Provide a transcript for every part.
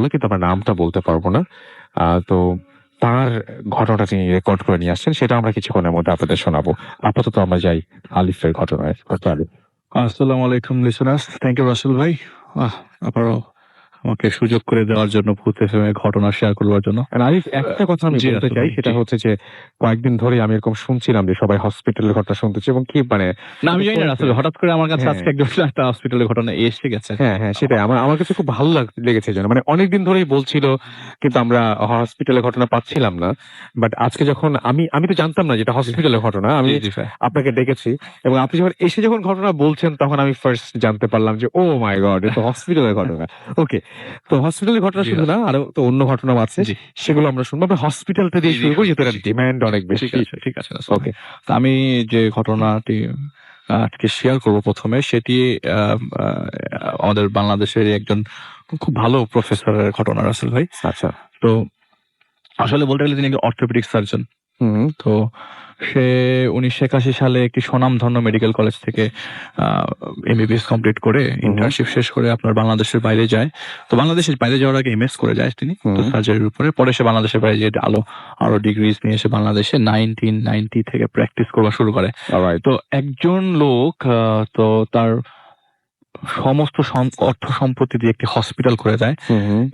বলে, কিন্তু আমরা নামটা বলতে পারবো না। তো তার ঘটনাটা তিনি রেকর্ড করে নিয়ে আসছেন, সেটা আমরা কিছুক্ষণের মধ্যে আপনাদের শোনাবো। আপাতত আমরা যাই আলিফের ঘটনায়। আসসালামু আলাইকুম লিসেনার্স, থ্যাংক ইউ রাসেল ভাই আবারও আমাকে সুযোগ করে দেওয়ার জন্য ভূত এফএম এর ঘটনা শেয়ার করবার জন্য। আরিফ, একটা কথা আমি বলতে চাই, সেটা হচ্ছে যে কয়েকদিন ধরে আমি এরকম শুনছিলাম যে সবাই হসপিটালের ঘটনা শুনতেছে, এবং কি মানে না আমি জানি না আসলে হঠাৎ করে আমার কাছে আজকে একদম একটা হসপিটালের ঘটনা এসে গেছে। হ্যাঁ হ্যাঁ, সেটাই আমার কাছে খুব ভালো লেগেছে যেন, মানে অনেকদিন ধরেই বলছিল কিন্তু আমরা হসপিটালের ঘটনা পাচ্ছিলাম না। বাট আজকে যখন আমি তো জানতাম না যেটা হসপিটালের ঘটনা, আমি আপনাকে ডেকেছি এবং আপনি যখন এসে যখন ঘটনা বলছেন তখন আমি ফার্স্ট জানতে পারলাম যে ও মাই গড, এটা হসপিটালের ঘটনা। ওকে, তো হসপিটালের ঘটনা শুধু না, আরো তো অন্য ঘটনা আছে, সেগুলো আমরা শুনবো। আমরা হসপিটালটা দিয়ে শুরু করি, যেহেতু ডিমান্ড অনেক বেশি। ঠিক আছে ওকে, আমি যে ঘটনাটি আজকে শেয়ার করব প্রথমে, সেটি আমাদের বাংলাদেশের একজন খুব ভালো প্রফেসরের ঘটনা রাসেল ভাই। আচ্ছা, তো আসলে বলতে গেলে তিনি একজন অর্থোপেডিক সার্জন। তো সে 1981 সালে একটি স্বনামধন্য মেডিকেল কলেজ থেকে এমবিবিএস কমপ্লিট করে ইন্টার্নশিপ শেষ করে আপনার বাংলাদেশের বাইরে যায়। তো বাংলাদেশের বাইরে যাওয়ার আগে এমএস করে যায় তিনি সার্জারির উপরে। পরে সে বাংলাদেশের বাইরে যে আরো ডিগ্রিজ নিয়ে এসে বাংলাদেশে 1990 থেকে প্র্যাকটিস করা শুরু করে। তো একজন লোক তো তার সমস্ত অর্থ সম্পত্তি দিয়ে একটি হসপিটাল করে দেয়।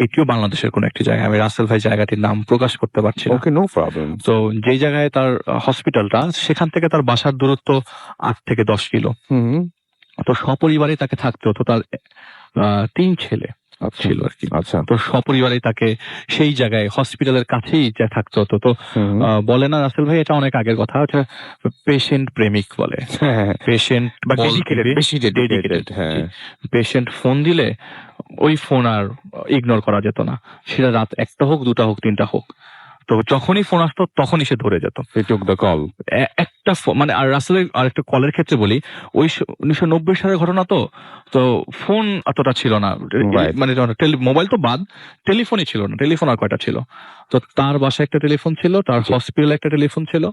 এটিও বাংলাদেশের কোন একটি জায়গায়, আমি রাসেল ভাই জায়গাটির নাম প্রকাশ করতে পারছি না। ওকে, নো প্রবলেম। তো যে জায়গায় তার হসপিটালটা, সেখান থেকে তার বাসার দূরত্ব 8 থেকে 10 কিলো। তো সপরিবারে তাকে থাকতে হতো। তার 3 ছেলে ছিল আর কি। আচ্ছা, তো সপরিবারে তাকে সেই জায়গায় হসপিটালের কাছেই থাকতে হতো। তো বলে না রাসেল ভাই, এটা অনেক আগের কথা, এটা পেশেন্ট প্রেমিক বলে। পেশেন্ট বা ডেডিকেটেড। পেশেন্ট ফোন দিলে ওই ফোন আর ইগনোর করা যেত না, সেটা রাত 1টা হোক, 2টা হোক, 3টা হোক। তো যখনই ফোন আসতো তখনই সে ধরে যেত। কল একটা মানে, আর রাসেলের আরেকটা কলের ক্ষেত্রে বলি, ওই 1990 সালের ঘটনা। তো ফোন অতটা ছিল না, মানে মোবাইল তো বাদ, টেলিফোনই ছিল না। টেলিফোন আর কয়টা ছিল? তো তার বাসায় একটা টেলিফোন ছিল, তার হসপিটালে একটা টেলিফোন ছিল,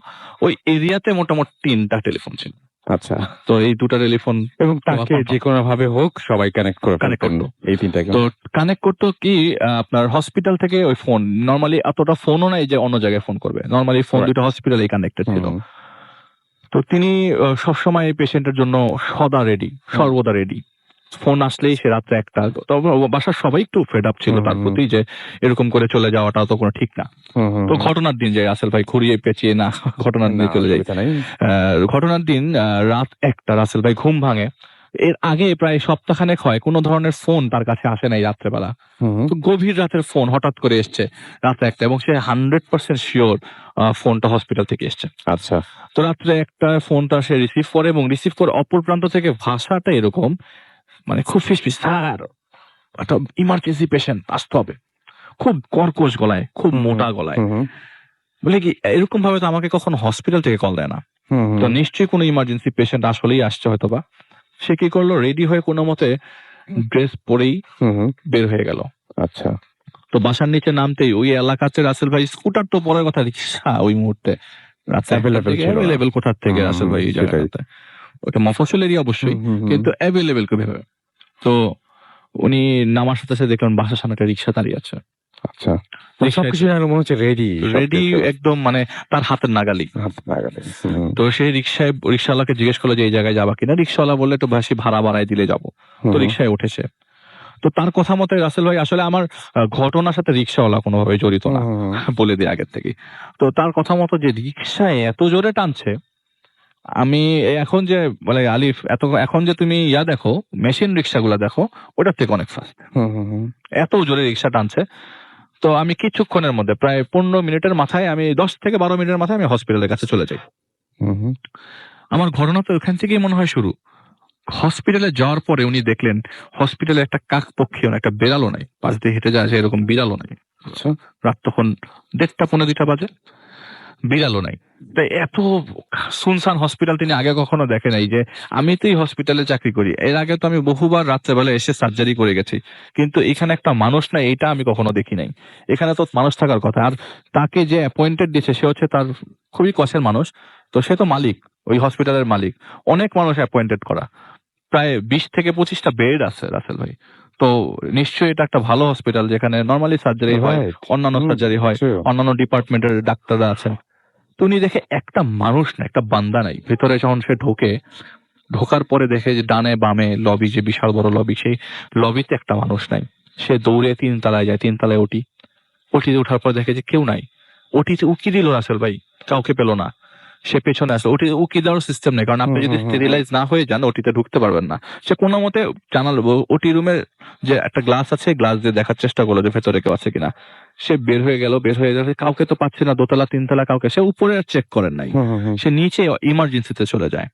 ওই এরিয়াতে মোটামুটি 3টা টেলিফোন ছিল। আচ্ছা, তো এই 2টা টেলিফোন, এবং তাকে যে কোনো ভাবে হোক সবাই কানেক্ট করতো। এই 3টাকে তো কানেক্ট করতো কি, আপনার হসপিটাল থেকে ওই ফোন, নরমালি এতটা ফোনও নাই যে অন্য জায়গায় ফোন করবে, নরমালি ফোন 2টা হসপিটালেই কানেক্টেড ছিল। তো তিনি সবসময় পেশেন্টের জন্য সর্বদা রেডি। ফোন আসলেই সে রাত্রে 1টা, তবে বাসার সবাই একটু ফেড আপ ছিল তার প্রতি, যে এরকম করে চলে যাওয়াটা তো কোনো ঠিক না। তো ঘটনার দিন যাই রাসেল ভাই, ঘুরিয়ে পেঁচিয়ে না, ঘটনার দিন চলে যাই। ঘটনার দিন রাত 1টা রাসেল ভাই ঘুম ভাঙে। এর আগে প্রায় সপ্তাহখানেক হয় কোনো ধরনের ফোন তার কাছে আসে নাই রাত্রেবেলা। তো গভীর রাতের ফোন হঠাৎ করে এসছে রাত 1টা, এবং সে 100% শিওর ফোনটা হসপিটাল থেকে এসছে। আচ্ছা, তো রাত্রে 1টা ফোনটা সে রিসিভ করে, এবং রিসিভ করে অপর প্রান্ত থেকে ভাষাটা এরকম, মানে খুব ফিসফিস, স্যার একটা ইমার্জেন্সি পেশেন্ট আসতে হবে, খুব কর্কশ গলায়, খুব মোটা গলায়। বলে কি, এরকম ভাবে তো আমাকে কখনো হসপিটাল থেকে কল দেয় না। তো নিশ্চয়ই কোনো ইমার্জেন্সি পেশেন্ট আসলেই আসছে হয়তো বা। সে কি করলো, রেডি হয়ে কোনো মতে ড্রেস পরেই বের হয়ে গেল। আচ্ছা, তো বাসার নিচে নামতেই ওই এলাকাতে রাসেল ভাই, স্কুটার তো পরের কথা, রিক্সা ওই মুহূর্তে অ্যাভেলেবেল কোথার থেকে রাসেল ভাই, এই জায়গাটাতে ওটা মফস্বল এরিয়া অবশ্যই, কিন্তু অ্যাভেলেবেল কিভাবে। তো উনি নামার সাথে সাথে দেখলাম বাসার সামনে একটা রিক্সা দাঁড়িয়ে আছে। আচ্ছা, সবকিছু মনে হচ্ছে রেডি একদম, মানে তার হাতের নাগালি। তো সেই রিক্সাওয়ালাকে জিজ্ঞেস করলো যে এই জায়গায় যাবা কিনা। রিক্সাওয়ালা বললে একটু বেশি ভাড়া বাড়ায় দিলে যাবো। তো রিক্সায় উঠেছে। তো তার কথা মতো রাসেল ভাই, আসলে আমার ঘটনার সাথে রিক্সাওয়ালা কোনোভাবে জড়িত না, বলে দিই আগের থেকে। তো তার কথা মতো যে রিক্সায় এত জোরে টানছে, আমি এখন যে মানে আলিফ, এখন যে তুমি দেখো মেশিন রিক্সাগুলা দেখো, ওটার থেকে অনেক ফাস্ট, এত জোরে রিক্সা টানছে। তো আমি কিছুক্ষণের মধ্যে, প্রায় 15 মিনিটের মাথায়, আমি 10 থেকে 12 মিনিটের মাথায় আমি হসপিটালের কাছে চলে যাই। আমার ঘটনা তো ওখান থেকেই মনে হয় শুরু। হসপিটালে যাওয়ার পরে উনি দেখলেন হসপিটালে একটা কাকপক্ষীয়, একটা বেড়ালও নাই, পাশ দিয়ে হেঁটে যায় এরকম বিড়ালও নাই। রাত তখন 1:30 পৌনে 2টা বাজে, বিড়ালও নাই। তাই এত সুনসান হসপিটাল তিনি আগে কখনো দেখে নাই। যে আমি তো এই হসপিটালে চাকরি করি, এর আগে তো আমি বহুবার রাত্রেবেলা এসে সার্জারি করে গেছি, কিন্তু এখানে একটা মানুষ নাই, এটা আমি কখনো দেখি নাই। এখানে তো মানুষ থাকার কথা। আর তাকে যে অ্যাপয়েন্টেড দিয়েছে সে হচ্ছে তার খুবই কাছের মানুষ। তো সে তো মালিক, ওই হসপিটালের মালিক। অনেক মানুষ অ্যাপয়েন্টেড করা, প্রায় 20 থেকে 25টা বেড আছে রাসেল ভাই। তো নিশ্চয়ই এটা একটা ভালো হসপিটাল যেখানে নর্মালি সার্জারি হয়, Right. অন্যান্য সার্জারি হয়, True. অন্যান্য ডিপার্টমেন্টের ডাক্তাররা আছেন। তো উনি দেখে একটা মানুষ না, একটা বান্দা নাই ভেতরে। যখন সে ঢোকার পরে দেখে যে ডানে বামে লবি, যে বিশাল বড় লবি, সেই লবিতে একটা মানুষ নাই। সে দৌড়ে 3 তলায় যায়, 3 তলায় ওটিতে ওঠার পর দেখে যে কেউ নাই। ওটিতে উকি দিল রাসেল ভাই, কাউকে পেল না। সে পেছনে আসলো, ওটি উকি দেওয়ার সিস্টেম নেই, কারণ আপনি যদি স্টেরিলাইজ না হয়ে যান ওটিতে ঢুকতে পারবেন না। সে কোনো মতে জানালো, ওটি রুমের যে একটা গ্লাস আছে, গ্লাস দিয়ে দেখার চেষ্টা করলো যে ভেতরে কেউ আছে কিনা। সে বের হয়ে গেল, কাউকে তো পাচ্ছে না, দোতলা 3 তলা কাউকে। সে উপরে আর চেক করেন নাই, সে নিচে ইমার্জেন্সিতে চলে যায়।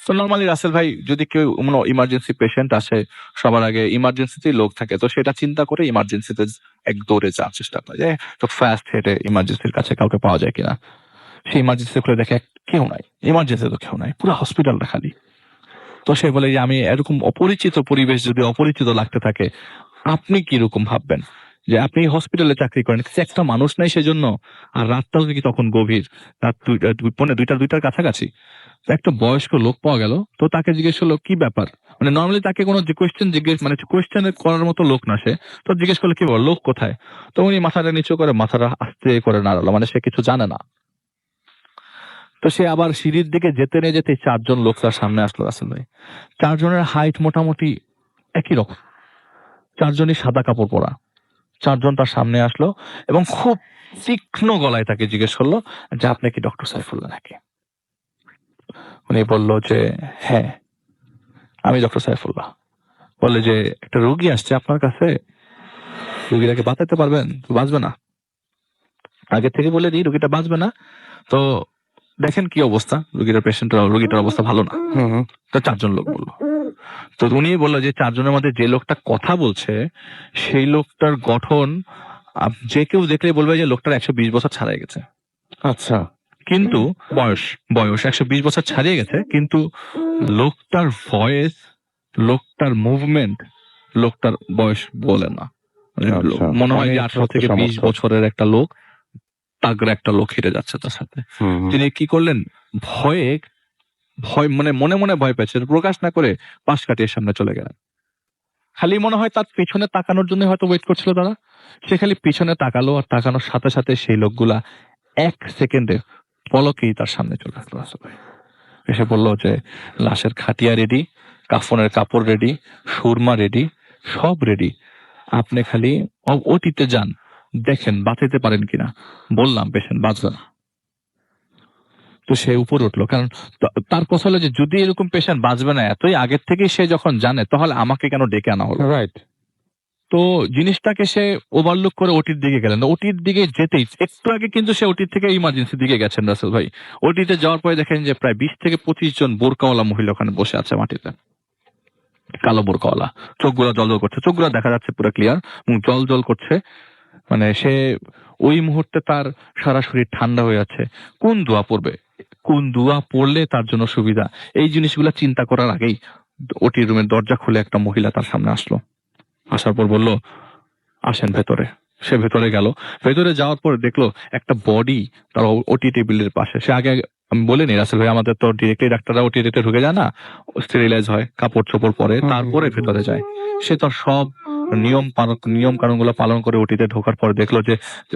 তো নর্মালি রাসেল ভাই, যদি কেউ ইমার্জেন্সি পেশেন্ট আসে, সবার আগে ইমার্জেন্সিতেই লোক থাকে, তো সেটা চিন্তা করে ইমার্জেন্সিতে এক দৌড়ে যাওয়ার চেষ্টা করে, যে তো ফার্স্ট হেডে ইমার্জেন্সির কাছে কাউকে পাওয়া যায় কিনা। সে ইমার্জেন্সি করে দেখে কেউ নাই, ইমার্জেন্সি তো কেউ নাই, পুরো হসপিটালটা খালি। তো সে বলে যে আমি এরকম অপরিচিত পরিবেশ যদি অপরিচিত লাগতে থাকে, আপনি কি রকম ভাববেন? যে আপনি হসপিটালে চাকরি করেন, কিন্তু একটা মানুষ নাই সেজন্য। আর রাতটাও কি তখন গভীর, রাত 2টার কাছাকাছি। তো একটা বয়স্ক লোক পাওয়া গেল, তো তাকে জিজ্ঞেস করলো কি ব্যাপার। মানে নর্মালি তাকে কোনো কোয়েশ্চেন করার মতো লোক না সে। তো জিজ্ঞেস করলো কি বল, লোক কোথায়? তো উনি মাথাটা নিচু করে, মাথাটা আস্তে করে নাড়ালো, মানে সে কিছু জানে না। তো সে আবার সিঁড়ির দিকে যেতে না যেতে 4 জন লোক তার সামনে আসলো রাসেল ভাই। 4 জনের হাইট মোটামুটি একই রকম, 4 জনই সাদা কাপড় পরা। 4 জন তার সামনে আসলো এবং খুব তীক্ষ্ণ গলায় তাকে জিজ্ঞেস করলো যে আপনি কি ডক্টর সাইফুল্লাহ নাকি? উনি বলল যে হ্যাঁ, আমি ডক্টর সাইফুল্লাহ। বলে যে একটা রোগী আসছে আপনার কাছে, রোগীটাকে বাঁচাতে পারবেন? বাঁচবে না, আগে থেকে বলে দিই রোগীটা বাঁচবে না। তো দেখেন কি অবস্থা, রোগীটার অবস্থা ভালো না। তো 4 জন লোক বললো। তো উনি বললো যে 4 জনের মধ্যে যে লোকটা কথা বলছে, সেই লোকটার গঠন যে কেউ দেখলে বলবে যে লোকটার 120 বছর ছাড়াই গেছে। আচ্ছা। কিন্তু বয়স 120 বছর ছাড়িয়ে গেছে, কিন্তু লোকটার ভয়েস, লোকটার মুভমেন্ট, লোকটার বয়স বলে না। মানে আচ্ছা, মনে হয় যে অনেক 18 থেকে 20 চমৎকার। বছরের একটা লোক, তাগড়া একটা লোক হেঁটে যাচ্ছে তার সাথে। তিনি কি করলেন, ভয় মানে মনে মনে ভয় পেয়েছে, প্রকাশ না করে পাশ কাটিয়ে সামনে চলে গেলেন। খালি মনে হয় তার পিছনে তাকানোর জন্য হয়তো ওয়েট করছিল তারা। সে খালি পিছনে তাকালো, আর তাকানোর সাথে সাথে সেই লোকগুলা 1 সেকেন্ডে পলকেই তার সামনে চলে আসলো আসলে। এসে বললো যে লাশের খাটিয়া রেডি, কাফনের কাপড় রেডি, সুরমা রেডি, সব রেডি। আপনি খালি ওটিতে যান, দেখেন বাঁচাতে পারেন কিনা। বললাম পেশেন্ট বাঁচবে না। তো সে উপরে উঠলো, কারণ তার কথা হলো যে যদি এরকম পেশেন্ট বাঁচবে না এতই আগের থেকেই সে যখন জানে, তাহলে আমাকে কেন ডেকে আনা হলো? রাইট। তো জিনিসটাকে সে ওভারলুক করে ওটির দিকে গেলেন। ওটির দিকে যেতেই একটু আগে কিন্তু সে ওটির থেকে ইমার্জেন্সি দিকে গেছেন রাসেল ভাই। ওটিতে যাওয়ার পরে দেখেন যে প্রায় 20 থেকে 25 জন বোরকাওয়ালা মহিলা ওখানে বসে আছে মাটিতে, কালো বোরকাওয়ালা। চোখগুলো জল জল করছে, চোখগুলো দেখা যাচ্ছে পুরো ক্লিয়ার, জল জল করছে। মানে সে ওই মুহূর্তে তার সারা শরীর ঠান্ডা হয়ে আছে। কোন দোয়া পড়বে, কোন দোয়া পড়লে তার জন্য সুবিধা, এই জিনিসগুলো চিন্তা করার আগেই ওটি রুমের দরজা খুলে একটা মহিলা তার সামনে আসলো। আসার পর বলল আসেন ভেতরে। সে ভেতরে গেল, ভেতরে যাওয়ার পর দেখলো একটা বডি তার ওটি টেবিলের পাশে। সে আগে আমি বলিনি রাসেল ভাই, আমাদের তো ডিরেক্টলি ডাক্তাররা ওটিতে ঢুকে যায় না, স্টেরিলাইজ হয়, কাপড় চোপড় পরে তারপরে ভেতরে যায়। সে তার সব নিয়ম কানুন গুলো পালন করে ওটিতে ঢোকার পর দেখলো যে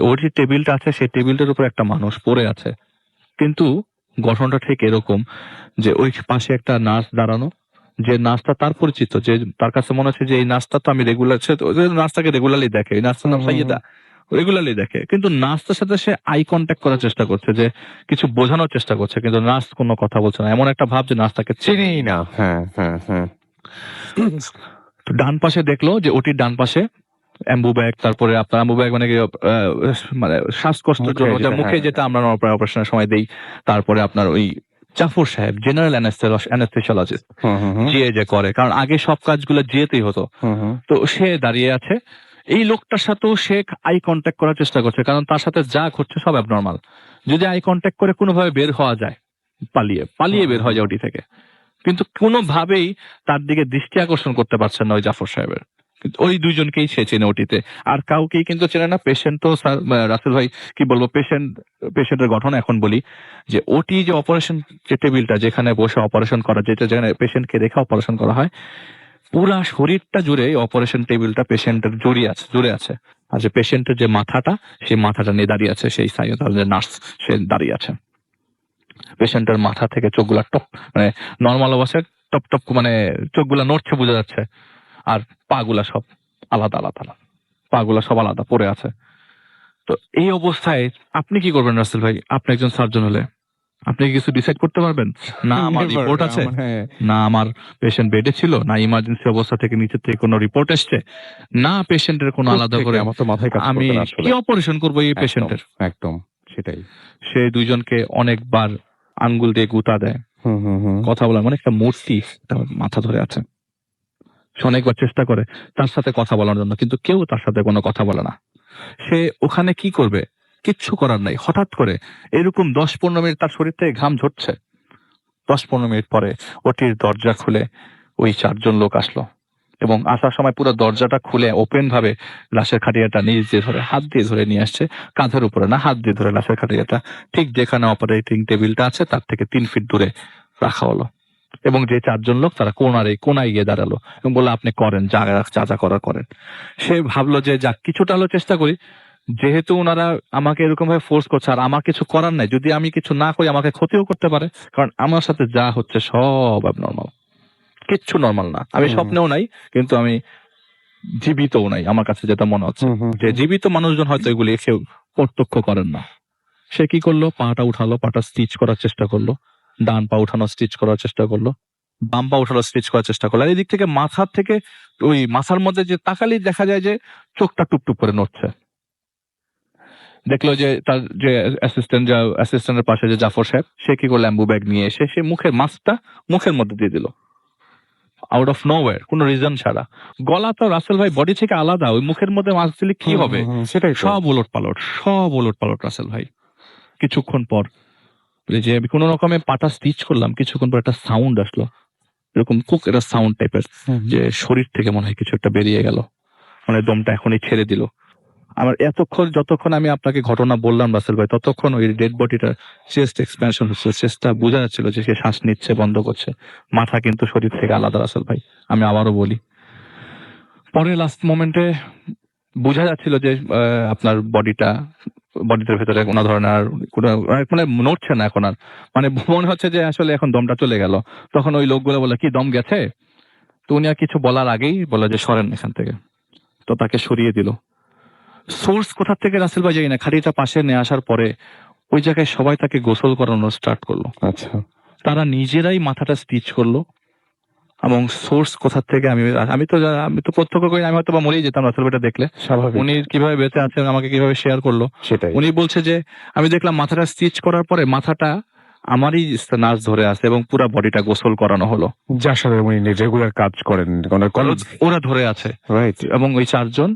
ওটি টেবিলটা আছে, সেই টেবিলটার উপর একটা মানুষ পড়ে আছে। কিন্তু গঠনটা ঠিক এরকম যে ওই পাশে একটা নার্স দাঁড়ানো, যে নার্সটা তার পরিচিত, যে তার কাছে মনে হচ্ছে যে এই নার্সটা তো আমি রেগুলার, নার্সটাকে রেগুলারলি দেখে, এই নার্সটার নাম সাইয়েদা, রেগুলারলি দেখে। কিন্তু নার্সটার সাথে সে আই কন্ট্যাক্ট করার চেষ্টা করছে, যে কিছু বোঝানোর চেষ্টা করছে, কিন্তু নার্স কোনো কথা বলছে না। এমন একটা ভাব যে নার্স তাকে চিনিই না। হ্যাঁ হ্যাঁ হ্যাঁ। তো ডান পাশে দেখলো যে ওটির ডান পাশে অ্যাম্বু ব্যাগ, তারপরে আপনার অ্যাম্বু ব্যাগ মানে কি, মানে শ্বাসকষ্টের জন্য মুখে যেটা আমরা অপারেশনের সময় দেই। তারপরে আপনার ওই জাফর সাহেব, জেনারেল অ্যানেস্থেসিওলজিস্ট, জিএ যে করে, কারণ আগে সব কাজগুলো জিএতেই হতো। তো সে দাঁড়িয়ে আছে, এই লোকটার সাথেও সে আই কন্ট্যাক্ট করার চেষ্টা করছে, কারণ তার সাথে যা ঘটছে সব অ্যাবনর্মাল। যদি আই কন্ট্যাক্ট করে কোনোভাবে বের হওয়া যায়, পালিয়ে বের হয়ে যায় ওটি থেকে, কিন্তু কোনোভাবেই তার দিকে দৃষ্টি আকর্ষণ করতে পারছেন না ওই জাফর সাহেবের। ওই 2জনকেই সে চেনে ওটিতে, আর কাউকেই কিন্তু চেনে না। পেশেন্ট তো রাসেল ভাই কি বলবো, পেশেন্টের গঠন এখন বলি যে ওটি যে অপারেশন যে টেবিলটা যেখানে বসে অপারেশন করা, যেখানে পেশেন্টকে রেখে অপারেশন করা হয়, পুরা শরীরটা জুড়ে অপারেশন টেবিলটা পেশেন্টের জুড়ে আছে। আর যে পেশেন্টের যে মাথাটা, সেই মাথাটা নিয়ে দাঁড়িয়ে আছে সেই সাইড নার্স, সে দাঁড়িয়ে আছে। পেশেন্টের মাথা থেকে চোখগুলা টপ, মানে নর্মাল অবস্থায় টপ টপ মানে চোখগুলা নড়ছে বোঝা যাচ্ছে, আর পাগুলা সব আলাদা আলাদা, পাগুলা সব আলাদা পড়ে আছে। তো এই অবস্থায় আপনি কি করবেন রাসেল ভাই? আপনি একজন সার্জন হলে আপনি কি কিছু ডিসাইড করতে পারবেন? না আমার Never, রিপোর্ট আছে, হ্যাঁ, না আমার পেশেন্ট বেডে ছিল, না ইমার্জেন্সি অবস্থা থেকে নিচের থেকে কোনো রিপোর্ট এসছে, না পেশেন্টের কোনো আলাদা কোত্থেকে? করে আমার তো মাথায় কাজ আমি করবে না আসলে। কি অপারেশন করবো এই একদম, পেশেন্টের। একদম সেটাই। সে দুইজনকে অনেকবার আঙ্গুল দিয়ে গুতা দেয়, কথা বলার মানে একটা মূর্তি তার মাথা ধরে আছে। সে অনেকবার চেষ্টা করে তার সাথে কথা বলার জন্য, কিন্তু কেউ তার সাথে কোনো কথা বলে না। সে ওখানে কি করবে? কিচ্ছু করার নাই। হঠাৎ করে এরকম 10-15 মিনিট তার শরীর থেকে ঘাম ঝরছে। 10-15 মিনিট পরে ওটির দরজা খুলে ওই 4 জন লোক আসলো, এবং আসার সময় পুরো দরজাটা খুলে ওপেন ভাবে লাশের খাটিয়াটা নিচ দিয়ে ধরে, হাত দিয়ে ধরে নিয়ে আসছে, কাঁধের উপরে না, হাত দিয়ে ধরে লাশের খাটিয়াটা ঠিক যেখানে অপারেটিং টেবিলটা আছে তার থেকে 3 ফিট দূরে রাখা হলো। এবং যে 4 জন লোক তারা কোনায় গিয়ে দাঁড়ালো এবং বললো আপনি করেন, যা যা করার করেন। সে ভাবলো যে যাক কিছুটা হলো চেষ্টা করি, যেহেতু ওনারা আমাকে এরকম ভাবে ফোর্স করছে আর আমার কিছু করার নাই, যদি আমি কিছু না করি আমাকে ক্ষতিও করতে পারে, কারণ আমার সাথে যা হচ্ছে সব অ্যাবনর্মাল, কিচ্ছু নর্মাল না। আমি স্বপ্নেও নাই, কিন্তু আমি জীবিতও নাই, আমার কাছে যেটা মনে হচ্ছে। যে জীবিত মানুষজন হয়তো এগুলি কেউ প্রত্যক্ষ করেন না। সে কি করলো? পাটা উঠালো, পাটা স্টিচ করার চেষ্টা করলো, ডান পা উঠানো স্টিচ করার চেষ্টা করলো, বাম পা উঠানো স্টিচ করার চেষ্টা করলো। আর এদিক থেকে মাথার থেকে ওই মাথার মধ্যে যে তাকালি দেখা যায় যে চোখটা টুকটুক করে নড়ছে। দেখলো যে তার যে অ্যাসিস্ট্যান্টের পাশে যে জাফর সাহেব, সে কি করলো? ল্যাম্বু ব্যাগ নিয়ে এসে সে মুখের মাস্কটা মুখের মধ্যে দিয়ে দিল, আউট অফ নোওয়্যার, কোনো রিজন ছাড়া। গলা তো রাসেল ভাই বডি থেকে আলাদা, ওই মুখের মধ্যে মাস্ক দিলে কি হবে? সেটাই তো। সব ওলট পালট রাসেল ভাই। কিছুক্ষণ পর যে আমি কোনো রকমে পাটা স্টিচ করলাম, কিছুক্ষণ পর একটা সাউন্ড আসলো, এরকম কুক একটা সাউন্ড টাইপের, যে শরীর থেকে মনে হয় কিছু একটা বেরিয়ে গেল, মানে দমটা এখনই ছেড়ে দিল। আমার যতক্ষণ আমি আপনাকে ঘটনা বললাম রাসেল ভাই, ততক্ষণ ওই ডেড বডিটার চেস্ট এক্সপ্যানশন হচ্ছে, চেস্টটা বোঝা যাচ্ছিল যে সে শ্বাস নিচ্ছে, বন্ধ করছে। মাথা কিন্তু শরীর থেকে আলাদা রাসেল ভাই, আমি আবারও বলি। পরে লাস্ট মোমেন্টে বোঝা যাচ্ছিল যে আপনার বডিটার ভেতরে কোনো ধরনের মানে নড়ছে না এখন আর, মানে মনে হচ্ছে যে আসলে এখন দমটা চলে গেল। তখন ওই লোকগুলো বলে কি দম গেছে? তো উনি আর কিছু বলার আগেই বলে যে সরেন এখান থেকে। তো তাকে সরিয়ে দিল। সোর্স কোথা থেকে রাসেল ভাই জানি না, খাটিটা পাশে নিয়ে আসার পরে ওই জায়গায় সবাই তাকে গোসল করানো স্টার্ট করলো। আচ্ছা, তারা নিজেরাই মাথাটা স্টিচ করলো। এবং সোর্স কোথা থেকে আমি তো প্রত্যক্ষ করি, আমি হয়তো বা মরেই যেতাম রাসেল ভাইটা দেখলে। স্বাভাবিক। উনি কিভাবে বেঁচে আছেন আমাকে কিভাবে শেয়ার করলো সেটাই। উনি বলছে যে আমি দেখলাম মাথাটা স্টিচ করার পরে মাথাটা আমারই নার্স ধরে আছে এবং পুরো বডিটা গোসল করানো হলো, যার সাথে উনি রেগুলার কাজ করেন, ওরা ধরে আছে। রাইট। এবং ওই 4 জন,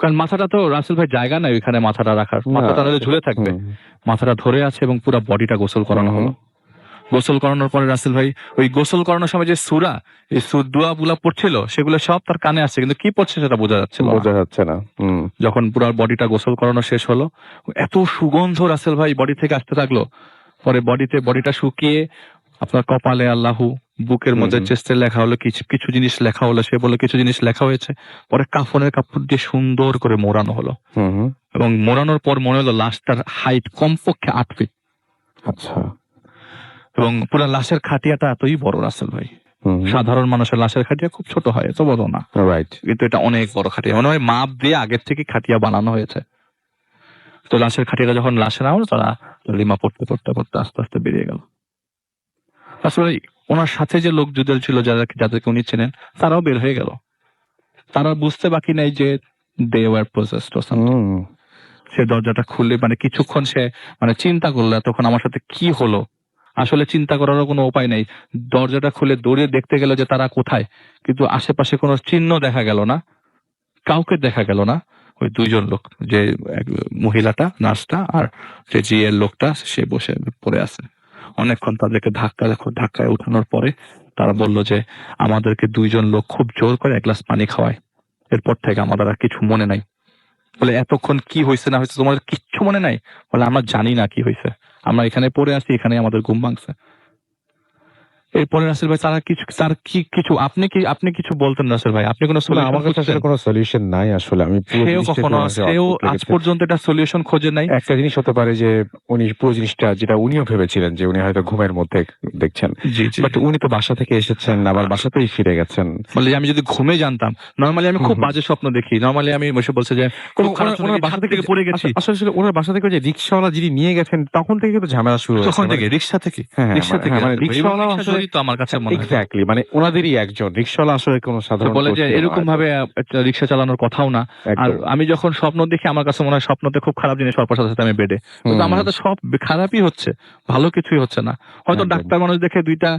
কারণ মাথাটা তো রাসেল ভাই জায়গা নাই ওইখানে মাথাটা রাখার, মাথাটা নাহলে ঝুলে থাকবে। মাথাটা ধরে আছে এবং পুরো বডিটা গোসল করানো হলো। গোসল করানোর পরে রাসেল ভাই ওই গোসল করানোর সময় যে সূরা, এই দোয়া গুলা পড়ছিল সেগুলো সব তার কানে আসছে, কিন্তু কি পড়ছে সেটা বোঝা যাচ্ছে না। যখন পুরো বডিটা গোসল করানো শেষ হলো, এত সুগন্ধ রাসেল ভাই বডি থেকে আসতে থাকলো। পরে বডিটা শুকিয়ে আপনার কপালে আল্লাহু, বুকের মধ্যে চেস্টে লেখা হলো, কিছু জিনিস লেখা হলো, সে বলে কিছু জিনিস লেখা হয়েছে। পরে কাফনের কাপড় দিয়ে সুন্দর করে মোড়ানো হলো, এবং মোড়ানোর পর মনে হলো লাশটার হাইট কমপক্ষে 8 ফিট। আচ্ছা। এবং পুরো লাশের খাটিয়াটা এতই বড় রাসেল ভাই, সাধারণ মানুষের লাশের খাটিয়া খুব ছোট হয়, এত বড় না। রাইট। কিন্তু এটা অনেক বড় খাটিয়া, মনে হয় মাপ দিয়ে আগের থেকে খাটিয়া বানানো হয়েছে। তো লাশের খাটিয়াটা যখন লাশে নামলো, তারা লিমা পড়তে পড়তে পড়তে আস্তে আস্তে বেরিয়ে গেল। আসলে ওনার সাথে যে লোক যুদ্ধ ছিল যাদেরকে উনি চেনেন, তারাও বের হয়ে গেল। তারা বুঝতে বাকি নাই যে they were possessed or something। সে দরজাটা খুললে মানে কিছুক্ষণ সে মানে চিন্তা করলো তখন আমার সাথে কি হলো। আসলে চিন্তা করারও কোনো উপায় নেই। দরজাটা খুলে দৌড়ে দেখতে গেল যে তারা কোথায়, কিন্তু আশেপাশে কোনো চিহ্ন দেখা গেল না, কাউকে দেখা গেল না। ওই 2 জন লোক, যে মহিলাটা নার্সটা আর যে জিএর লোকটা, সে বসে পড়ে আছে। অনেকক্ষণ তাদেরকে ধাক্কায় উঠানোর পরে তারা বলল যে আমাদেরকে 2 জন লোক খুব জোর করে 1 গ্লাস পানি খাওয়ায়, এরপর থেকে আমাদের আর কিছু মনে নাই। বলে এতক্ষণ কি হয়েছে না হয়েছে তোমাদের কিচ্ছু মনে নাই? বলে আমরা জানি না কি হয়েছে, আমরা এখানে পড়ে আছি, এখানে আমাদের ঘুম ভাঙছে। এরপরে রাসেল ভাই তার কিছু আপনি কিছু বলতেন রাসেল ভাই, আপনি কোনো আসলে আমার কাছে আসলে কোনো সলিউশন নাই আসলে। আমি পুরো সেও আজ পর্যন্ত এটা সলিউশন খোঁজে নাই। একটা জিনিস হতে পারে যে উনি পুরো জিনিসটা যেটা উনিও ভেবেছিলেন যে উনি হয়তো ঘুমের মধ্যে দেখছেন, বাট উনি তো বাসা থেকে এসেছেন, আবার বাসাতেই ফিরে গেছেন। বলে আমি যদি ঘুমে জানতাম, নরমালি আমি খুব বাজে স্বপ্ন দেখি, নরমালি আমি বসে বলছে যে ওনার বাসা থেকে পড়ে গেছি। আসলে ওনার বাসা থেকে যে রিক্সাওয়ালা যিনি নিয়ে গেছেন তখন থেকে কিন্তু ঝামেলা শুরু হয়েছে। তখন থেকে রিক্সা থেকে মানে রিক্সাওয়ালা আসলে তো আমার কাছে মনে হয় এক্স্যাক্টলি মানে ওনাদেরই একজন রিক্সাওয়ালা আসলে কোনো সাধারণ বলে যে এরকম ভাবে রিক্সা চালানোর কথাও না। আর আমি যখন স্বপ্ন দেখি আমার কাছে মনে হয় স্বপ্নতে খুব খারাপ জিনিস হওয়ার সাথে সাথে আমি বেডে, কিন্তু আমার সাথে সব খারাপই হচ্ছে, ভালো কিছুই হচ্ছে না। হয়তো ডাক্তার মানুষ দেখে দুইটা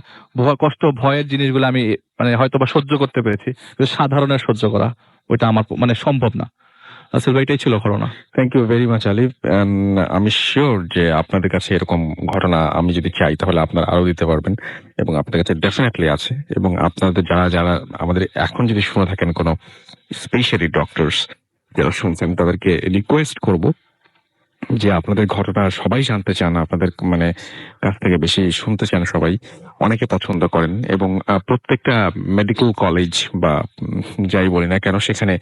ভয়ের জিনিসগুলো আমি মানে হয়তো বা সহ্য করতে পেরেছি, কিন্তু সাধারণের সহ্য করা ওইটা আমার মানে সম্ভব না। আসলে এটাই ছিল ঘটনা। থ্যাংক ইউ ভেরি মাচ আলিফ। আমি শিওর যে আপনাদের কাছে এরকম ঘটনা আমি যদি চাই তাহলে আপনারা আরো দিতে পারবেন, এবং আপনাদের কাছে ডেফিনেটলি আছে। এবং আপনাদের যারা আমাদের এখন যদি শুনে থাকেন কোনো স্পেশালি ডক্টরস যারা শুনছেন, তাদেরকে রিকোয়েস্ট করব যে আপনাদের ঘটনা সবাই জানতে চান, আপনাদের মানে কাছ থেকে বেশি শুনতে চান সবাই, অনেকে পছন্দ করেন। এবং প্রত্যেকটা মেডিকেল কলেজ বা যাই বলি না কেন সেখানে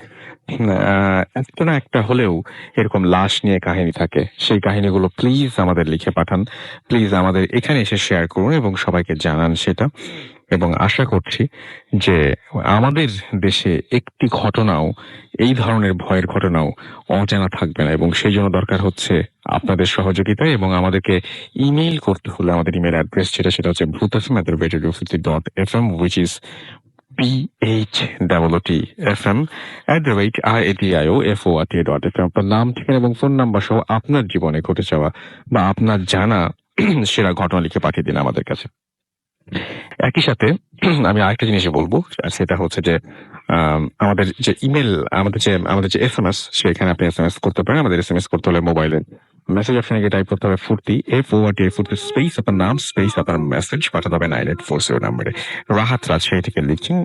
একটা না একটা হলেও এরকম লাশ নিয়ে কাহিনী থাকে। সেই কাহিনীগুলো প্লিজ আমাদের লিখে পাঠান, প্লিজ আমাদের এখানে এসে শেয়ার করুন এবং সবাইকে জানান সেটা। এবং আশা করছি যে আমাদের দেশে একটি ঘটনাও, এই ধরনের ভয়ের ঘটনাও অজানা থাকবে না। এবং সেই জন্য দরকার হচ্ছে আপনাদের সহযোগিতা। এবং আমাদেরকে ইমেইল করতে হলে আমাদের ইমেল অ্যাড্রেস সেটা হচ্ছে bhutfm@radio50.fm, which is BHOOTFM@RADIOFORT.FM। আপনার নাম, ঠিকানা এবং ফোন নাম্বার সহ আপনার জীবনে ঘটে যাওয়া বা আপনার জানা সেরা ঘটনা লিখে পাঠিয়ে দিন আমাদের কাছে। একই সাথে আমি আরেকটা জিনিস বলবো, আর সেটা হচ্ছে যে আমাদের যে ইমেল, আমাদের যে SMS, সেখানে আপনি SMS করতে পারেন। আমাদের SMS করতে হলে মোবাইলে মেসেজ অপশনে গিয়ে টাইপ করতে হবে ফুর্তি, FORT স্পেস আপনার নাম স্পেস আপনার মেসেজ পাঠাতে হবে 9840 নাম্বারে। রাহাত রাজশাহী থেকে লিখছেন,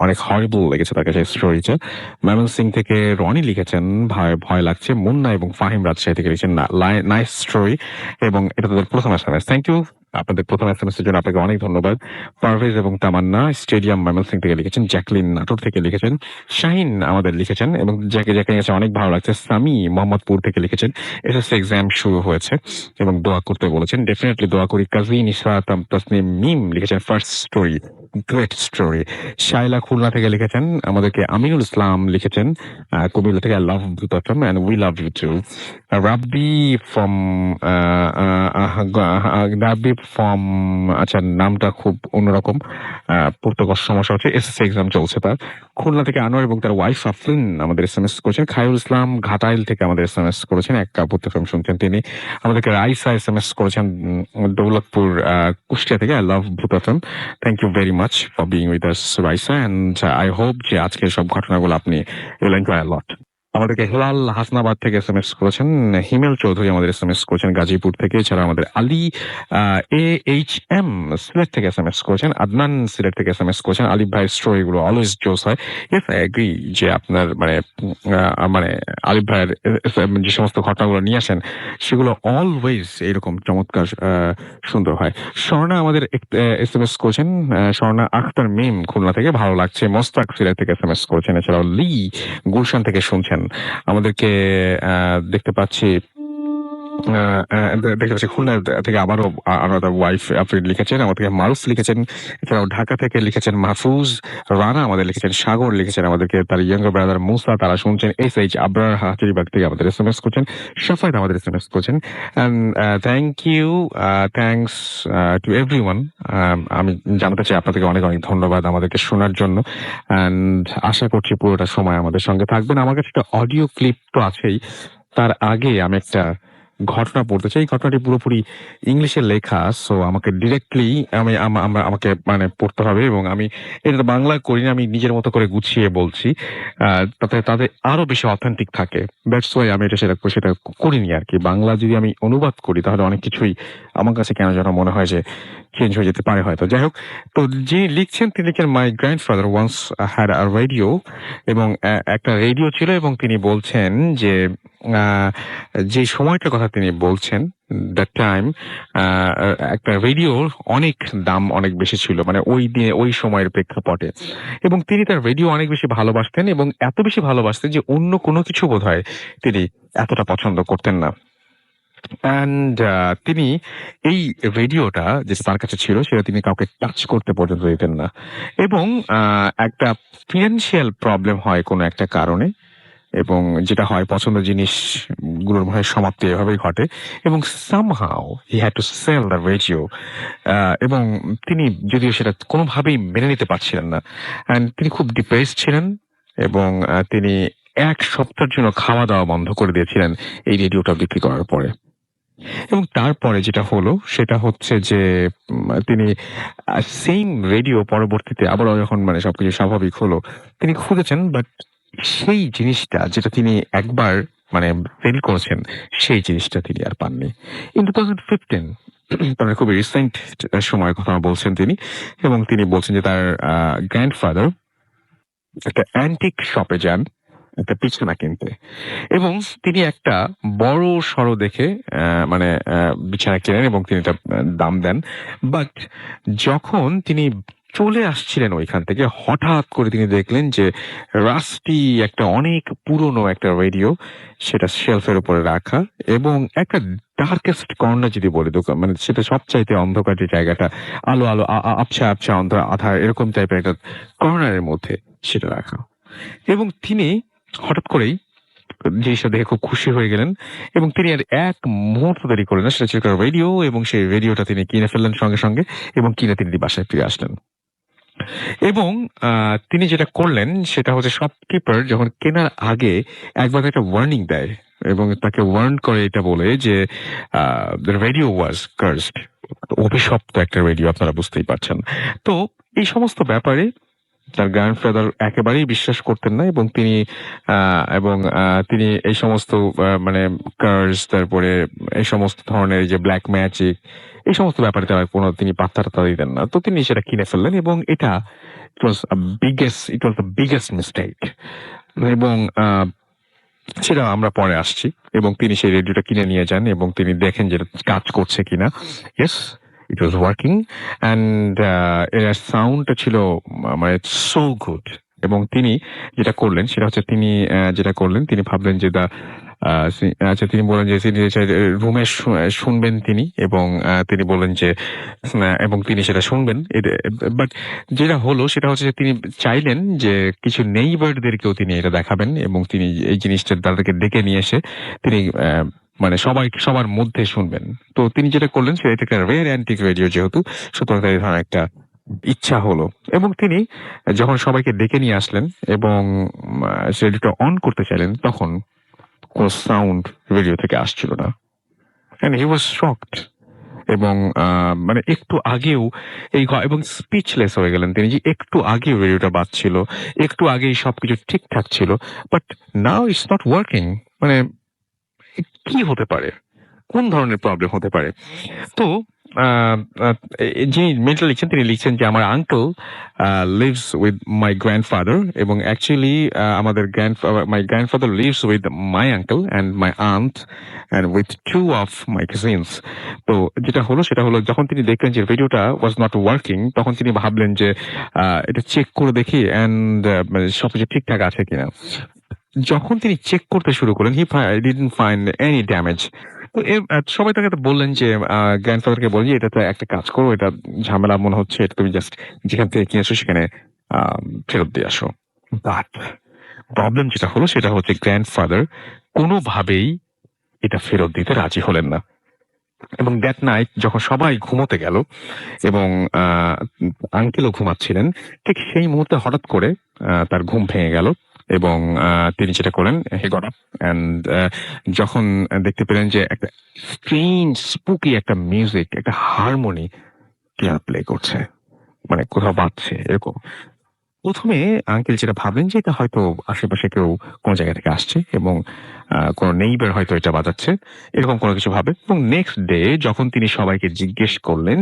অনেক হরিবল লেগেছে তার কাছে স্টোরিটা। ময়মনসিং থেকে রনি লিখেছেন ভয় লাগছে। মুন্না এবং ফাহিম রাজশাহী থেকে লিখছেন নাইস স্টোরি, এবং এটা তাদের প্রথম SMS। থ্যাংক ইউ আপনাদের প্রথম SMS এর জন্য, আপনাকে অনেক ধন্যবাদ। পারভেজ এবং তামান্না স্টেডিয়াম ময়মনসিং থেকে লিখেছেন, জ্যাকলিন নাটোর থেকে লিখেছেন, শাহিন আমাদের লিখেছেন এবং যাকে কাছে অনেক ভালো লাগছে। সামি মোহাম্মদপুর থেকে লিখেছেন এসএসসি এক্সাম শুরু হয়েছে এবং দোয়া করতে বলেছেন। ডেফিনেটলি দোয়া করি। কাজিন ইসরাত তাসনিম মিম লিখেছেন first story, great story. Shaila Khulna থেকে লিখেছেন আমাদেরকে। আমিনুল ইসলাম লিখেছেন কুমিল্লা থেকে, I love Bhutom and we love you too. Rabbi from আচ্ছা নামটা খুব অন্যরকম, পড়তে কষ্ট সমস্যা হচ্ছে। এসএসসি এক্সাম চলছে তার। খুলনা থেকে আনোয়ার এবং তার ওয়াইফ আফরিন আমাদের SMS করেছেন। খায়রুল ইসলাম ঘাটাইল থেকে আমাদের SMS করেছেন, এক কাপুর ফিল্ম শুনছেন তিনি। আমাদেরকে রাইসা SMS করেছেন দৌলতপুর কুষ্টিয়া থেকে, I love Bhutom. Thank you very much for being with us Raisa, and I hope যে আজকের সব ঘটনাগুলো আপনি উইল এনজয় আ লট। আমাদেরকে হেলাল হাসনাবাদ থেকে SMS করেছেন। হিমেল চৌধুরী আমাদের SMS করেছেন গাজীপুর থেকে। এছাড়া আমাদের আলী AHM সিলেট থেকে SMS করেছেন। আদনান সিলেট থেকে SMS করেছেন। আলিফ ভাইয়ের স্টোরি গুলো অলওয়েজ জোস হয়। ইয়েস আই এগ্রি যে আপনার মানে আলিফ ভাইয়ের যে সমস্ত ঘটনাগুলো নিয়ে আসেন সেগুলো অলওয়েজ এরকম চমৎকার সুন্দর হয়। স্বর্ণা আমাদের SMS করেছেন, স্বর্ণা আখতার মিম খুলনা থেকে, ভালো লাগছে। মোস্তাক সিলেট থেকে SMS করেছেন। এছাড়াও লি গুলশান থেকে শুনছেন আমাদেরকে। দেখতে পাচ্ছি খুলনা থেকে আবারও আনাদার ওয়াইফ আফরিন লিখেছেন, আমাদেরকে মারুফ লিখেছেন। এছাড়াও ঢাকা থেকে লিখেছেন মাহফুজ রানা, আমাদের লিখেছেন সাগর লিখেছেন আমাদেরকে তার ইয়াঙ্গার ব্রাদার মুসা, তারা শুনছেন। SH আবরার হাজারিবাগ থেকে আমাদের SMS করছেন। সাফায়েত আমাদের SMS করছেন। Thank you, thanks to everyone. আমি জানাতে চাই আপনাদেরকে অনেক অনেক ধন্যবাদ আমাদেরকে শোনার জন্য, অ্যান্ড আশা করছি পুরোটা সময় আমাদের সঙ্গে থাকবেন। আমার কাছে একটা অডিও ক্লিপ তো আছেই, তার আগে আমি একটা ঘটনা পড়তে চাই। ঘটনাটি পুরোপুরি ইংলিশে লেখা, সো আমাকে ডিরেক্টলি আমাকে মানে পড়তে হবে, এবং আমি এটা বাংলা করি না, আমি নিজের মতো করে গুছিয়ে বলছি, তাতে তাদের আরো বেশি অথেন্টিক থাকে। দ্যাটস ওয়াই আমি সেটা করিনি আর কি। বাংলা যদি আমি অনুবাদ করি তাহলে অনেক কিছুই আমার কাছে কেন যেন মনে হয় যে চেঞ্জ হয়ে যেতে পারে হয়তো। যাই হোক, তো যিনি লিখছেন তিনি লিখছেন, my grandfather once had a radio, এবং একটা রেডিও ছিল এবং তিনি বলছেন যে যে সময়টার কথা তিনি বলছেন, দ্যাট টাইম একটা রেডিওর অনেক দাম অনেক বেশি ছিল, মানে ওই দিনে ওই সময়ের প্রেক্ষাপটে। এবং তিনি তার রেডিও অনেক বেশি ভালোবাসতেন, এবং এত বেশি ভালোবাসতেন যে অন্য কোনো কিছু বোধহয় তিনি এতটা পছন্দ করতেন না। অ্যান্ড তিনি এই রেডিওটা যে তার কাছে ছিল সেটা তিনি কাউকে টাচ করতে পর্যন্ত দিতেন না। এবং একটা ফিনান্সিয়াল প্রবলেম হয় কোনো একটা কারণে, এবং যেটা হয় পছন্দের জিনিসগুলোর মনে হয় সমাপ্তি এভাবেই ঘটে, এবং somehow he had to sell the radio. এবং তিনি যদিও সেটা কোনোভাবেই মেনে নিতে পারছিলেন না, অ্যান্ড তিনি খুব ডিপ্রেসড ছিলেন, এবং তিনি 1 সপ্তাহের জন্য খাওয়া দাওয়া বন্ধ করে দিয়েছিলেন এই রেডিওটা বিক্রি করার পরে। এবং তারপরে যেটা হলো সেটা হচ্ছে যে তিনি সেম রেডিও পরবর্তীতে আবারও যখন মানে সবকিছু স্বাভাবিক হলো তিনি খুঁজেছেন, বাট সেই জিনিসটা যেটা তিনি একবার মানে সেল করেছেন সেই জিনিসটা তিনি আর পাননি। ইন 2015 তার খুবই রিসেন্ট সময়ের কথা বলছেন তিনি, এবং তিনি বলছেন যে তার গ্র্যান্ডফাদার একটা অ্যান্টিক শপে যান একটা বিছানা কিনতে, এবং তিনি একটা বড় সড়ো দেখে মানে বিছানা কেনেন এবং তিনি এটা দাম দেন। বাট যখন তিনি চলে আসছিলেন ওইখান থেকে, হঠাৎ করে তিনি দেখলেন যে রাস্টি একটা অনেক পুরনো একটা রেডিও সেটা শেলফের উপরে রাখা, এবং একটা ডার্কেস্ট কর্নার যদি বলে দোকান, মানে সেটা সবচাইতে অন্ধকার যে জায়গাটা, আলো আলো আবছা আবছা আধার এরকম টাইপের একটা কর্নারের মধ্যে সেটা রাখা। এবং তিনি হঠাৎ করেই জিনিসটা দেখে খুব খুশি হয়ে গেলেন, এবং তিনি আর এক মুহূর্ত দেরি করলেন না, সেটা ছিল একটা রেডিও, এবং সেই রেডিওটা তিনি কিনে ফেললেন সঙ্গে সঙ্গে, এবং কিনে তিনি বাসায় ফিরে আসলেন। এবং তিনি যেটা করলেন সেটা হচ্ছে শপকিপার যখন কেনার আগে একবার একটা ওয়ার্নিং দেয়, এবং তাকে ওয়ার্ন করে এটা বলে যে রেডিও ওয়াজ কার্সড, অভিশপ্ত একটা রেডিও, আপনারা বুঝতেই পারছেন। তো এই সমস্ত ব্যাপারে তার গ্র্যান্ডফাদার একেবারেই বিশ্বাস করতেন না, এবং তিনি এই সমস্ত মানে কার্স, তারপরে এই সমস্ত ধরনের যে ব্ল্যাক ম্যাজিক, এই সমস্ত ব্যাপারে তারা তিনি পাত্তা টাত্তা দিতেন না। তো তিনি সেটা কিনে ফেললেন, এবং এটা ইট ওয়াজ দ্য বিগেস্ট মিস্টেক। এবং সেটা আমরা পরে আসছি, এবং তিনি সেই রেডিওটা কিনে নিয়ে যান এবং তিনি দেখেন যে এটা কাজ করছে কিনা। Yes, it was working, and এর সাউন্ডটা ছিল মানে সো গুড। এবং তিনি যেটা করলেন সেটা হচ্ছে তিনি ভাবলেন যে আচ্ছা, তিনি বলেন যে তিনি রুমে শুনবেন তিনি, এবং তিনি বলেন যে এবং তিনি সেটা শুনবেন। বাট যেটা হলো সেটা হচ্ছে যে তিনি চাইলেন যে কিছু নেইবারদেরকেও তিনি এটা দেখাবেন, এবং তিনি এই জিনিসটা তাদেরকে ডেকে নিয়ে এসে তিনি মানে সবার মধ্যে শুনবেন। তো তিনি যেটা করলেন সেটা একটা রেয়ার অ্যান্টিক রেডিও, যেহেতু সুতরাং তার এই ধরনের একটা ইচ্ছা হলো, এবং তিনি যখন সবাইকে ডেকে নিয়ে আসলেন এবং রেডিওটা অন করতে চাইলেন, তখন কোনো সাউন্ড রেডিও থেকে আসছিল না, এন্ড হি ওয়াজ শকড। এবং মানে একটু আগেও এবং স্পিচলেস হয়ে গেলেন তিনি, যে একটু আগেও রেডিওটা বাজছিল, একটু আগেই সবকিছু ঠিকঠাক ছিল, but now it's not working. মানে কি হতে পারে, কোন ধরনের প্রবলেম হতে পারে? তো যিনি মেলটা লিখছেন তিনি লিখছেন যে আমার uncle lives with my grandfather, এবং অ্যাকচুয়ালি আমাদের my grandfather lives with my uncle and my aunt and with 2 of my cousins. তো যেটা হলো সেটা হলো, যখন তিনি দেখলেন যে ভিডিওটা ওয়াজ নট ওয়ার্কিং, তখন তিনি ভাবলেন যে এটা চেক করে দেখি অ্যান্ড সবকিছু ঠিকঠাক আছে কিনা। যখন তিনি চেক করতে শুরু করলেন, he didn't find any damage. তো সবাই তাকে বললেন যে গ্র্যান্ডফাদারকে বলেন যে এটা তো একটা কাজ করো, এটা ঝামেলা মনে হচ্ছে, এটা তুমি জাস্ট যেখান থেকে কিনেছো সেখানে ফেরত দিয়ে আসো। বাট প্রবলেম যেটা হলো সেটা হচ্ছে গ্র্যান্ডফাদার কোনোভাবেই এটা ফেরত দিতে রাজি হলেন না। এবং দ্যাট নাইট যখন সবাই ঘুমোতে গেল এবং আঙ্কেলও ঘুমাচ্ছিলেন, ঠিক সেই মুহূর্তে হঠাৎ করে তার ঘুম ভেঙে গেল, এবং তিনি যেটা করলেন, হি গট আপ অ্যান্ড যখন দেখতে পেলেন যে একটা স্ট্রেঞ্জ স্পুকি একটা মিউজিক, একটা হারমোনি প্লে করছে, মানে কোথাও বাজছে এরকম। প্রথমে আঙ্কেল যেটা ভাবলেন যে এটা হয়তো আশেপাশে কেউ কোনো জায়গা থেকে আসছে, এবং কোনো নেইবার হয়তো এটা বাজাচ্ছে, এরকম কোনো কিছু ভাবে। এবং নেক্সট ডে যখন তিনি সবাইকে জিজ্ঞেস করলেন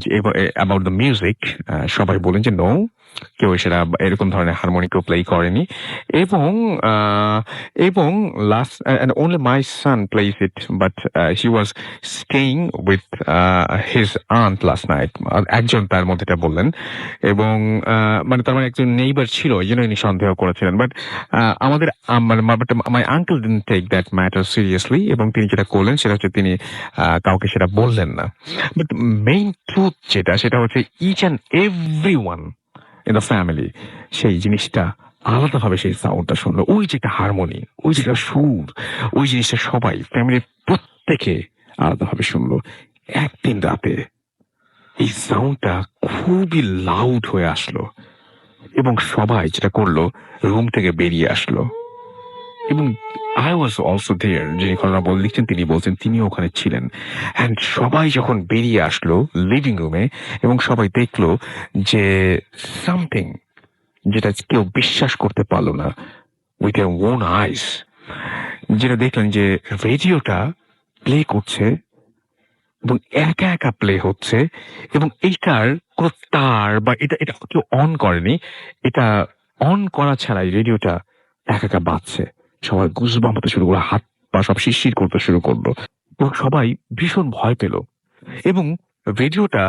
যে অ্যাবাউট দ্য মিউজিক, সবাই বলেন যে নো, কেউ সেটা এরকম ধরনের হারমোনি কেউ প্লে করেনি। এবং এবং last and only my son plays it, but he was staying with his aunt last night. একজন তার মধ্যে এটা বললেন, এবং মানে তার মানে একজন নেইবার ছিল, এই জন্য ইনি সন্দেহ করেছিলেন। বাট আমাদের মানে my uncle didn't take that matter seriously, এবং তিনি যেটা করলেন সেটা হচ্ছে তিনি কাউকে সেটা বললেন না। বাট মেইন ট্রুথ যেটা, সেটা হচ্ছে each and every one in the family সেই জিনিসটা আলাদাভাবে সেই সাউন্ডটা শুনলো। ওই যে একটা হারমোনি, ওই যে একটা সুর, ওই জিনিসটা সবাই ফ্যামিলির প্রত্যেকে আলাদাভাবে শুনলো। একদিন রাতে এই সাউন্ডটা খুবই লাউড হয়ে আসলো, এবং সবাই যেটা করলো রুম থেকে বেরিয়ে আসলো। এবং আই ওয়াজ অলসো দেয়ার, যিনি ঘটনা লিখছেন তিনি বলছেন তিনিও ওখানে ছিলেন। অ্যান্ড সবাই যখন বেরিয়ে আসলো লিভিং রুমে, এবং সবাই দেখলো যে সামথিং যেটা কেউ বিশ্বাস করতে পারলো না, উইথ এর ওন আইস, যেটা দেখলেন যে রেডিওটা প্লে করছে এবং একা একা প্লে হচ্ছে, এবং এইটার কোনো তার বা এটা এটা কেউ অন করেনি, এটা অন করা ছাড়াই রেডিওটা একা একা বাজছে। সবাই গুজবাম্প হতে শুরু করলো, হাত পা সব শিরশির করতে শুরু করলো, এবং সবাই ভীষণ ভয় পেল। এবং রেডিওটা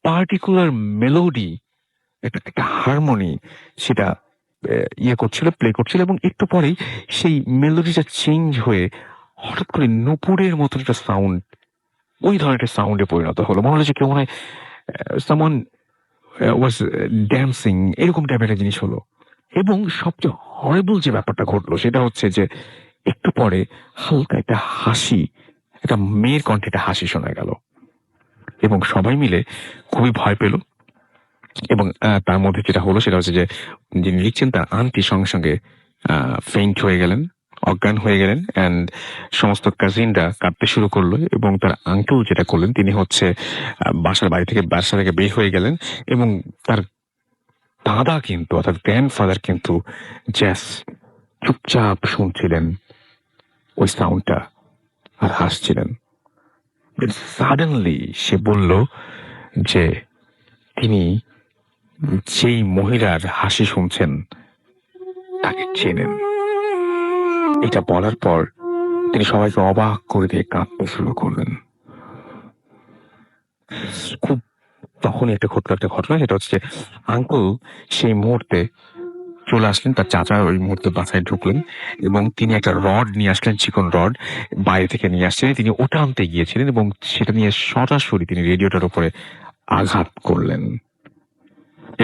পার্টিকুলার মেলোডি, একটা হারমোনি সেটা ইয়ে করছিল, প্লে করছিল, এবং একটু পরেই সেই মেলোডিটা চেঞ্জ হয়ে হঠাৎ করে নূপুরের মতো একটা সাউন্ড, ওই ধরনের সাউন্ডে পরিণত হলো। মনে হলো যে কেউ মনে হয় সামওয়ান ওয়াজ ড্যান্সিং, এরকম টাইপের একটা জিনিস হলো। এবং সবচেয়ে হরেবল যে ব্যাপারটা ঘটলো সেটা হচ্ছে যে একটু পরে হালকা একটা হাসি, একটা মেয়ের কণ্ঠে একটা হাসি শোনা গেল, এবং সবাই মিলে খুবই ভয় পেল। এবং তার মধ্যে যেটা হলো সেটা হচ্ছে যে যিনি লিখছেন তার আন্টি সঙ্গে সঙ্গে ফেইন্ট হয়ে গেলেন, অজ্ঞান হয়ে গেলেন, অ্যান্ড সমস্ত কাজিনরা কাঁদতে শুরু করলো। এবং তার আঙ্কেল যেটা করলেন তিনি হচ্ছে বাসা থেকে বের হয়ে গেলেন, এবং তার দাদা কিন্তু অর্থাৎ গ্র্যান্ডফাদার কিন্তু জাস্ট চুপচাপ শুনছিলেন ওই সাউন্ডটা আর হাসছিলেন। সাডেনলি সে বলল যে তিনি যেই মহিলার হাসি শুনছেন তাকে চেনেন। এটা বলার পর তিনি সবাইকে অবাক করে দিয়ে কাঁদতে শুরু করলেন। খুব তখন একটা ঘটনা, সেটা হচ্ছে আঙ্কেল সেই মুহূর্তে চলে আসলেন, তার চাচা ওই মুহূর্তে বাসায় ঢুকলেন, এবং তিনি একটা রড নিয়ে আসলেন, চিকন রড বাইরে থেকে নিয়ে আসছিলেন। তিনি ওটা আনতে গিয়েছিলেন, এবং সেটা নিয়ে সরাসরি তিনি রেডিওটার উপরে আঘাত করলেন,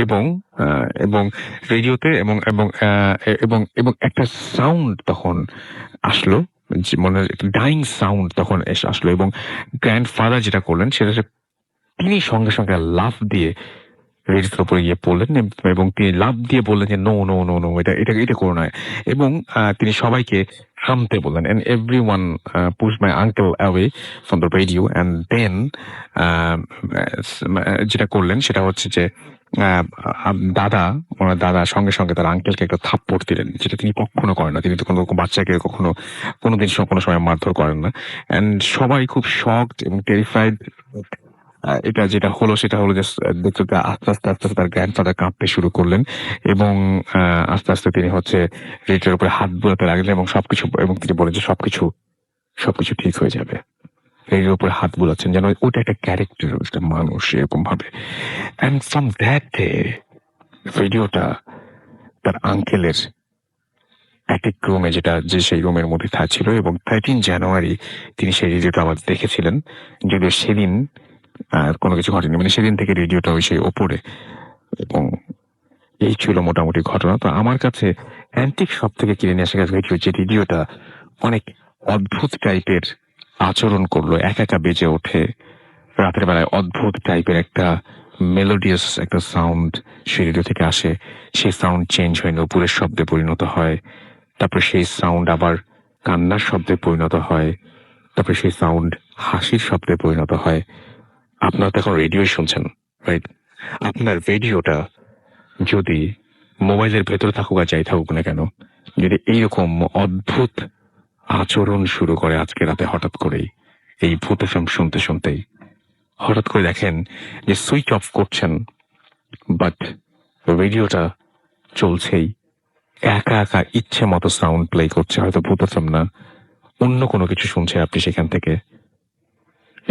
এবং এবং রেডিওতে এবং এবং এবং এবং একটা সাউন্ড তখন আসলো, মনে ডাইং সাউন্ড তখন আসলো। এবং গ্র্যান্ডফাদার যেটা করলেন সেটা হচ্ছে তিনি সঙ্গে সঙ্গে লাফ দিয়ে রেডিওর উপরে গিয়ে পড়লেন, এবং তিনি লাফ দিয়ে বললেন যে নো নো নো নো, এটা এটা এটা করো না। এবং তিনি সবাইকে থামতে বললেন, and everyone pushed my uncle away from the radio, and then যেটা করলেন সেটা হচ্ছে যে ওনার দাদা সঙ্গে সঙ্গে তার আঙ্কেলকে একটা থাপ্পড় দিলেন, যেটা তিনি কখনো করেন না। তিনি তো কোনো বাচ্চাকে কখনো কোনোদিন কোনো সময় মারধর করেন না। অ্যান্ড সবাই খুব শকড এবং টেরিফাইড। এটা যেটা হলো সেটা হলো যে দেখতে আস্তে আস্তে আস্তে আস্তে তার গ্র্যান্ডফাদার কাঁপতে শুরু করলেন, এবং আস্তে আস্তে তিনি হচ্ছে রেডিওর উপরে হাত বোলাতে লাগলেন, এবং সবকিছু, এবং তিনি বলেন যে সবকিছু ঠিক হয়ে যাবে। রেডিওর উপরে হাত বোলাচ্ছেন যেন ওটা একটা ক্যারেক্টার, একটা মানুষ, এরকম ভাবে। অ্যান্ড ফ্রম দ্যাট ডে রেডিওটা তার আঙ্কেলের অ্যাটিক রুমে, যে সেই রুমের মধ্যে ছিল, এবং 13 জানুয়ারি তিনি সেই রেডিওটা আবার দেখেছিলেন। যদিও সেদিন আর কোনো কিছু ঘটেনি, মানে সেদিন থেকে রেডিওটা ওই সেই ওপরে। এবং এই ছিল মোটামুটি ঘটনা। তো আমার কাছে অ্যান্টিক শপ থেকে কিনে নিয়ে আসা রেডিও, যে রেডিওটা অনেক অদ্ভুত টাইপের আচরণ করলো, একা একা বেজে ওঠে রাতের বেলায়, অদ্ভুত টাইপের একটা মেলোডিয়াস একটা সাউন্ড সেই রেডিও থেকে আসে। সেই সাউন্ড চেঞ্জ হয়ে নূপুরের শব্দে পরিণত হয়, তারপর সেই সাউন্ড আবার কান্নার শব্দে পরিণত হয়, তারপর সেই সাউন্ড হাসির শব্দে পরিণত হয়। আপনারা তো এখন রেডিও শুনছেন, রাইট? আপনার রেডিওটা যদি মোবাইলের ভেতরে থাকুক আর যাই থাকুক না কেন, যদি এইরকম অদ্ভুত আচরণ শুরু করে আজকে রাতে হঠাৎ করেই, এই ভূত এফএম শুনতে শুনতেই হঠাৎ করে দেখেন যে সুইচ অফ করছেন, বাট রেডিওটা চলছেই, একা একা ইচ্ছে মতো সাউন্ড প্লে করছে, হয়তো ভূতফেম না, অন্য কোনো কিছু শুনছে আপনি সেখান থেকে,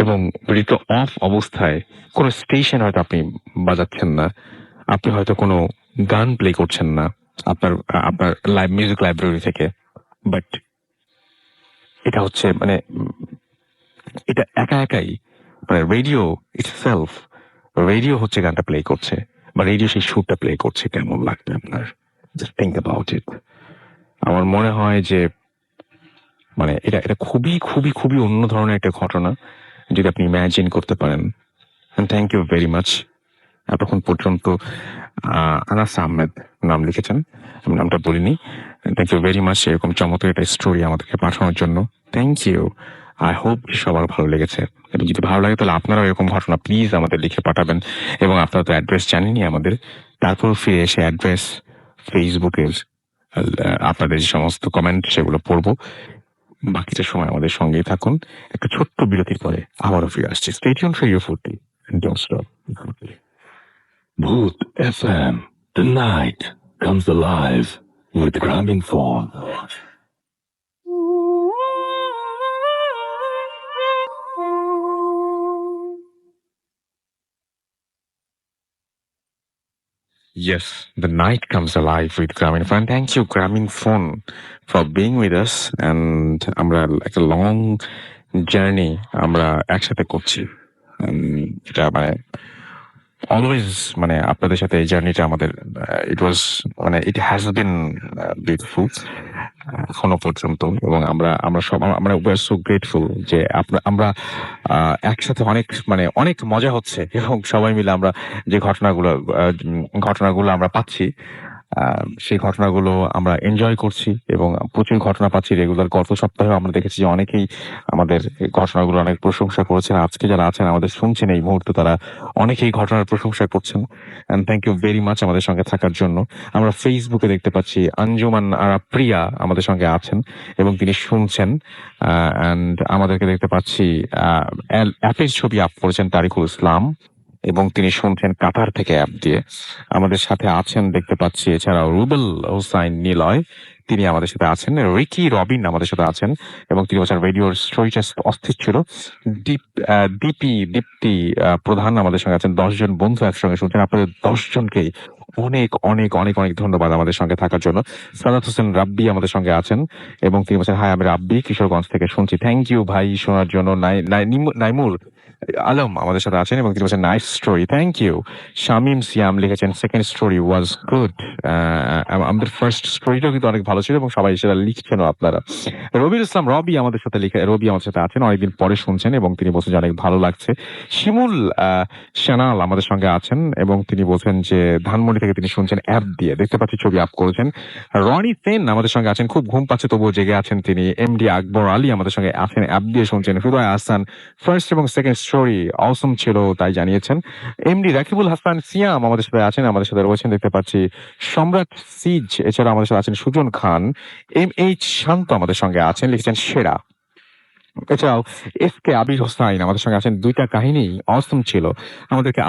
এবং রেডিও অফ অবস্থায় কোনো স্টেশন হয়তো আপনি বাজাচ্ছেন না, আপনি হয়তো কোনো গান প্লে করছেন না আপনার আপনার লাইভ মিউজিক লাইব্রেরি থেকে, বাট এটা হচ্ছে মানে এটা একা একাই মানে রেডিও ইটসেলফ, রেডিও হচ্ছে গানটা প্লে করছে বা রেডিও সেই সুরটা প্লে করছে। কেমন লাগবে আপনার? Just think about it. আমার মনে হয় যে মানে এটা এটা খুবই খুবই খুবই অন্য ধরনের একটা ঘটনা যদি আপনি ইম্যাজিন করতে পারেন। Thank you very much. এতক্ষণ পর্যন্ত আনাস আহমেদ নাম লিখেছেন, আমি নামটা বলিনি। থ্যাংক ইউ ভেরি মাচ এরকম চমৎকার একটা স্টোরি আমাদেরকে পাঠানোর জন্য। Thank you. আই হোপ সবার ভালো লেগেছে, এবং যদি ভালো লাগে তাহলে আপনারাও এরকম ঘটনা প্লিজ আমাদের লিখে পাঠাবেন। এবং আপনারা তো অ্যাড্রেস জানেনই আমাদের, তারপর ফিরে এসে অ্যাড্রেস, ফেসবুকের আপনাদের যে সমস্ত কমেন্ট সেগুলো পড়বো। বাকিটা সময় আমাদের সঙ্গেই থাকুন। একটা ছোট্ট বিরতির পরে আবারও ফিরে আসছি। Stay tuned for your food don't stop. Booth FM. The night comes alive with Grammingphone. Yes, the night comes alive with Grammingphone. Thank you, Grammingphone, for being with us. And আমরা একটা লং জার্নি আমরা একসাথে করছি। এটা মানে always মানে আপনাদের সাথে এই জার্নিটা আমাদের ইট ওয়াজ মানে ইট হ্যাজ বিন বিউটিফুল এখনো পর্যন্ত। এবং আমরা আমরা সব আমরা উই আর সো গ্রেটফুল যে আমরা একসাথে অনেক মানে অনেক মজা হচ্ছে, এবং সবাই মিলে আমরা যে ঘটনাগুলো আমরা পাচ্ছি সেই ঘটনাগুলো আমরা এনজয় করছি, এবং প্রচুর ঘটনা পাচ্ছি রেগুলার। গত সপ্তাহে আমরা দেখেছি যে অনেকেই আমাদের এই ঘটনাগুলো অনেক প্রশংসা করেছেন। আজকে যারা আছেন আমাদের শুনছেন এই মুহূর্তে, তারা অনেকেই ঘটনার প্রশংসা করছেন। And thank you very much আমাদের সঙ্গে থাকার জন্য। আমরা ফেসবুকে দেখতে পাচ্ছি আঞ্জুমান আরা প্রিয়া আমাদের সঙ্গে আছেন এবং তিনি শুনছেন। অ্যান্ড আমাদেরকে দেখতে পাচ্ছি অ্যাপের ছবি আপ করেছেন তারিকুল ইসলাম, এবং তিনি শুনছেন কাতার থেকে অ্যাপ দিয়ে। আমাদের সাথে আছেন দেখতে পাচ্ছি এছাড়াও রুবেল হোসাইন নিলয়, তিনি আমাদের সাথে আছেন। রিকি রবিন আমাদের সাথে আছেন, এবং তিনি বলছেন রেডিওর স্টোরিটা অস্থির ছিল। দীপ্তি প্রধান আমাদের সঙ্গে আছেন। 10 জন বন্ধু একসঙ্গে শুনছেন। আপনাদের 10 জনকেই অনেক অনেক অনেক অনেক ধন্যবাদ আমাদের সঙ্গে থাকার জন্য। সাদাত হোসেন রাব্বি আমাদের সঙ্গে আছেন, এবং তিনি বলছেন হাই আমি রাব্বি কিশোরগঞ্জ থেকে শুনছি। থ্যাংক ইউ ভাই শোনার জন্য। নাইমুর আলম আমাদের সাথে আছেন, এবং তিনি বলছেন nice story, thank you. Shamim Siam লিখেছেন সেকেন্ড স্টোরি ওয়াজ গুড। আমাদের ফার্স্ট স্টোরিটাও কিন্তু অনেক ভালো ছিল, এবং সবাই সেটা লিখছেনও আপনারা। রবির ইসলাম রবি আমাদের সাথে আছেন, অনেকদিন পরে শুনছেন, এবং তিনি বলছেন যে অনেক ভালো লাগছে। শিমুল শানাল আমাদের সঙ্গে আছেন, এবং তিনি বলছেন যে ধানমন্ডি থেকে তিনি শুনছেন অ্যাপ দিয়ে। দেখতে পাচ্ছি ছবি আপ করেছেন। রনি সেন আমাদের সঙ্গে আছেন, খুব ঘুম পাচ্ছে তবুও জেগে আছেন তিনি। এমডি আকবর আলী আমাদের সঙ্গে আছেন, অ্যাপ দিয়ে শুনছেন। হৃদয় আহসান ফার্স্ট এবং সেকেন্ড স্টোরি অসম ছিল তাই জানিয়েছেন। এমডি রাকিবুল হাসান সিয়াম আমাদের সাথে আছেন, আমাদের সাথে রয়েছেন দেখতে পাচ্ছি সম্রাট সিজ, এছাড়া আমাদের সাথে আছেন সুজন খান। MH শান্ত আমাদের সঙ্গে আছেন, লিখেছেন সেরা। এছাড়াও এফকে আবির হোসাইন আমাদের সঙ্গে আছেন, দুইটা কাহিনী অসম ছিল। আমাদেরকে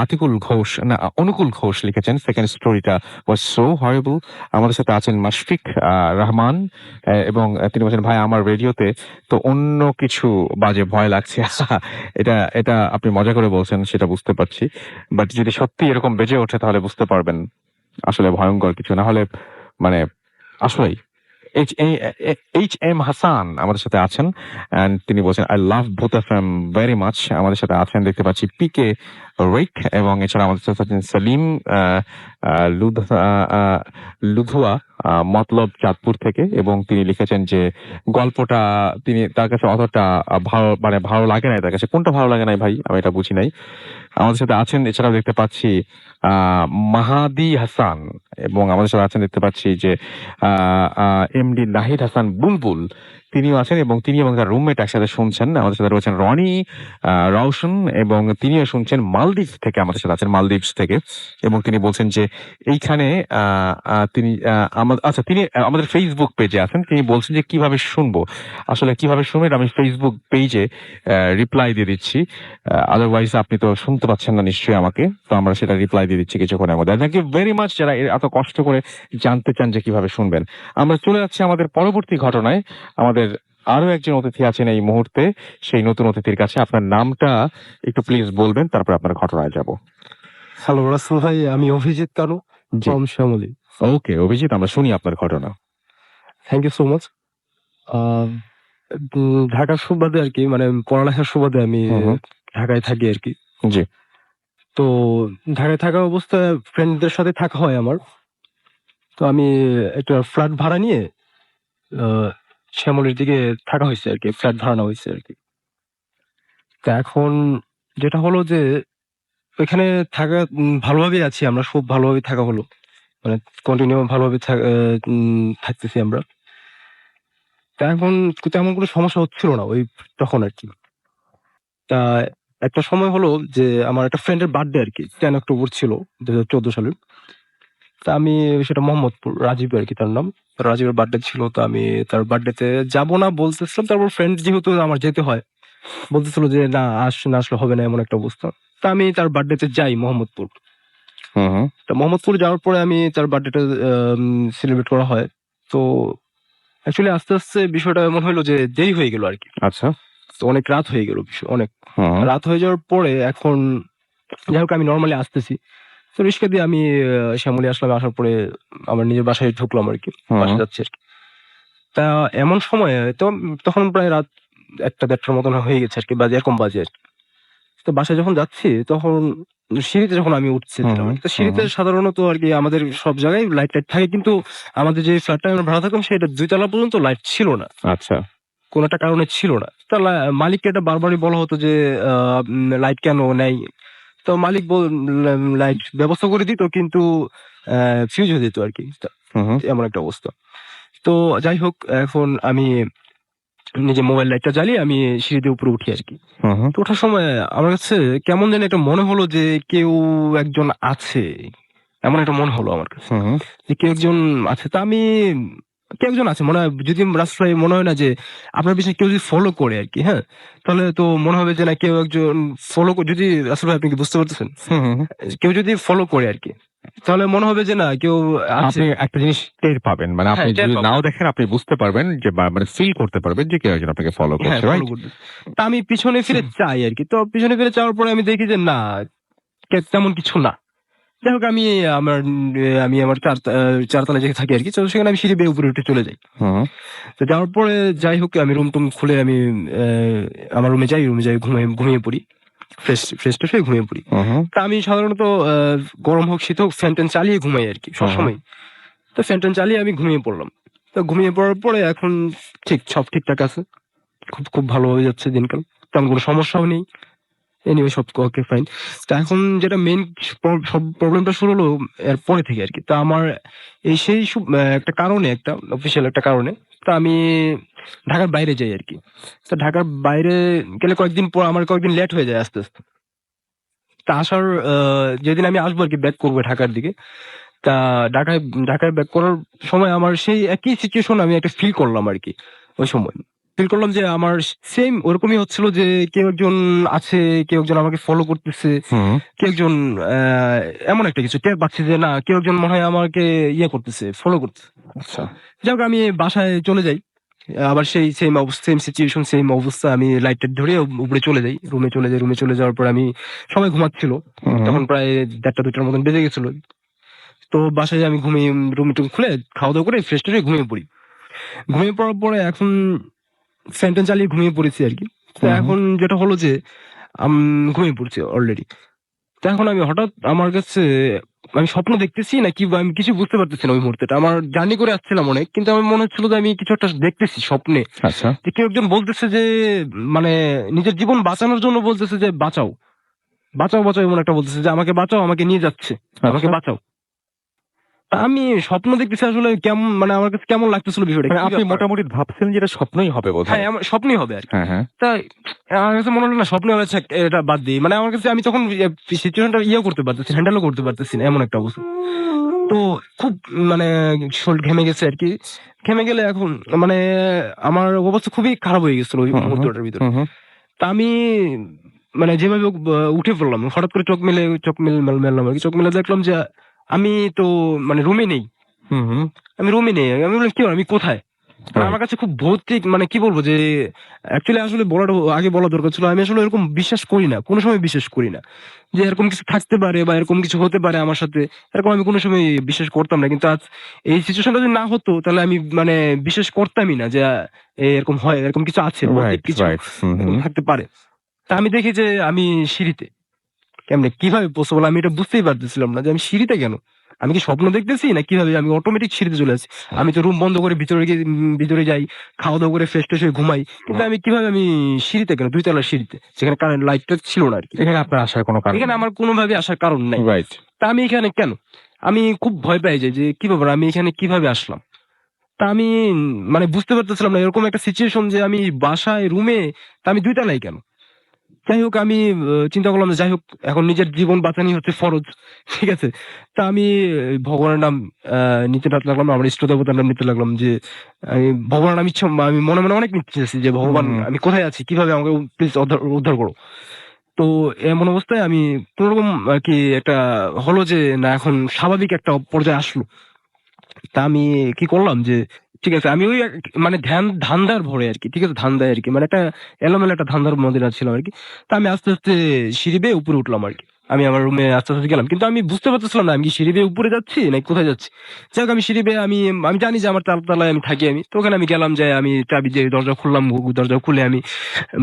অনুকূল ঘোষ লিখেছেন সেকেন্ড স্টোরিটা ওয়াজ সো হরেবল। আমাদের সাথে আছেন মাশফিক রহমান, এবং তিনি বলছেন ভাই আমার রেডিওতে তো অন্য কিছু বাজে, ভয় লাগছে। এটা এটা আপনি মজা করে বলছেন সেটা বুঝতে পারছি, বাট যদি সত্যি এরকম বেজে ওঠে তাহলে বুঝতে পারবেন আসলে ভয়ঙ্কর কিছু। না হলে মানে আসলেই HM হাসান আমাদের সাথে আছেন, and তিনি বলছেন I love booth FM very much. আমাদের সাথে আছেন দেখতে পাচ্ছি পিকে রিক, এবং এছাড়া আমাদের সাথে আছেন সেলিম লুধুয়া মতলব চাঁদপুর থেকে, এবং তিনি লিখেছেন যে গল্পটা তার কাছে অতটা ভালো লাগে নাই। তার কাছে কোনটা ভালো লাগে নাই ভাই আমি এটা বুঝি নাই। আমাদের সাথে আছেন এছাড়াও দেখতে পাচ্ছি মাহাদি হাসান, এবং আমাদের সাথে আছেন দেখতে পাচ্ছি যে এমডি নাহিদ হাসান বুলবুল, তিনিও আছেন এবং তিনি এবং তার রুমমেট একসাথে শুনছেন। আমাদের সাথে রয়েছেন রনি রওশন এবং তিনিও শুনছেন মালদ্বীপ থেকে, আমাদের সাথে আছেন মালদ্বীপ থেকে। এবং তিনি বলছেন যে এইখানে তিনি আচ্ছা তিনি আমাদের ফেসবুক পেজে আছেন। তিনি বলছেন যে কিভাবে শুনবো, আসলে কিভাবে শুনবেন আমি ফেসবুক পেজে রিপ্লাই দিয়ে দিচ্ছি। আদারওয়াইজ আপনি তো শুনতে পাচ্ছেন না নিশ্চয়ই আমাকে, তো আমরা সেটা রিপ্লাই দিয়ে দিচ্ছি কিছুক্ষণের মধ্যে। থ্যাংক ইউ ভেরি মাচ যারা এত কষ্ট করে জানতে চান যে কিভাবে শুনবেন। আমরা চলে যাচ্ছি আমাদের পরবর্তী ঘটনায়। আমাদের আরো একজন অতিথি আছেন এই মুহূর্তে, সেই নতুন অতিথির কাছে আপনার নামটা একটু প্লিজ বলবেন, তারপর আপনার ঘটনায় যাব। হ্যালো রাসেল ভাই, আমি অভিজিৎ কানু ফ্রম শ্যামলী। ওকে অভিজিৎ, আমরা শুনি আপনার ঘটনা। Thank you so much. ঢাকার সুবাদে আর কি, মানে পড়ালেখার সুবাদে আমি ঢাকায় থাকি আর কি। জি। তো ঢাকায় থাকা অবস্থায় ফ্রেন্ডদের সাথে থাকা হয় আমার। তো আমি একটা ফ্ল্যাট ভাড়া নিয়ে শ্যামলীর দিকে থাকা হয়েছে আর কি, ফ্ল্যাট ভাড়া নেওয়া হয়েছে আর কি। তা এখন যেটা হলো যে ওইখানে থাকা ভালোভাবেই আছি আমরা, খুব ভালোভাবে থাকা হলো, মানে কন্টিনিউ ভালোভাবে থাকতেছি আমরা। তা এখন তেমন কোনো সমস্যা হচ্ছিল না ওই তখন আর কি। তা একটা সময় হলো যে আমার একটা ফ্রেন্ডের বার্থডে আর কি, 10 অক্টোবর ছিল 2014 সালের। তা আমি সেটা মোহাম্মদপুর, রাজীব আর কি তার নাম। রাজীবের বার্থডে ছিল, তো আমি তার বার্থডেতে যাবো না বলতেছিলাম। তারপর ফ্রেন্ড যেহেতু আমার যেতে হয়, বলতেছিল যে না না আসলে হবে না, এমন একটা অবস্থা। তা আমি তার বার্থডেতে যাই মোহাম্মদপুর। তা মোহাম্মদপুর যাওয়ার পরে আমি তার বার্থডেটা সেলিব্রেট করা হয়। তো অ্যাকচুয়ালি আস্তে আস্তে বিষয়টা এমন হলো যে দেরি হয়ে গেল আর কি। আচ্ছা। তো অনেক রাত হয়ে গেল, অনেক রাত হয়ে যাওয়ার পরে এখন যাই হোক আমি নর্মালি আসতেছি, তো রিক্সা দিয়ে আমি শ্যামলী আসলাম। আসার পরে আমার নিজের বাসায় ঢুকলাম আর কি, বাসায় যাচ্ছি আর কি। তা এমন সময় তো তখন প্রায় রাত 1-1:30টার মতন হয়ে গেছে আর কি, বাজে এরকম বাজে আর কি। তো বাসায় যখন যাচ্ছি তখন সিঁড়িতে যখন আমি উঠছি, তো সিঁড়িতে সাধারণত আর কি আমাদের সব জায়গায় লাইট টাইট থাকে, কিন্তু আমাদের যে ফ্ল্যাটটা আমরা ভাড়া থাকতাম সেটা 2 তলা পর্যন্ত লাইট ছিল না। আচ্ছা। কোন একটা কারণে ছিল না। তো মালিককে এটা বারবারই বলা হতো যে লাইট কেন নেই। তো মালিক লাইট ব্যবস্থা করে দিত, কিন্তু ফিউজ হয়ে যেত আর কি, এমন একটা অবস্থা। তো যাই হোক, এখন আমি নিজে মোবাইল লাইটটা জ্বালিয়ে আমি সিঁড়ি দিয়ে উপরে উঠি আর কি। তো ওঠার সময় আমার কাছে কেমন যেন একটা মনে হলো যে কেউ একজন আছে, এমন একটা মনে হলো আমার কাছে যে কেউ একজন আছে। তা আমি কেউ একজন আছে মনে হয়, যদি রাস্তায় মনে হয় না যে আপনার পিছনে কেউ যদি ফলো করে আর কি, হ্যাঁ, তাহলে তো মনে হবে যে না কেউ একজন ফলো, যদি আসলে আপনি কি বুঝতে পারতেছেন, কেউ যদি ফলো করে আর কি, তাহলে মনে হবে যে না কেউ আপনি একটা জিনিস টের পাবেন, মানে আপনি যদি নাও দেখেন আপনি বুঝতে পারবেন যে মানে ফিল করতে পারবেন যে কেউ একজন আপনাকে ফলো করছে, রাইট? তা আমি পিছনে ফিরে চাই আর কি। তো পিছনে ফিরে যাওয়ার পরে আমি দেখি যে না তেমন কিছু না। যাই হোক আমি আমার চারতলায় যেখানে থাকি আর কি, তো সেখানে আমি সিঁড়ি বেয়ে উপরে উঠে চলে যাই। তো যাওয়ার পরে যাই হোক আমি রুম টুম খুলে আমি আমার রুমে যাই ঘুমিয়ে পড়ি, ফ্রেশ হয়ে ঘুমিয়ে পড়ি। তা আমি সাধারণত গরম হোক শীত হোক ফ্যান ট্যান চালিয়ে ঘুমাই আর কি সবসময়। তো ফ্যান ট্যান চালিয়ে আমি ঘুমিয়ে পড়লাম। তো ঘুমিয়ে পড়ার পরে এখন সব ঠিকঠাক আছে, খুব ভালো হয়ে যাচ্ছে দিনকাল, তেমন কোনো সমস্যাও নেই। এনিওয়ে সব ওকে ফাইন। তা এখন যেটা মেইন সব প্রবলেমটা শুরু হলো এর পরে থেকে আর কি। তা আমার এই সেই একটা কারণে, একটা অফিসিয়াল একটা কারণে, তা আমি ঢাকার বাইরে যাই আর কি। তা ঢাকার বাইরে গেলে কয়েকদিন পর আমার কয়েকদিন লেট হয়ে যায় আস্তে আস্তে। তা আসার যেদিন আমি আসবো আর কি, ব্যাক করবো ঢাকার দিকে। তা ঢাকায় ব্যাক করার সময় আমার সেই একই সিচুয়েশন আমি একটা ফিল করলাম আর কি। ওই সময় ফিল করলাম যে আমার সেম ওরকমই হচ্ছিল যে কেউ একজন আছে, কেউ একজন আমাকে ফলো করতেছে, কেউ একজন এমন একটা কিছু টের পাচ্ছি যে না কেউ একজন মনে হয় আমাকে করতেছে, ফলো করতেছে। আচ্ছা। যাই হোক আমি বাসায় চলে যাই, আবার সেই সেম সিচুয়েশন, সেম অবস্থা। আমি লাইট ধরে উপরে চলে যাই, রুমে চলে যাওয়ার পর আমি সবাই ঘুমাচ্ছিল, তখন প্রায় 1:30-2টার মতন বেজে গেছিল। তো বাসায় আমি রুম টুম খুলে খাওয়া দাওয়া করে ফ্রেশ হয়ে ঘুমিয়ে পড়ি। ঘুমিয়ে পড়ার পরে এখন ফ্যান ট্যান চালিয়ে ঘুমিয়ে পড়েছি আর কি। তো এখন যেটা হলো যে ঘুমিয়ে পড়ছি অলরেডি। তো এখন আমি হঠাৎ আমার কাছে আমি স্বপ্ন দেখতেছি না কি আমি কিছু বুঝতে পারতেছি না। ওই মুহূর্তেটা আমার জার্নি করে আসছিলাম অনেক, কিন্তু আমার মনে হচ্ছিল যে আমি কিছু একটা দেখতেছি স্বপ্নে। আচ্ছা। যে কেউ একজন বলতেছে যে মানে নিজের জীবন বাঁচানোর জন্য বলতেছে যে বাঁচাও বাঁচাও বাঁচাও, এমন একটা বলতেছে যে আমাকে বাঁচাও, আমাকে নিয়ে যাচ্ছে, আমাকে বাঁচাও। আমি স্বপ্ন দেখতেছি আসলে কেমন, মানে আমার কাছে কেমন লাগতেছিল বিষয়টা, মানে কি আপনি ব্যাপার? মোটামুটি ভাবছিলেন যে এটা স্বপ্নই হবে বোধহয়। হ্যাঁ, আমার স্বপ্নই হবে আর কি। হ্যাঁ, হ্যাঁ। তাই আমার কাছে মনে হলো না স্বপ্ন হচ্ছে, এটা বাদ দিই। মানে আমার কাছে আমি তখন সিচুয়েশনটা করতে পারতেছি, হ্যান্ডেলও করতে পারতেছি না, এমন একটা অবস্থা। তো খুব মানে শরীর ঘেমে গেছে আর কি। ঘেমে গেলে এখন মানে আমার অবস্থা খুবই খারাপ হয়ে গেছিল ওই হুম, হুম, মুহূর্তটার ভিতরে। হুম, হুম। তা আমি মানে যেভাবে হোক উঠে পড়লাম। হঠাৎ করে চোখ মেললাম আরকি। চোখ মেলে দেখলাম যে আমি তো মানে রুমে নেই। হুম, হুম। আমি রুমে নেই। আমি বললাম, "কি হলো? আমি কোথায়?" মানে রাইট। আমার কাছে খুব ভৌতিক, মানে কি বলবো যে অ্যাকচুয়ালি আসলে বলাটা আগে বলা দরকার ছিল। আমি আসলে এরকম বিশ্বাস করি না। কোন সময় বিশ্বাস করি না। যে এরকম কিছু থাকতে পারে বা এরকম কিছু হতে পারে আমার সাথে। এরকম আমি কোন সময় বিশ্বাস করতাম না। কিন্তু আজ এই সিচুয়েশনটা যদি না হতো তাহলে আমি মানে বিশ্বাস করতামই না যে এরকম হয়, এরকম কিছু আছে, ভৌতিক রাইট, কিছু রাইট। হুম, এরকম হুম। থাকতে পারে। তা আমি দেখি যে আমি সিঁড়িতে। কেমনে কিভাবে পসিবল আমি এটা বুঝতেই পারতেছিলাম না যে আমি সিঁড়িতে কেন? আমি কি স্বপ্ন দেখতেছি না কিভাবে আমি অটোমেটিক সিঁড়িতে চলে আসছি। আমি তো রুম বন্ধ করে ভিতরে গিয়ে ভিতরে যাই, খাওয়া-দাওয়া করে ফ্রেশ-ট্রেশ হয়ে ঘুমাই। কিন্তু আমি কিভাবে আমি সিঁড়িতে কেন? ২ তলার সিঁড়িতে। যেখানে কারেন্ট লাইট-টাইট ছিল না আরকি। এখানে আপনার আসার কোনো কারণ এখানে নেই। আমার কোনভাবে আসার কারণ নাই। রাইট। তা আমি এখানে কেন? আমি খুব ভয় পেয়ে যাই যে কি ব্যাপার, আমি এখানে কিভাবে আসলাম? তা আমি মানে বুঝতে পারতেছিলাম না এরকম একটা সিচুয়েশন যে আমি বাসায় রুমে, তা আমি ২ তলায় কেন? যাই হোক আমি চিন্তা করলাম যে যাই হোক এখন নিজের জীবন বাঁচানি হচ্ছে ফরজ। ঠিক আছে? তা আমি ভগবানের নাম আ নিতে লাগলাম। আমার ইষ্ট দেবতার নাম নিতে লাগলাম যে আমি ভগবানের নাম আমি মনে, মনে অনেক নিচ্তেছি যে ভগবান হুম। আমি কোথায় আছি? কিভাবে আমাকে প্লিজ উদ্ধার করো। তো এমন অবস্থায় আমি কোনরকম আরকি একটা হলো যে না এখন স্বাভাবিক একটা পর্যায়ে আসলো। তা আমি কি করলাম যে ঠিক আছে আমি ওই মানে ধান্দার ভরে আরকি। ঠিক আছে? ধান্দায় আরকি। মানে একটা এলোমেলো একটা ধান্দার মধ্যে ছিলাম আরকি। তো আমি আস্তে, আস্তে সিঁড়ি বেয়ে উপরে উঠলাম আরকি। আমি আমার রুমে আস্তে, আস্তে গেলাম। কিন্তু আমি বুঝতে পারতেছিলাম না আমি কি সিঁড়ি বেয়ে উপরে যাচ্ছি নাকি কোথায় যাচ্ছি। যাই হোক আমি সিঁড়ি বেয়ে আমি জানি যে আমার ৪ তলায় আমি থাকি আমি। তো ওখানে আমি গেলাম যেয়ে আমি চাবি দিয়ে দরজা খুললাম। দরজা খুলে আমি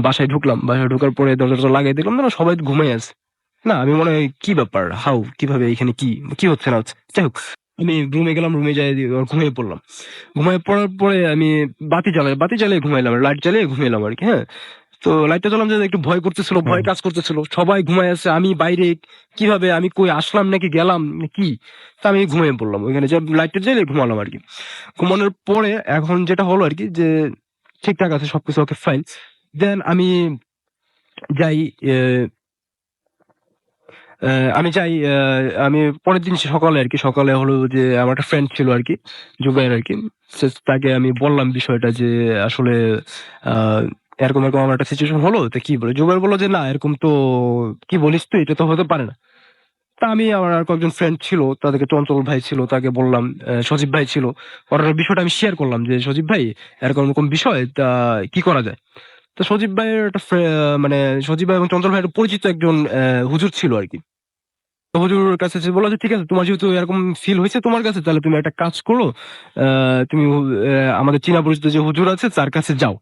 বাসায় ঢুকলাম। বাসায় ঢোকার পরে দরজাটা লাগাই দেখলাম না সবাই তো ঘুমাই আছে। না আমি মনে হয় কি ব্যাপার? কিভাবে এখানে কি হচ্ছে না হচ্ছে? যাই হোক আমি রুমে গেলাম, রুমে যেয়ে ঘুমিয়ে পড়লাম। ঘুমিয়ে পড়ার পরে আমি বাতি জ্বালিয়ে ঘুমাইলাম। লাইট জ্বালিয়ে ঘুমাইলাম আরকি, হ্যাঁ? তো লাইটটা জ্বালালাম যে একটু ভয় করতেছিল, ভয় হুম। কাজ করতেছিল। সবাই ঘুমায় আছে। আমি বাইরে কিভাবে আমি কই আসলাম নাকি গেলাম না কি? তো আমি ঘুমিয়ে পড়লাম। ওইখানে যে লাইটটা জ্বালিয়ে ঘুমালাম আরকি। ঘুমানোর পরে এখন যেটা হলো আরকি যে ঠিকঠাক আছে সবকিছু ওকে ফাইন। দেন আমি যাই এ অ্যা আমি যাই আমি পরের দিন সকালে আরকি, সকালে হলো যে আমার একটা ফ্রেন্ড ছিল আরকি, জুবাইর আরকি। তাকে আমি বললাম বিষয়টা যে আসলে আ এরকম আমার একটা সিচুয়েশন হলো। তো কি বলে? জুবাইর বলল যে, "না এরকম তো কি বলিস তুই? এটা তো হতে পারে না।" তা আমি আমার আর কয়েকজন ফ্রেন্ড ছিল, তাদেরকে চঞ্চল ভাই ছিল, তাকে বললাম, সজীব ভাই ছিল। ওর বিষয়টা আমি শেয়ার করলাম যে, "সজীব ভাই এরকম বিষয় তা কি করা যায়?" তো সজীব ভাইয়ের একটা মানে সজীব ভাই এবং চঞ্চল ভাইয়ের পরিচিত একজন হুজুর ছিল আরকি। তো হুজুরের কাছে যে বলল যে, "ঠিক আছে তোমার যেহেতু এরকম ফিল হইছে তোমার কাছে তাহলে তুমি একটা কাজ করো। আ তুমি আমাদের চীনা পরিচিত যে হুজুর আছে তার কাছে যাও।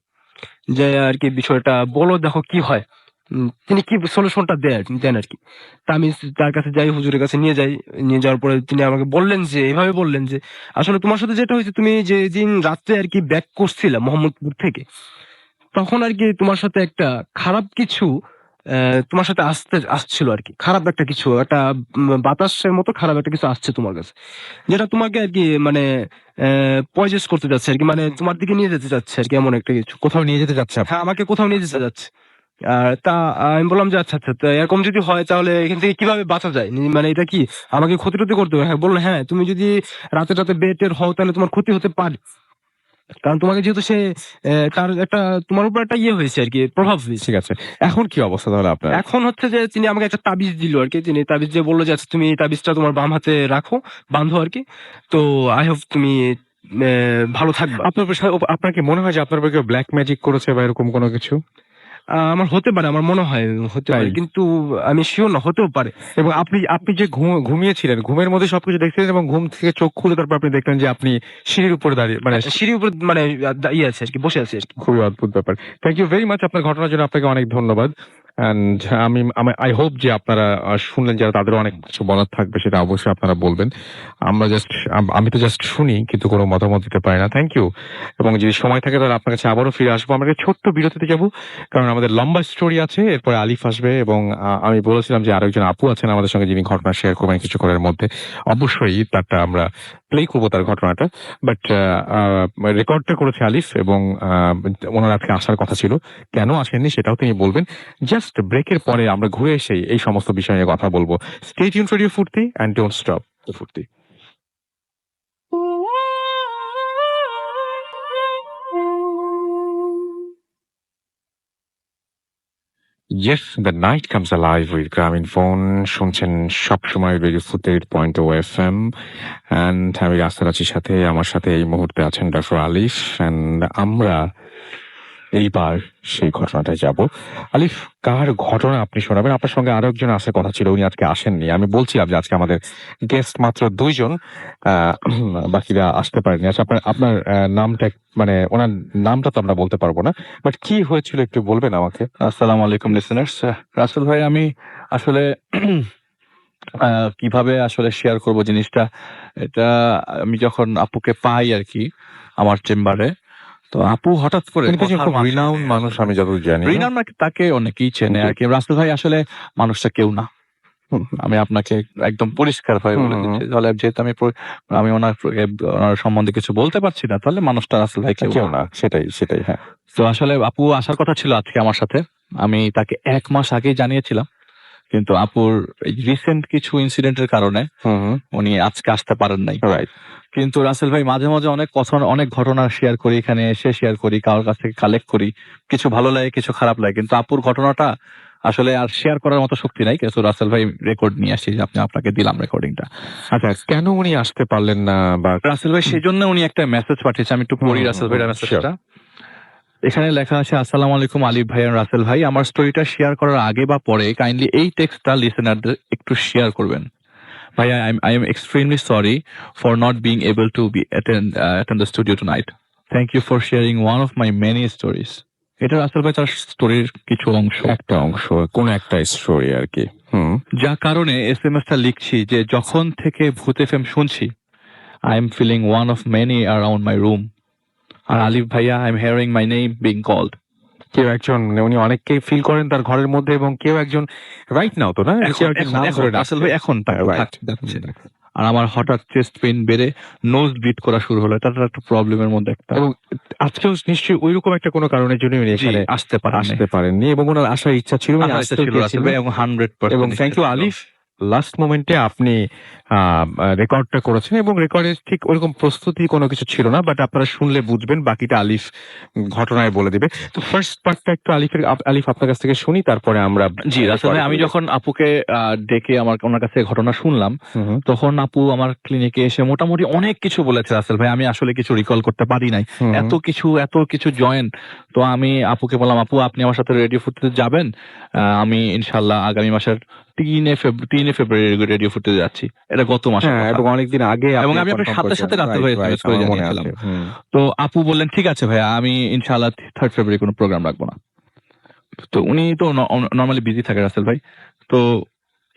যেয়ে আরকি বিষয়টা বলো দেখো কি হয়।" তিনি কি সলিউশনটা দেন আরকি। তা আমি তার কাছে যাই, হুজুরের কাছে নিয়ে যাই। নিয়ে যাওয়ার পরে তিনি আমাকে বললেন যে এভাবে বললেন যে, "আসলে তোমার সাথে যেটা হইছে তুমি যেদিন রাত্রে আরকি ব্যাক করছিলা মোহাম্মদপুর থেকে তখন আরকি তোমার সাথে একটা খারাপ কিছু তোমার সাথে আসছিল আরকি। খারাপ একটা কিছু, একটা বাতাসের মতো খারাপ একটা কিছু আসছে তোমার কাছে। যেটা তোমাকে আরকি মানে পজেস করতে যাচ্ছে আরকি। মানে তোমার দিকে নিয়ে যেতে চাচ্ছে আরকি এমন একটা কিছু। কোথাও নিয়ে যেতে চাচ্ছে হ্যাঁ, আমাকে কোথাও নিয়ে যেতে যাচ্ছে। তা আমি বললাম যে, "আচ্ছা, আচ্ছা। তো এরকম যদি হয় তাহলে এখান থেকে কিভাবে বাঁচা যায়? মানে এটা কি আমাকে ক্ষতি-টতি করতে হবে?" হ্যাঁ, বলল, "হ্যাঁ, তুমি যদি রাতে বের-টের হও তাহলে তোমার ক্ষতি হতে পারে।" কারণ তোমাকে যেহেতু সে তার একটা তোমার উপর একটা হয়েছে আরকি, প্রভাব হয়েছে। ঠিক আছে। এখন কি অবস্থা তাহলে আপনার? এখন হচ্ছে যে তিনি আমাকে একটা তাবিজ দিল আরকি। তিনি তাবিজ দিয়ে বলল যে, "আচ্ছা তুমি এই তাবিজটা তোমার বাম হাতে রাখো, বাঁধো আরকি। তো I hope তুমি ভালো থাকবা।" আপনার উপর আপনার কি মনে হয় যে আপনার উপর কেউ ব্লাক ম্যাজিক করেছে বা এরকম কোনো কিছু? আমার হতে পারে, আমার মনে হয় হতে তাই? পারে। কিন্তু আমি সিউর না, হতেও পারে। এবং আপনি আপনি যে ঘুমিয়েছিলেন, ঘুমের মধ্যে সবকিছু দেখছিলেন এবং ঘুম থেকে চোখ খুলে তারপর আপনি দেখলেন যে আপনি সিঁড়ির উপরে দাঁড়িয়ে মানে সিঁড়ির উপর মানে আছে আরকি, বসে আছি আরকি। খুবই অদ্ভুত ব্যাপার। থ্যাংক ইউ ভেরি মাচ আপনার ঘটনার জন্য আপনাকে অনেক ধন্যবাদ। এন্ড আমি আই হোপ যে আপনারা শুনলেন, যারা তাদেরও অনেক কিছু বলার থাকবে সেটা অবশ্যই আপনারা বলবেন। আমি তো জাস্ট শুনি, কিন্তু কোনো মতামত দিতে পারি না। Thank you. এবং যদি সময় থাকে তাহলে আপনার কাছে আবারও ফিরে আসবো। আমরা একটা ছোট্ট বিরতিতে যাব, কারণ আমাদের লম্বা স্টোরি আছে, এরপরে আলিফ আসবে এবং আমি বলেছিলাম যে আরেকজন আপু আছেন আমাদের সঙ্গে যিনি ঘটনা শেয়ার করবেন কিছুক্ষণের মধ্যে। অবশ্যই তারটা আমরা প্লে করবো, তার ঘটনাটা। বাট রেকর্ডটা করেছে আলিফ এবং ওনার আজকে আসার কথা ছিল, কেন আসেননি সেটাও তিনি বলবেন। জাস্ট ব্রেকের পরে আমরা ঘুরে এসে এই সমস্ত বিষয় নিয়ে কথা বলবো। স্টে টিউনড ফর রেডিও ফুর্তি এন্ড ডোন্ট স্টপ ফুর্তি। Yes, the night comes alive with Gramin Phone. শুনছেন সবসময় রেডিও ফুর্তি 8.0 FM এন্ড আমি রাস্তার আছি সাথে, আমার সাথে এই মুহূর্তে আছেন ডক্টর আলিফ এন্ড আমরা এইবার সেই ঘটনাটায় যাব। আলিফ, কার ঘটনা আপনি শোনাবেন? আপনার সঙ্গে আরো একজন আসার কথা ছিল, উনি আজকে আসেননি। আমি বলছিলাম যে আজকে আমাদের গেস্ট মাত্র 2 জন, বাকিরা আসতে পারেনি। আচ্ছা, আপনার নামটা, মানে ওনার নামটা তো আমরা বলতে পারবো না, বাট কি হয়েছিল একটু বলবেন আমাকে? আসসালামু আলাইকুম লিসেনার্স। রাসেল ভাই, আমি আসলে কিভাবে আসলে শেয়ার করব জিনিসটা, এটা আমি যখন আপুকে পাই আর কি আমার চেম্বারে, তো আপু হঠাৎ করে রিনাউন মানুষ, আমি যতদূর জানি। রিনাউন নাকি, তাকে অনেকেই চেনে আর কি। রাসেল ভাই আসলে মানুষটা কেউ না, আমি আপনাকে একদম পরিষ্কার ভাবে বলে দিচ্ছি। তাহলে যেহেতু আমি ওনার সম্বন্ধে কিছু বলতে পারছি না, তাহলে মানুষটা রাসেল ভাই কেউ না। সেটাই হ্যাঁ। তো আসলে আপু আসার কথা ছিল আজকে আমার সাথে, আমি তাকে 1 মাস আগেই জানিয়েছিলাম, কিন্তু আপুর রিসেন্ট কিছু ইনসিডেন্টের কারণে উনি আজকে আসতে পারেন নাই। রাইট। কিন্তু রাসেল ভাই, মাঝে মাঝে অনেক কথা, অনেক ঘটনা শেয়ার করি, এখানে এসে শেয়ার করি, কারোর কাছ থেকে কালেক্ট করি, কিছু ভালো লাগে কিছু খারাপ লাগে, কিন্তু আপুর ঘটনাটা আসলে আর শেয়ার করার মতো শক্তি নাই। কিন্তু রাসেল ভাই রেকর্ড নিয়ে আসি, আপনাকে দিলাম রেকর্ডিংটা। আচ্ছা, কেন উনি আসতে পারলেন না? বা রাসেল ভাই সেই জন্য উনি একটা মেসেজ পাঠিয়েছে, আমি একটু পড়ি রাসেল ভাইয়ের মেসেজটা। এখানে লেখা আছে, আসসালামু আলাইকুম আলিফ ভাই আর রাসেল ভাই, আমার স্টোরিটা শেয়ার করার আগে বা পরে কাইন্ডলি এই টেক্সটটা লিসেনারদের একটু শেয়ার করবেন। ভাই, I am extremely sorry for not being able to attend the studio tonight. Thank you for sharing one of my many stories. এটা রাসেল ভাই তার স্টোরির কিছু অংশ, কোন একটা স্টোরি আর কি। যা কারণে এসএমএসটা লিখছি যে যখন থেকে ভূত এফএম শুনছি, I am feeling one of many around my room. আর আলিফ ভাইয়া, I am hearing my name being called. কেউ একজন, উনি অনেককে ফিল করেন তার ঘরের মধ্যে, এবং কেউ একজন রাইট নাও তো না, রাসেল ভাই এখন আর আমার হঠাৎ চেস্ট পেইন বেড়ে নোজ ব্লিড করা শুরু হলো। এটা একটা প্রবলেমের মধ্যে একটা, এবং আজকেও নিশ্চয়ই ওইরকম একটা কোনো কারণের জন্য উনি এখানে আসতে পারেননি, এবং ওনার আসার ইচ্ছা ছিল, এবং 100%। এবং থ্যাংক ইউ আলিফ, লাস্ট মোমেন্টে আপনি রেকর্ডটা করেছেন, এবং রেকর্ডের ঠিক ওরকম প্রস্তুতি কোনো কিছু ছিল না, বাট আপনারা শুনলে বুঝবেন, বাকিটা আলিফ ঘটনায় বলে দিবে। তো ফার্স্ট পার্টটা একটু আলিফ আপনার কাছ থেকে শুনি, তারপরে আমরা। জি আসলে আমি যখন আপুকে ডেকে ওনার কাছে ঘটনা শুনলাম, তখন আপু আমার ক্লিনিকে এসে মোটামুটি অনেক কিছু বলেছে রাসেল ভাই, আমি আসলে কিছু রিকল করতে পারি নাই, এত কিছু জয়েন। তো আমি আপুকে বললাম, আপু আপনি আমার সাথে রেডিও ফুটতে যাবেন, আমি ইনশাল্লাহ আগামী মাসের 3 ফেব্রুয়ারি রেডিও ফুটতে যাচ্ছি। এটা গত মাসে, এবং অনেকদিন আগে, এবং আমি আপনার সাথে রাতে ভাই এসএমএস করে জানিয়েছিলাম। তো আপু বললেন ঠিক আছে ভাইয়া, আমি ইনশাআল্লাহ 3 ফেব্রুয়ারি কোনো প্রোগ্রাম রাখবো না। তো উনি তো নরমালি বিজি থাকে রাসেল ভাই। তো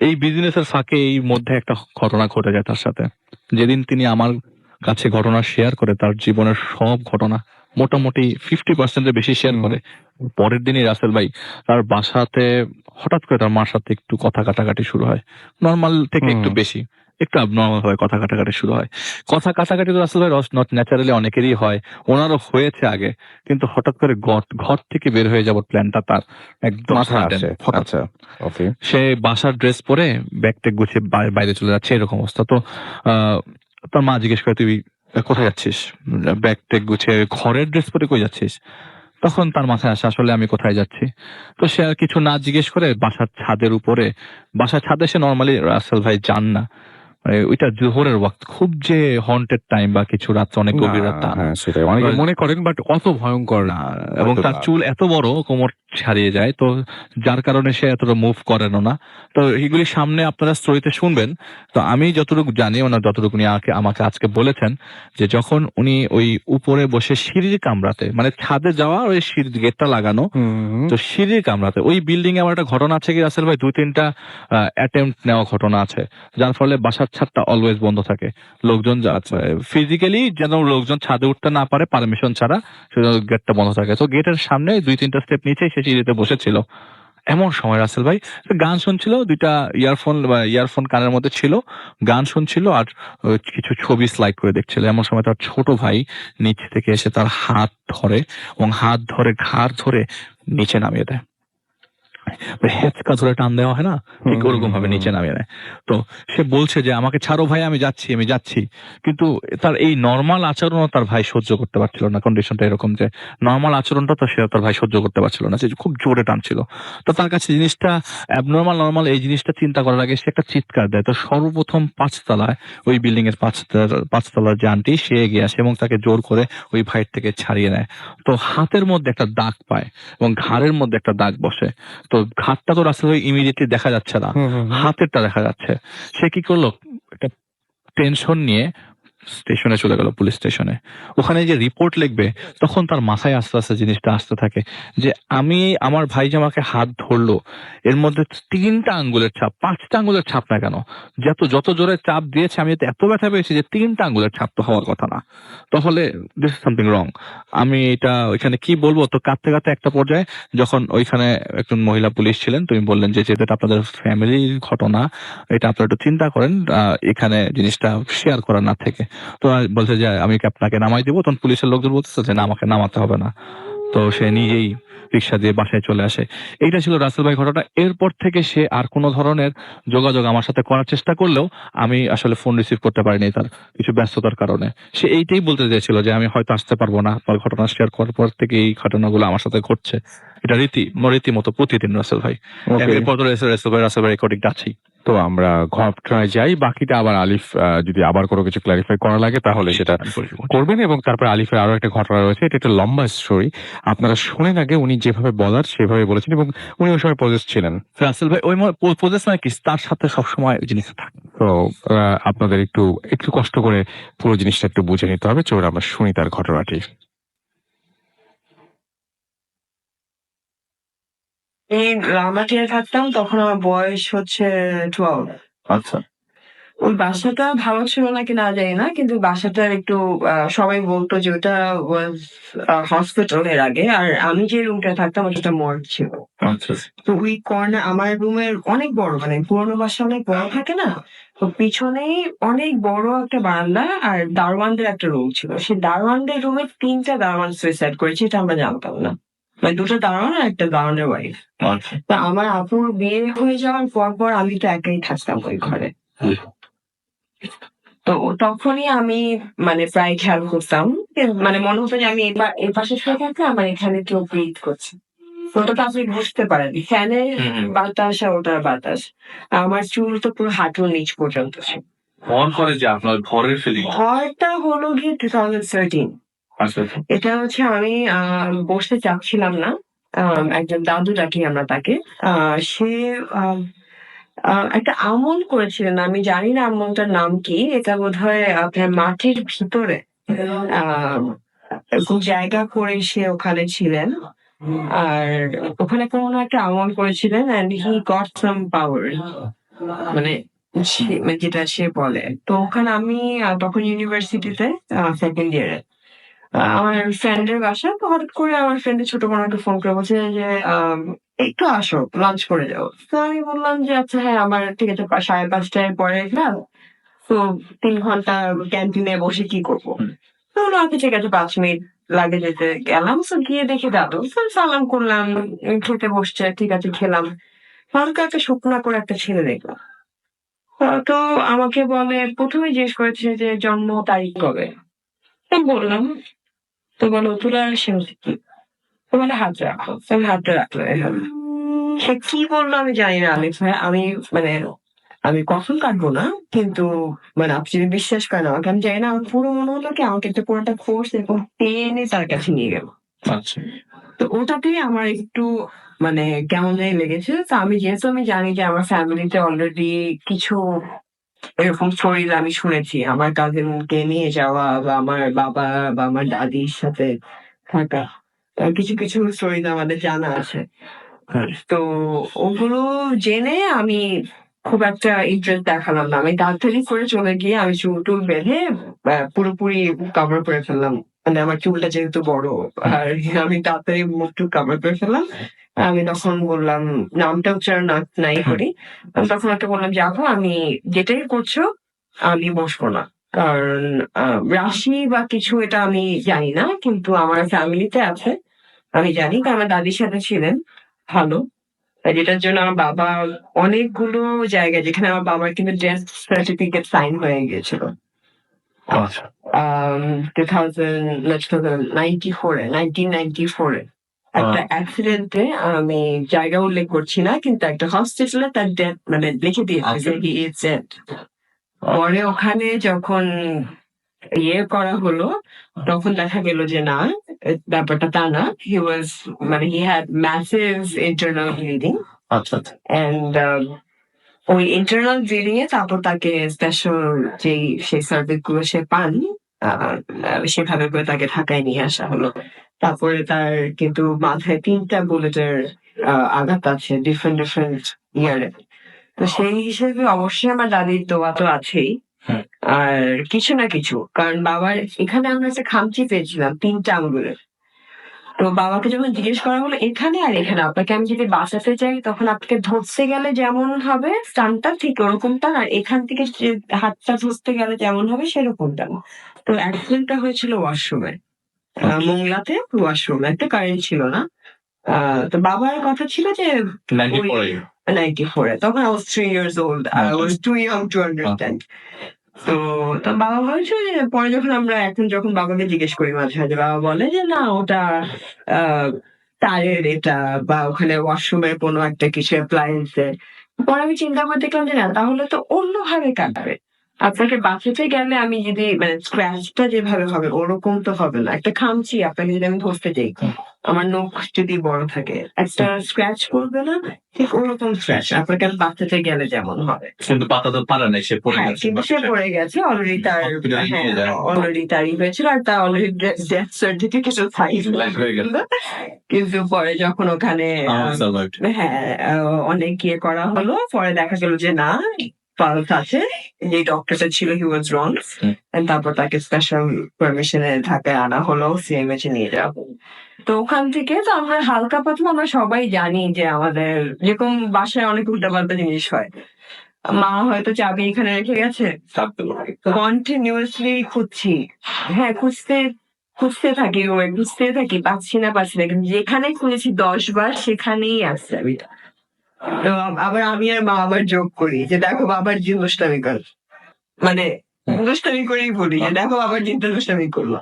এই বিজনেসের ফাঁকে এই মধ্যে একটা ঘটনা ঘটে যায় তার সাথে। যেদিন তিনি আমার কাছে ঘটনা শেয়ার করে, তার জীবনের সব ঘটনা মোটামুটি 50% বেশি শেয়ার করে, পরের দিনই রাসেল ভাই তার বাসাতে হঠাৎ করে তার মার সাথে একটু কথা কাটাকাটি শুরু হয়, নর্মাল থেকে একটু বেশি, একটু অ্যাবনর্মাল ভাবে কথা কাটাকাটি শুরু হয়। কথা কাটাকাটি তো রাসেল ভাই নট ন্যাচারালি অনেকেরই হয়, ওনারও হয়েছে আগে, কিন্তু হঠাৎ করে ঘর থেকে বের হয়ে যাবার প্ল্যানটা তার একদম সে বাসার ড্রেস পরে ব্যাগ ট্যাগ গুছিয়ে বাইরে চলে যাচ্ছে, এরকম অবস্থা। তো তার মা জিজ্ঞেস করে, তুই কোথায় যাচ্ছিস? ব্যাগ ট্যাগ গুছিয়ে ঘরের ড্রেস পরে কই যাচ্ছিস? তখন তার মাথায় আসে আসলে আমি কোথায় যাচ্ছি। তো সে আর কিছু না জিজ্ঞেস করে বাসার ছাদে সে নর্মালি রাসেল ভাই যান না, ওইটা জোহরের ওয়াক্ত, খুব যে হন্টেড টাইম বা কিছু রাত, অনেক গভীর রাত, সেটাই অনেকে মনে করেন, বাট অত ভয়ঙ্কর না। এবং তার চুল এত বড় কোমর ছাড়িয়ে যায়, তো যার কারণে সে এতটা মুভ করেন না। তো এগুলি সামনে আপনারা স্টোরিতে শুনবেন। তো আমি যতটুকু জানি, ওনার যতটুকু উনি আমাকে আজকে বলেছেন, যে যখন উনি ওই উপরে বসে সিঁড়ির কামরাতে, মানে ছাদে যাওয়া ওই সিঁড়ির গেটটা লাগানো, তো সিঁড়ির কামরাতে ওই বিল্ডিং এ আমার একটা ঘটনা আছে কি রাসেল ভাই, 2-3টা অ্যাটেম্প্ট নেওয়া ঘটনা আছে, যার ফলে বাসার ছাদটা অলওয়েজ বন্ধ থাকে। লোকজন ফিজিক্যালি যেন লোকজন ছাদে উঠতে না পারে পারমিশন ছাড়া, সেজন্য গেটটা বন্ধ থাকে। তো গেটের সামনে 2-3টা স্টেপ নিচে সে সিঁড়িতে বসেছিল। এমন সময় রাসেল ভাই গান শুনছিল, 2টা ইয়ারফোন কানের মধ্যে ছিল, গান শুনছিল আর কিছু ছবি স্লাইড করে দেখছিল। এমন সময় তার ছোট ভাই নিচ থেকে এসে তার হাত ধরে, এবং হাত ধরে ঘাড় ধরে নিচে নামিয়ে দেয়। হেঁচকা ধরে টান দেওয়া হয় না, ঠিক ওরকম ভাবে নিচে নামিয়ে নেয়। তো সে বলছে যে আমাকে ছাড়ো ভাই, আমি যাচ্ছি। কিন্তু তার এই নর্মাল আচরণও তার ভাই সহ্য করতে পারছিল না। কন্ডিশনটা এরকম যে নর্মাল আচরণটা তো সে তার ভাই সহ্য করতে পারছিল না, সে খুব জোরে টানছিল। তো তার কাছে জিনিসটা নর্মাল এই জিনিসটা চিন্তা করার আগে সে একটা চিৎকার দেয়। তো সর্বপ্রথম 5তলায়, ওই বিল্ডিং এর 5তলার যে আন্টি, সে এগিয়ে আসে এবং তাকে জোর করে ওই ফাইট থেকে ছাড়িয়ে নেয়। তো হাতের মধ্যে একটা দাগ পায় এবং ঘাড়ের মধ্যে একটা দাগ বসে। তো ঘাটটা তো রাস্তা ইমিডিয়েটলি দেখা যাচ্ছে না, হাতেরটা দেখা যাচ্ছে। সে কি করলো, একটা টেনশন নিয়ে স্টেশনে চলে গেল, পুলিশ স্টেশনে। ওখানে যে রিপোর্ট লিখবে, তখন তার মাথায় আস্তে আস্তে জিনিসটা আসতে থাকে যে আমার ভাই যে আমাকে হাত ধরলো, এর মধ্যে 3টা আঙ্গুলের ছাপ, 5টা আঙ্গুলের ছাপ না কেন, যত জোরে চাপ দিয়েছে, আমি এত ব্যথা পেয়েছি যে 3টা আঙ্গুলের ছাপ তো হওয়ার কথা না। তাহলে দিস ইজ সামথিং রং। আমি এটা ওইখানে কি বলবো, তো কাঁদতে কাঁদতে একটা পর্যায়ে যখন ওইখানে একজন মহিলা পুলিশ ছিলেন, তুমি বললেন যে যেটা আপনাদের ফ্যামিলির ঘটনা, এটা আপনারা একটু চিন্তা করেন, এখানে জিনিসটা শেয়ার করা না থেকে। তো বলছে যে আমি কি আপনাকে নামাই দিব, তখন পুলিশের লোকজন বলতেছে যে না, আমাকে নামাতে হবে না। তো সে নিজেই রিক্সা দিয়ে বাসায় চলে আসে। এইটা ছিল রাসেল ভাই ঘটনা। এরপর থেকে সে আর কোনো ধরনের যোগাযোগ আমার সাথে করার চেষ্টা করলেও আমি আসলে ফোন রিসিভ করতে পারিনি, তার কিছু ব্যস্ততার কারণে। সে এইটাই বলতে চেয়েছিল যে আমি হয়তো আসতে পারবো না, আপনার ঘটনা শেয়ার করার পর থেকে এই ঘটনাগুলো আমার সাথে ঘটছে। এটা রীতিমতো প্রতিদিন রাসেল ভাই। এরপর তো রাসেল ভাই রেকর্ডিংটা আছেই। তো আমরা ঘটনায় যাই, বাকিটা আবার আলিফ যদি আবার কোনো কিছু ক্লারিফাই করা লাগে তাহলে সেটা করবেন। এবং তারপর আলিফের আরো একটা ঘটনা রয়েছে, এটা একটা লম্বা স্টোরি, আপনারা শুনেন আগে। উনি যেভাবে বলার সেভাবে বলেছেন, এবং উনি ওই সময় পজেস ছিলেন। রাসেল ভাই ওই পজিশন মানে কি, তার সাথে সবসময় জিনিসটা থাকে। তো আপনাদের একটু কষ্ট করে পুরো জিনিসটা একটু বুঝে নিতে হবে। চলুন আমরা শুনি তার ঘটনাটি। এই রামাটিয়ায় থাকতাম, তখন আমার বয়স হচ্ছে 12। আচ্ছা। ওই বাসাটা ভালো ছিল নাকি না জানি না, কিন্তু বাসাটার একটু সবাই বলতো যে ওটা হসপিটাল এর আগে, আর আমি যে রুমটা থাকতাম ওটা মর্গ ছিল। আচ্ছা। তো ওই কর্নার আমার রুমের অনেক বড়, মানে পুরোনো বাসা অনেক বড় থাকে না, তো পিছনেই অনেক বড় একটা বারান্দা আর দারোয়ানদের একটা রুম ছিল। সেই দারোয়ানদের রুমে 3টা দারোয়ান সুইসাইড করেছে, এটা আমরা জানতাম না। মানে 2টা দারোয়ান আর একটা দারোয়ানের ওয়াইফ। তা আমার আপুর বিয়ে হয়ে যাওয়ার পর আমি তো একাই থাকতাম ওই ঘরে। তো তখনই আমি মানে প্রায় খেয়াল করতাম, মানে মনে হতো যে আমি এই পাশে শুয়ে থাকলে আমার এখানে কেউ ব্রিথ করছে। ওটা আপনি বুঝতে পারেন, ফ্যানের বাতাস আর ওটার বাতাস। আমার চুল তো পুরো হাঁটুর নিচ পর্যন্ত। মন করে যে আপনার ঘরের ফিলিং। ঘরটা হলো গিয়ে 2013। এটা হচ্ছে আমি বসতে চাচ্ছিলাম না, একজন দাদু ডাকি আমরা তাকে। সে একটা আমল করেছিলেন, আমি জানি না আমলটার নাম কি। এটা বোধহয় আপনার মাটির ভিতরে জায়গা করে সে ওখানে ছিলেন, আর ওখানে কোনো একটা আমল করেছিলেন, and he got some power, মানে যেটা সে বলে। তো ওখানে আমি তখন ইউনিভার্সিটিতে 2nd ইয়ারে, আমার ফ্রেন্ডের বাসা। তো হঠাৎ করে আমার ফ্রেন্ডের ছোট বোন একটা ফোন করে বলছে যে একটু আসো, লাঞ্চ করে যাও। তো আমি বললাম যে আচ্ছা হ্যাঁ, আমার ঠিক আছে, 5:30টায় পরে গেলাম, তো 3 ঘন্টা ক্যান্টিনে বসে কি করবো। তো বললো আচ্ছা ঠিক আছে, 5 মিনিট লাগে যেতে। গেলাম, তো গিয়ে দেখি দাদু, সালাম করলাম, খেতে বসছে, ঠিক আছে খেলাম। হালকা একটা শুকনা করে একটা ছেলে দেখলাম। তো আমাকে বলে, প্রথমে জিজ্ঞেস করেছে যে জন্ম তারিখ কবে। আমি বললাম, তো বলো তুলার সেমতি কি, তো বলে হাত রাখো। আমি হাতটা রাখলো এভাবে। সে কি বললো আমি জানি না আলিফ ভাই, আমি কখন কাটবো না, কিন্তু মানে আপনি যদি বিশ্বাস করেন আমাকে, আমি জানি না, আমার পুরো মনে হলো কি আমাকে একটা পুরোটা ফোর্স এবং টেনে তার কাছে নিয়ে গেল। আচ্ছা। তো ওটাতেই আমার একটু মানে কেমন জানি লেগেছে। তো যেহেতু আমি জানি যে আমার ফ্যামিলিতে অলরেডি কিছু এরকম স্টোরিজ আমি শুনেছি, আমার কাজিনকে নিয়ে যাওয়া বা আমার বাবা বা আমার দাদির সাথে থাকা, কিছু কিছু স্টোরিজ আমাদের জানা আছে। তো ওগুলো জেনে আমি খুব একটা ইন্টারেস্ট দেখালাম না। আমি তাড়াতাড়ি করে চলে গিয়ে আমি চুল টুল বেঁধে পুরোপুরি কভার করে ফেললাম। মানে আমার চুলটা যেহেতু বড়, আর আমি তাড়াতাড়ি মুখ টুক কভার করে ফেললাম। আমি তখন বললাম, নামটা উচ্চারণ নাই করি। আমি তখন একটা বললাম যে আপু, আমি যেটাই করছো আমি বসবো না। কারণ রাশি বা কিছু এটা আমি জানি না, কিন্তু আমার ফ্যামিলিতে আছে। আমি জানি, কারণ আমার দাদির সাথে ছিলেন ভালো। যেটার জন্য আমার বাবা অনেকগুলো জায়গায়, যেখানে আমার বাবার কিন্তু ডেথ সার্টিফিকেট সাইন হয়ে গিয়েছিল। আচ্ছা 1994 এ একটা অ্যাক্সিডেন্টে, আমি জায়গা উল্লেখ করছি না, কিন্তু একটা হসপিটালে তার ডেথ মানে লিখে দিয়েছে যে হি ইজ ডেড। পরে ওখানে যখন করা হলো, তখন দেখা গেল যে না, ব্যাপারটা তা না। হি ওয়াজ মানে he had massive internal bleeding, আচ্ছা আচ্ছা এন্ড ওই ইন্টারনাল ব্লিডিং এ তারপর তাকে স্পেশাল সেই সার্ভিস গুলো সে পান, সেভাবে করে তাকে ঢাকায় নিয়ে আসা হলো। তারপরে তার কিন্তু মাথায় 3টা বুলেটের আঘাত আছে, ডিফারেন্ট ডিফারেন্ট ইয়ারে। তো সেই হিসেবে অবশ্যই আমার দাদির দোয়া তো আছেই, হুম। আর কিছু না কিছু, কারণ বাবার এখানে আমরা একটা খামচি পেয়েছিলাম 3টা আঙ্গুলের। তো বাবাকে যখন জিজ্ঞেস করা হলো এখানে আর এখানে আপনাকে আমি যদি বাঁচাতে চাই, তখন আপনাকে ধরতে গেলে যেমন হবে টানটা ঠিক ওরকমটা, আর এখান থেকে যে হাতটা ধরতে গেলে যেমন হবে সেরকমটা না। তো অ্যাক্সিডেন্টটা হয়েছিল ওয়াশরুমে, মোংলাতে ওয়াশরুমে, একটা কারেন্ট ছিল না। তো বাবার কথা ছিল যে 94 তখন I was 3 years old. I was too young to understand. তো বাবা বলছে যে পরে যখন বাবাকে জিজ্ঞেস করি মাঝে মাঝে, বাবা বলে যে না, ওটা টায়ার এটা, বা ওখানে ওয়াশরুমের কোনো একটা কিছু অ্যাপ্লায়েন্সে। পরে আমি চিন্তা করে দেখলাম যে না, তাহলে তো অন্যভাবে কাটবে। আপনাকে বাঁচাতে গেলে আমি যদি মানে স্ক্র্যাচটা যেভাবে হবে ওরকম তো হবে না। একটা খামচি আপনাকে যদি আমি ধরতে যাই, আমার নখ যদি বড় থাকে, একটা স্ক্র্যাচ করবে না, ঠিক ওরকম স্ক্র্যাচ আপনাকে বাঁচাতে গেলে যেমন হবে। কিন্তু পাতা তো পারে নাই, সে পড়ে হ্যাঁ, গেছে কিন্তু সে পড়ে গেছে অলরেডি, তার Hospital এ নিয়ে যায়। অলরেডি তারই হয়েছিল, আর তার অলরেডি ডেথ সার্টিফিকেটও হয়ে গেছে। কিন্তু পরে যখন ওখানে Survived. হ্যাঁ অনেক করা হলো, পরে দেখা গেল যে না, পালস আছে। যে ডক্টরটা ছিল হি ওয়াজ রং, হুম। তারপর তাকে স্পেশাল পারমিশনে ঢাকায় আনা হলো, সিএমএইচ এ নিয়ে যাওয়া হলো। তো ওখান থেকে তো আমরা হালকা পাতলা আমরা সবাই জানি যে আমাদের যেরকম বাসায় অনেক উল্টাপাল্টা জিনিস হয়। মা হয়তো চাবি এখানে রেখে গেছে, কন্টিনিউয়াসলি খুঁজছি। হ্যাঁ, খুঁজতে থাকি, খুঁজতে থাকি, পাচ্ছি না। কিন্তু যেখানে খুঁজেছি 10 বার সেখানেই আছে চাবিটা। তো আবার আমি আর মা আবার যোগ করি যে দেখো বাবার জিন দুষ্টামি কর, মানে দুষ্টামি করেই বলি যে দেখো বাবার জিনটা দুষ্টামি করলো।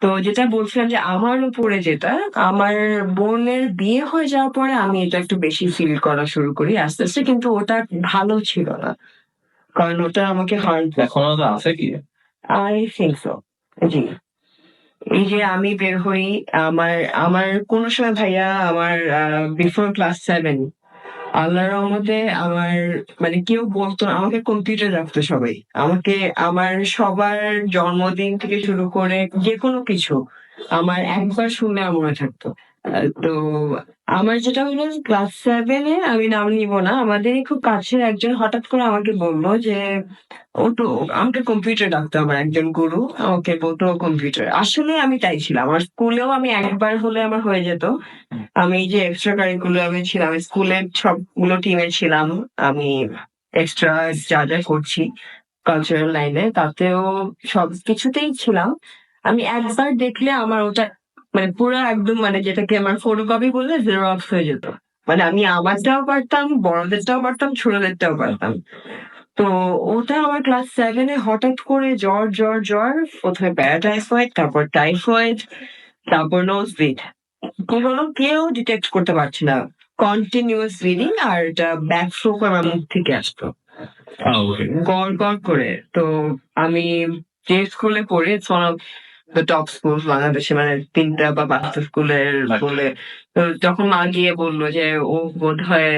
তো যেটা বলছিলাম যে আমার উপরে যেটা, আমার বোনের বিয়ে হয়ে যাওয়ার পরে আমি এটা একটু বেশি ফিল করা শুরু করি আস্তে আস্তে, কিন্তু ওটা ভালো ছিল না, কারণ ওটা আমাকে হার্ট। এখনো তো আছে কি? আই থিঙ্ক সো, জি। এই যে আমি বের হই, আমার আমার কোন সময় ভাইয়া আমার বিফোর ক্লাস 7, আল্লাহর রহমতে আমার মানে কেউ বলতো না, আমাকে কম্পিউটার রাখতো সবাই। আমাকে আমার সবার জন্মদিন থেকে শুরু করে যে কোনো কিছু আমার একবার শুনলে আমার মনে থাকতো। তো আমার যেটা হলো ক্লাস 7-এ, আমি নাম নিব না, আমাদেরই খুব কাছের একজন হঠাৎ করে আমাকে বললো যে ও তো, আমাকে কম্পিউটার ডাকতো, আমার একজন গুরু আমাকে বলতো কম্পিউটার। আসলে আমি তাই ছিলাম, আমার স্কুলেও আমি একবার হলে আমার হয়ে যেত। আমি যে এক্সট্রা কারিকুলামে ছিলাম, স্কুলের সবগুলো টিমে ছিলাম, আমি এক্সট্রা যা যা করছি কালচারাল লাইনে, তাতেও সব কিছুতেই ছিলাম। আমি একবার দেখলে আমার ওটা মানে পুরো একদম মানে যেটাকে আমার ফটোকপি বললে জেরক্স হয়ে যেত। মানে আমি আমারটাও পারতাম, বড়দেরটাও পারতাম, ছোটদেরটাও পারতাম। তো ওটা আমার ক্লাস 7-এ হঠাৎ করে জ্বর জ্বর জ্বর, প্রথমে প্যারাটাইফয়েড, তারপর টাইফয়েড, তারপর নোজ ব্লিড। কি হলো কেউ ডিটেক্ট করতে পারছে না, কন্টিনিউয়াস ব্লিডিং, আর এটা ব্যাক ফ্লো করে আমার মুখ থেকে আসতো গড় গড় করে। তো আমি যে স্কুলে পড়ি, টপ স্কুল বাংলাদেশে, মানে 3টা বা 5টা স্কুলের বলে। তো যখন মা গিয়ে বললো যে ও বোধ হয়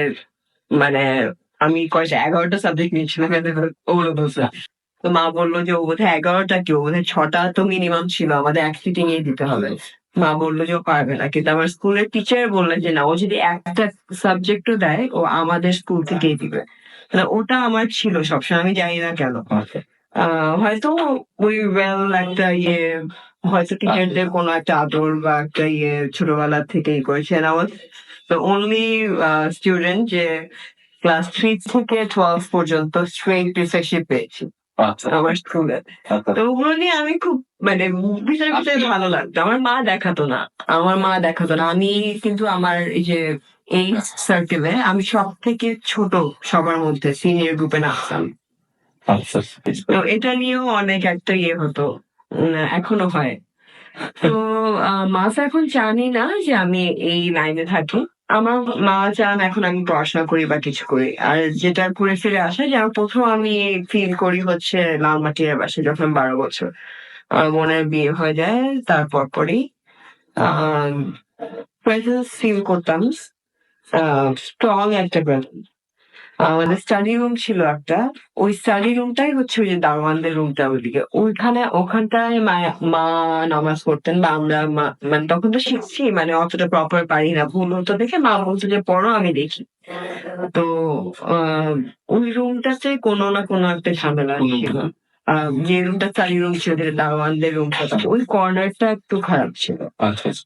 মানে আমি কয়টা 11টা সাবজেক্ট নিয়েছিলাম ওগুলো বলছে। তো মা বললো যে ও বোধহয় 11টা কি, ও বোধহয় 6টা তো মিনিমাম ছিল, আমাদের এক সিটিং এ দিতে হবে। মা বললো যে ও পারবে না, কিন্তু আমার স্কুলের টিচার বললেন যে না, ও যদি একটা সাবজেক্টও দেয় ও আমাদের স্কুল থেকেই দিবে। মানে ওটা আমার ছিল সবসময়, আমি জানি না কেন। হয়তো ওই একটা হয়তো টিচারদের কোনো একটা আদর বা একটা ছোটবেলা থেকেই করেছেন। আমার তো অনলি স্টুডেন্ট যে ক্লাস 3 থেকে 12 পর্যন্ত স্ট্রেট রিসার্চশিপ পেয়েছি আমার স্কুলে। তো ওগুলো নিয়ে আমি খুব মানে ভিতরে ভিতরে ভালো লাগতো। আমার মা দেখাতো না, আমি কিন্তু আমার এই যে এই সার্কেলে আমি সব থেকে ছোট, সবার মধ্যে সিনিয়র গ্রুপে নাচতাম। তো এটা নিয়েও অনেক একটা হতো, এখনো হয়। তো মা তো এখন জানি না যে আমি এই লাইনে থাকি। আমার মা চান এখন আমি পড়াশোনা করি বা কিছু করি। আর যেটা ঘুরে ফিরে আসে যে আমার ১ম আমি ফিল করি হচ্ছে লালমাটিয়ার বাসায় যখন 12 বছর। আমার বোনের বিয়ে হয়ে যায় তার পরপরই আম প্রেজেন্স ফিল করতাম। স্ট্রং একটা প্রেজেন্স। আমাদের স্টাডি রুম ছিল একটা। ওই স্টাডি রুমটাই হচ্ছে ওই যে দারোয়ানদের রুমটা ওইদিকে। ওখানটায় মা নামাজ পড়তেন বা আমরা মানে তখন তো শিখছি, মানে অতটা প্রপার পারি না। ভুল হতো দেখে মা বলতো যে পড়ো, আমি দেখি। তো আ ওই রুমটাতে কোনো না কোনো একটা ঝামেলা ছিল। যে রুমটা স্টাডি রুম ছিল, যেটা দারোয়ানদের রুমটা, ওই কর্নারটা একটু খারাপ ছিল।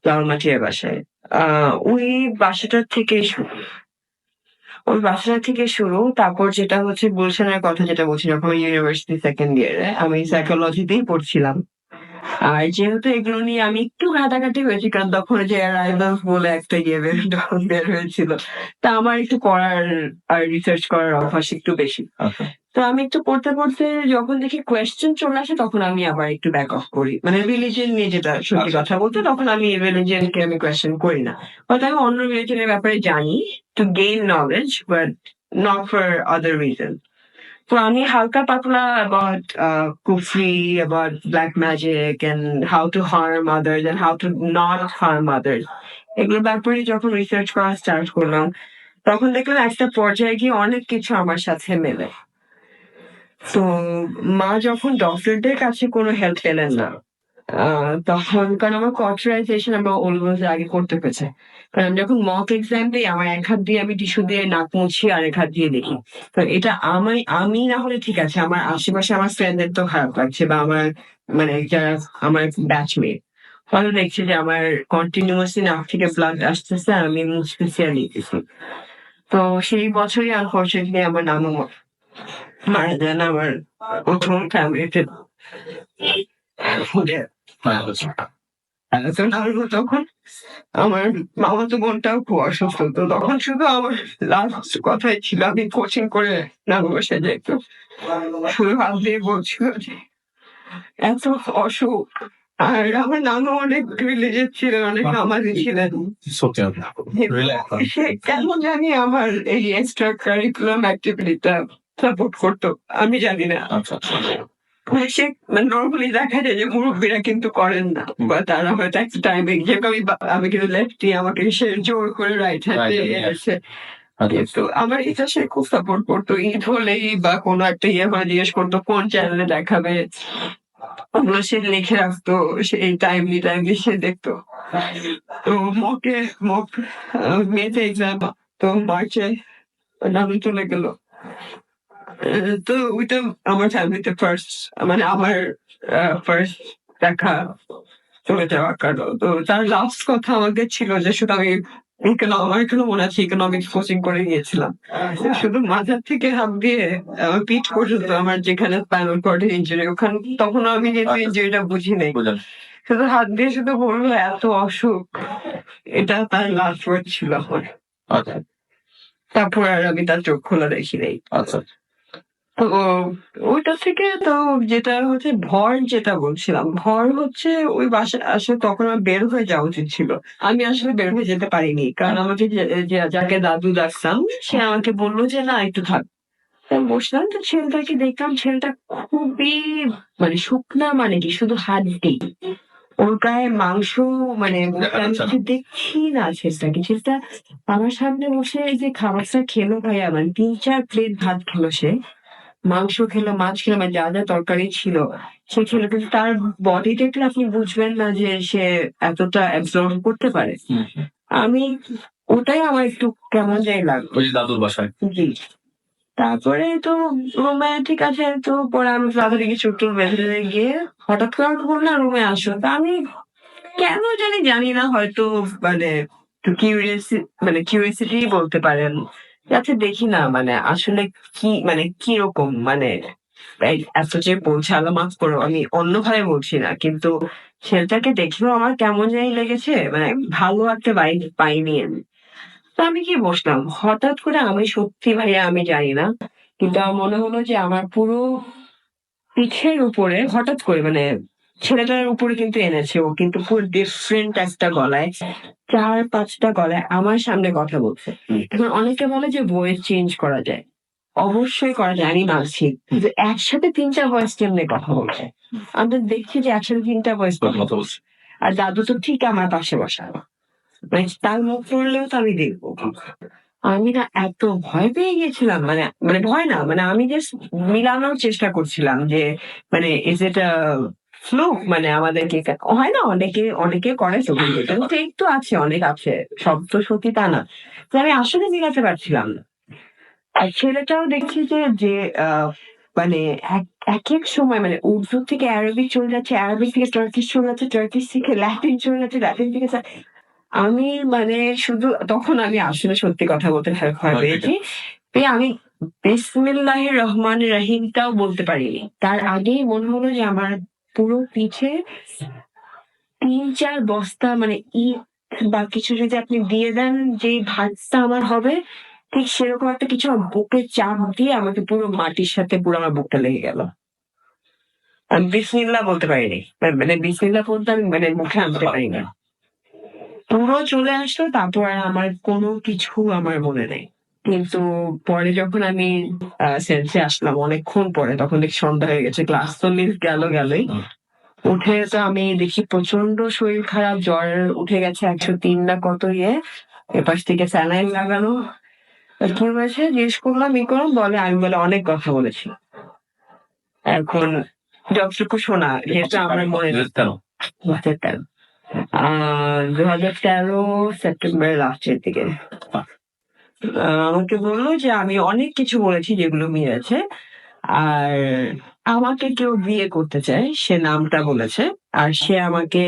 লালমাটিয়ার বাসায়। আ ওই বাসাটার থেকেই শুরু। তারপর যেটা হচ্ছে গুলশানের কথা যেটা বলছি, যখন আমি ইউনিভার্সিটি 2nd ইয়ারে আমি সাইকোলজিতেই পড়ছিলাম। আর যেহেতু এগুলো নিয়ে আমি একটু ঘাটাঘাটি হয়েছি, কারণ তখন ওই যে অ্যারাইভালস বলে একটা বের হয়েছিল। তা আমার একটু পড়ার আর রিসার্চ করার অভ্যাস একটু বেশি। তো আমি একটু পড়তে যখন দেখি কোয়েশ্চেন চলে আসে, তখন আমি আবার একটু ব্যাক অফ করি। মানে রিলিজিয়ন নিয়ে যেটা সত্যি কথা বলতে, তখন আমি রিলিজিয়নকে আমি কোয়েশ্চেন করি না। হয়তো আমি অন্য রিলিজিয়নের ব্যাপারে জানি to gain knowledge, but not for other reason. তো আমি হালকা পাতলা about kufri, about black magic and how to harm others and how to not harm others, এগুলোর ব্যাপারে যখন রিসার্চ করা স্টার্ট করলাম, তখন দেখলাম একটা পর্যায়ে গিয়ে অনেক কিছু আমার সাথে মেলে। তো মা যখন ডক্টরদের কাছে কোনো হেল্প পেলেন না, তখন কারণ আমার কর্পোরাইজেশন আমরা অলওয়েজ আগে করতে হয়েছে। কারণ আমি যখন মক এক্সাম দিই, আমার এক হাত দিয়ে আমি টিস্যু দিয়ে নাক মুছি, আর এক হাত দিয়ে দেখি। তো এটা আমি না হলে ঠিক আছে, আমার আশেপাশে আমার ফ্রেন্ডদের তো খারাপ লাগছে, বা আমার মানে যারা আমার ব্যাচমেট, হয়তো দেখছি যে আমার কন্টিনিউয়াসলি নাক থেকে ব্লাড আসতেছে আর আমি মুছতেছি আর নিতেছি। তো সেই বছরই আনফরচুনেটলি আমার নানু মারা যান, আমার প্রথম ফ্যামিলিতে। তখন আমার মামাতো বোনটাও খুব অসুস্থ। তো তখন শুধু আমার লাস্ট কথাই ছিল, আমি কোচিং করে নানু বাসায় যাইতো। শুধু হাত দিয়ে বলছিল যে এত অসুখ। আর আমার নানু অনেক রিলিজিয়াস ছিলেন, অনেক নামাজি ছিলেন। সে কেন জানি আমার এই এক্সট্রা কারিকুলাম অ্যাক্টিভিটিটা সাপোর্ট করতো, আমি জানি না। সে নরমালি দেখা যায় যে মুরব্বীরা কিন্তু করেন না, বা তারা হয়তো একটা টাইমে, যেহেতু আমি কিন্তু লেফটি, আমাকে সে জোর করে রাইট হ্যান্ডে এসে। তো আমার এটা সে খুব সাপোর্ট করতো। ঈদ হলেই বা কোনো একটা হলে জিজ্ঞেস করতো কোন চ্যানেলে দেখাবে, ওগুলো সে লিখে রাখতো, সেই টাইমলি সে দেখতো। তো মক মেতে এক্সাম, তো মার্চে নানু চলে গেল। তো ওইটা আমার ফ্যামিলিতে ফার্স্ট, মানে আমার ফার্স্ট দেখা চলে যাওয়ার কারণ। তো তার লাস্ট কথা আমাকে ছিল যে শুধু আমি আমার এখনো মনে আছে ইকোনমিক্স কোচিং করে গিয়েছিলাম। শুধু মাথার থেকে হাত দিয়ে আমার পিঠ পর্যন্ত, আমার যেখানে স্পাইনাল কর্ডের ইনজুরি, ওখানে তখন আমি যেহেতু ইনজুরিটা বুঝি নাই, শুধু হাত দিয়ে শুধু বললো এত অসুখ। এটা তার লাস্ট ওয়ার্ড ছিল আমার। তারপর আর আমি তার চোখ খোলা দেখি নাই। তো ওইটা থেকে তো যেটা হচ্ছে ভর, যেটা বলছিলাম, ভর হচ্ছে ওই বাসায় আসলে তখন আমার বের হয়ে যাওয়া উচিত ছিল। আমি আসলে বের হয়ে যেতে পারিনি, কারণ আমাকে যাকে দাদু ডাকতাম সে আমাকে বললো যে না একটু থাক। আমি বসলাম, তো ছেলেটাকে দেখলাম, ছেলেটা খুবই মানে শুকনা, মানে কি শুধু হাড্ডি, ওর গায়ে মাংস, মানে আমি কিছু দেখছি না। ছেলেটা আমার সামনে বসে এই যে খাবারটা খেলো ভাইয়া, মানে 3-4 প্লেট ভাত খেলো সে, মাংস খেলো, মাছ খেলো, মানে যা যা তরকারি ছিল সে খেলো, কিন্তু তার বডি দেখলে আপনি বুঝবেন না যে সে এতটা অ্যাবজর্ব করতে পারে। আমি ওটাই আমার একটু কেমন যাই লাগলো। ওই যে দাদুর বাসায় জি। তারপরে তো রুমে ঠিক আছে, তো পরে আমি তাড়াতাড়ি কিছু একটু বেঁধে গিয়ে হঠাৎ করে আমাকে বললো রুমে আসো। তা আমি কেন জানি না, হয়তো মানে একটু কিউরিয়াসিটি বলতে পারেন, যাতে দেখি না মানে আসলে কি, মানে কিরকম, মানে এই এত যে বলছে আল্লাহ মাফ করো, আমি অন্যভাবে বলছি না, কিন্তু ছেলেটাকে দেখেও আমার কেমন জানি লেগেছে, মানে ভালো একটা ভাইব পাইনি আমি। তো আমি কি বসলাম, হঠাৎ করে আমি সত্যি ভাইয়া আমি জানি না, কিন্তু আমার মনে হলো যে আমার পুরো পিঠের উপরে হঠাৎ করে, মানে ছেলেটার উপরে কিন্তু এনেছে, ও কিন্তু পুরো ডিফারেন্ট একটা গলায়, 4-5টা গলায় আমার সামনে কথা বলছে। এখন অনেকে বলে যে ভয়েস চেঞ্জ করা যায়, অবশ্যই করা যায়, আমি মানছি, কিন্তু একসাথে 3-4 ভয়েস কেমনে কথা বলছে? আমরা দেখছি যে একসাথে 3টা ভয়েস কথা বলছে, আর দাদু তো ঠিক আমার পাশে বসা, মানে তার মুখ পড়লেও তো আমি দেখবো। আমি না এত ভয় পেয়ে গেছিলাম, মানে মানে ভয় না, মানে আমি জাস্ট মিলানোর চেষ্টা করছিলাম যে মানে ইজ ইট আ ফ্লুক, মানে আমাদেরকে হয় না, অনেকে করে তো, কিন্তু একটু আছে, অনেক আছে, সব তো সত্যি তা না। তো আমি আসলে মিলাতে পারছিলাম না। আর ছেলেটাও দেখছি যে মানে এক এক সময় মানে উর্দু থেকে অ্যারাবিক চলে যাচ্ছে, অ্যারাবিক থেকে টার্কিশ চলে যাচ্ছে, টার্কিশ থেকে ল্যাটিন চলে যাচ্ছে, ল্যাটিন থেকে আমি মানে শুধু তখন আমি আসলে সত্যি কথা বলতে ভয় পেয়েছি। আমি বিসমিল্লাহির রহমানির রহিমটাও বলতে পারিনি। তার আগেই মনে হলো যে আমার পুরো পিঠে 3-4 বস্তা মানে ইট বা কিছু যদি আপনি দিয়ে দেন, যে ভাঁজটা আমার হবে, ঠিক সেরকম একটা কিছু আমার বুকে চাপ দিয়ে আমাকে পুরো মাটির সাথে পুরো আমার বুকটা লেগে গেল। আমি বিসমিল্লাহ বলতে পারিনি। মানে বিসমিল্লাহ বলতে আমি মানে মুখে আনতে পারিনি। পুরো চলে আসলো, তারপর আর আমার কোনো কিছু আমার মনে নেই। কিন্তু পরে যখন আমি সেন্সে আসলাম অনেকক্ষণ পরে, তখন দেখি সন্ধ্যা হয়ে গেছে, ক্লাস তো মিস গেলই। উঠে তো আমি দেখি প্রচন্ড শরীর খারাপ, জ্বর উঠে গেছে 103 না কত ইয়ে, এপাশ থেকে স্যালাইন লাগানো। কি হয়েছে জিজ্ঞেস করলাম, বলে আমি বলে অনেক কথা বলেছি। এখন যতটুকু শোনা যেটা আমার মনে নেই। 2013 2013 সেপ্টেম্বরের লাস্টের দিকে আমাকে বললো যে আমি অনেক কিছু বলেছি যেগুলো মিলেছে, আর আমাকে কেউ বিয়ে করতে চায়, সে নামটা বলেছে, আর সে আমাকে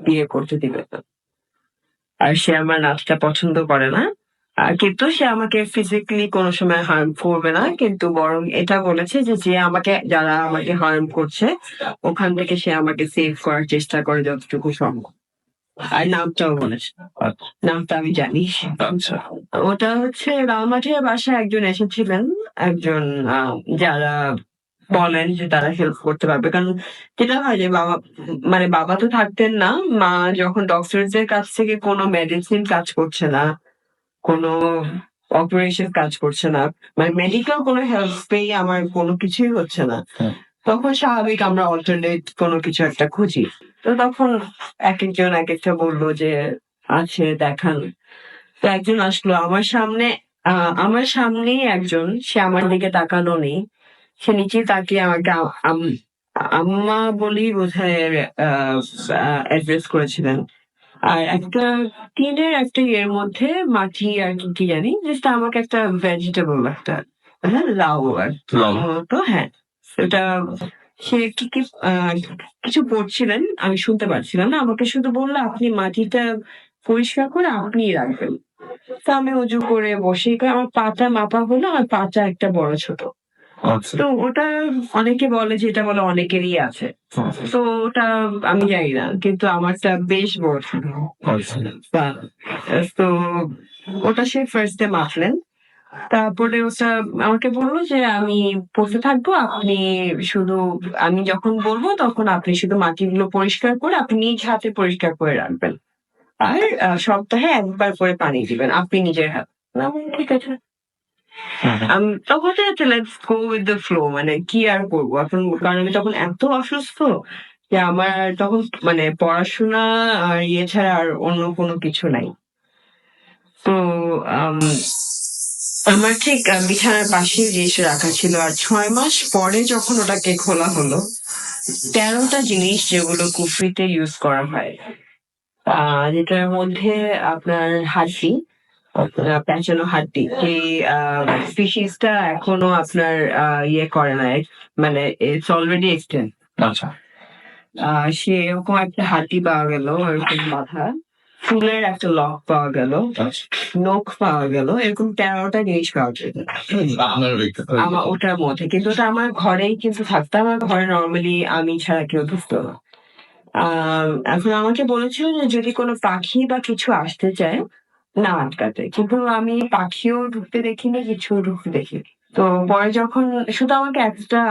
বিয়ে করতে দিবে না, আর সে আমার নাচটা পছন্দ করে না, আর কিন্তু সে আমাকে ফিজিক্যালি কোনো সময় হার্ম করবে না, কিন্তু বরং এটা বলেছে যে যারা আমাকে হার্ম করছে ওখান থেকে সে আমাকে সেভ করার চেষ্টা করে যতটুকু সম্ভব। আর নামটাও বলেছে, নামটা আমি জানি। ওটা হচ্ছে রামমাটির বাসায় একজন এসেছিলেন, একজন যারা বলেন যে তারা হেল্প করতে পারবে, কারণ যেটা হয় যে বাবা তো থাকতেন না, মা যখন ডক্টরদের কাছ থেকে কোনো মেডিসিন কাজ করছে না, কোনো অপারেশন কাজ করছে না, মানে মেডিকেল কোনো হেল্প পেয়ে আমার কোনো কিছুই হচ্ছে না, তখন স্বাভাবিক আমরা অল্টারনেট কোনো কিছু একটা খুঁজি। তো তখন এক একজন এক একটা বললো যে আছে দেখান। তো একজন আসলো আমার সামনেই একজন, সে আমার দিকে তাকানো নেই, সে নিচে তাকিয়ে আমাকে আম্মা বলেই বোধহয় অ্যাড্রেস করেছিলেন। আর একটা টিনের একটা ইয়ের মধ্যে মাটি আর কি জানি, জাস্ট আমাকে একটা ভেজিটেবল একটা, হ্যাঁ লাউ আর তো, হ্যাঁ সেটা, সে কি কিছু পড়ছিলেন, আমি শুনতে পারছিলাম না, আমাকে শুধু বললো আপনি মাটিটা পরিষ্কার করে আপনিই রাখবেন। তো আমি উজু করে বসে আমার পাটা মাপা হলো, আর পাটা একটা বড় ছোট। তো ওটা অনেকে বলে যে এটা বলে অনেকেরই আছে, তো ওটা আমি জানি না, কিন্তু আমারটা বেশ বড় ছিল। তো ওটা সে ফার্স্টে মাপলেন, তারপরে ওটা আমাকে বললো যে আমি পড়তে থাকবো, আপনি শুধু আমি যখন বলবো তখন আপনি শুধু মাটিগুলো পরিষ্কার করে আপনি নিজ হাতে পরিষ্কার করে রাখবেন, আর সপ্তাহে একবার করে পানি দিবেন আপনি নিজের হাতে। ঠিক আছে, তখন let's go with the flow, মানে কি আর করবো এখন, কারণ আমি তখন এত অসুস্থ যে আমার তখন মানে পড়াশোনা আর ইয়ে ছাড়া আর অন্য কোনো কিছু নাই। তো আম, আমার ঠিক বিছানার পাশে জিনিস রাখা ছিল, আর 6 মাস পরে যখন ওটাকে খোলা হলো, 13টা জিনিস যেগুলো কুফরিতে ইউজ করা হয়, যেটার মধ্যে আপনার হাড্ডি, প্যাঁচানো হাড্ডি, এই স্পিসিসটা এখনো আপনার ইয়ে করে নাই, মানে ইটস অলরেডি এক্সটেন্ট। আচ্ছা, সে এরকম একটা হাড্ডি পাওয়া গেল, এরকম মাথা, ফুলের একটা লক পাওয়া গেল, নখ পাওয়া গেল, এরকম 13টা জিনিস পাওয়া গেল আমার ওটার মধ্যে। কিন্তু ওটা আমার ঘরেই কিন্তু থাকতো, আমার ঘরে নর্মালি আমি ছাড়া কেউ ঢুকতো না। এখন আমাকে বলেছিল যে যদি কোনো পাখি বা কিছু আসতে চায় না আটকাতে, কিন্তু আমি পাখিও ঢুকতে দেখিনি, কিছু ঢুকতে দেখিনি। তো পরে যখন শুধু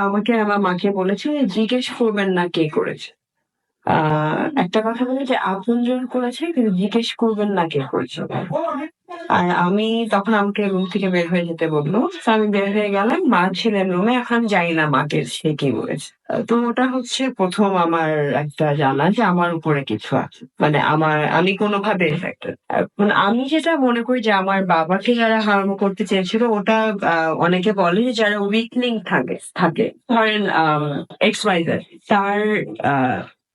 আমাকে আমার মাকে বলেছে যে জিজ্ঞেস করবেন না কে করেছে। একটা কথা বলে যে আপনজন করেছে, কিন্তু জিজ্ঞেস করবেন না কে করেছে। আর আমি তখন আমাকে রুম থেকে বের হয়ে যেতে বললো, তো আমি বের হয়ে গেলাম, মা ছিলেন রুমে, এখন জানি না মাকে সে কি বলেছে। তো ওটা হচ্ছে প্রথম আমার একটা জানা যে আমার উপরে কিছু আছে, মানে আমি কোনোভাবে এফেক্টেড। এখন আমি যেটা মনে করি যে আমার বাবাকে যারা হার্ম করতে চেয়েছিল, ওটা অনেকে বলে যে যারা উইকলিং থাকে ধরেন XYZ, তার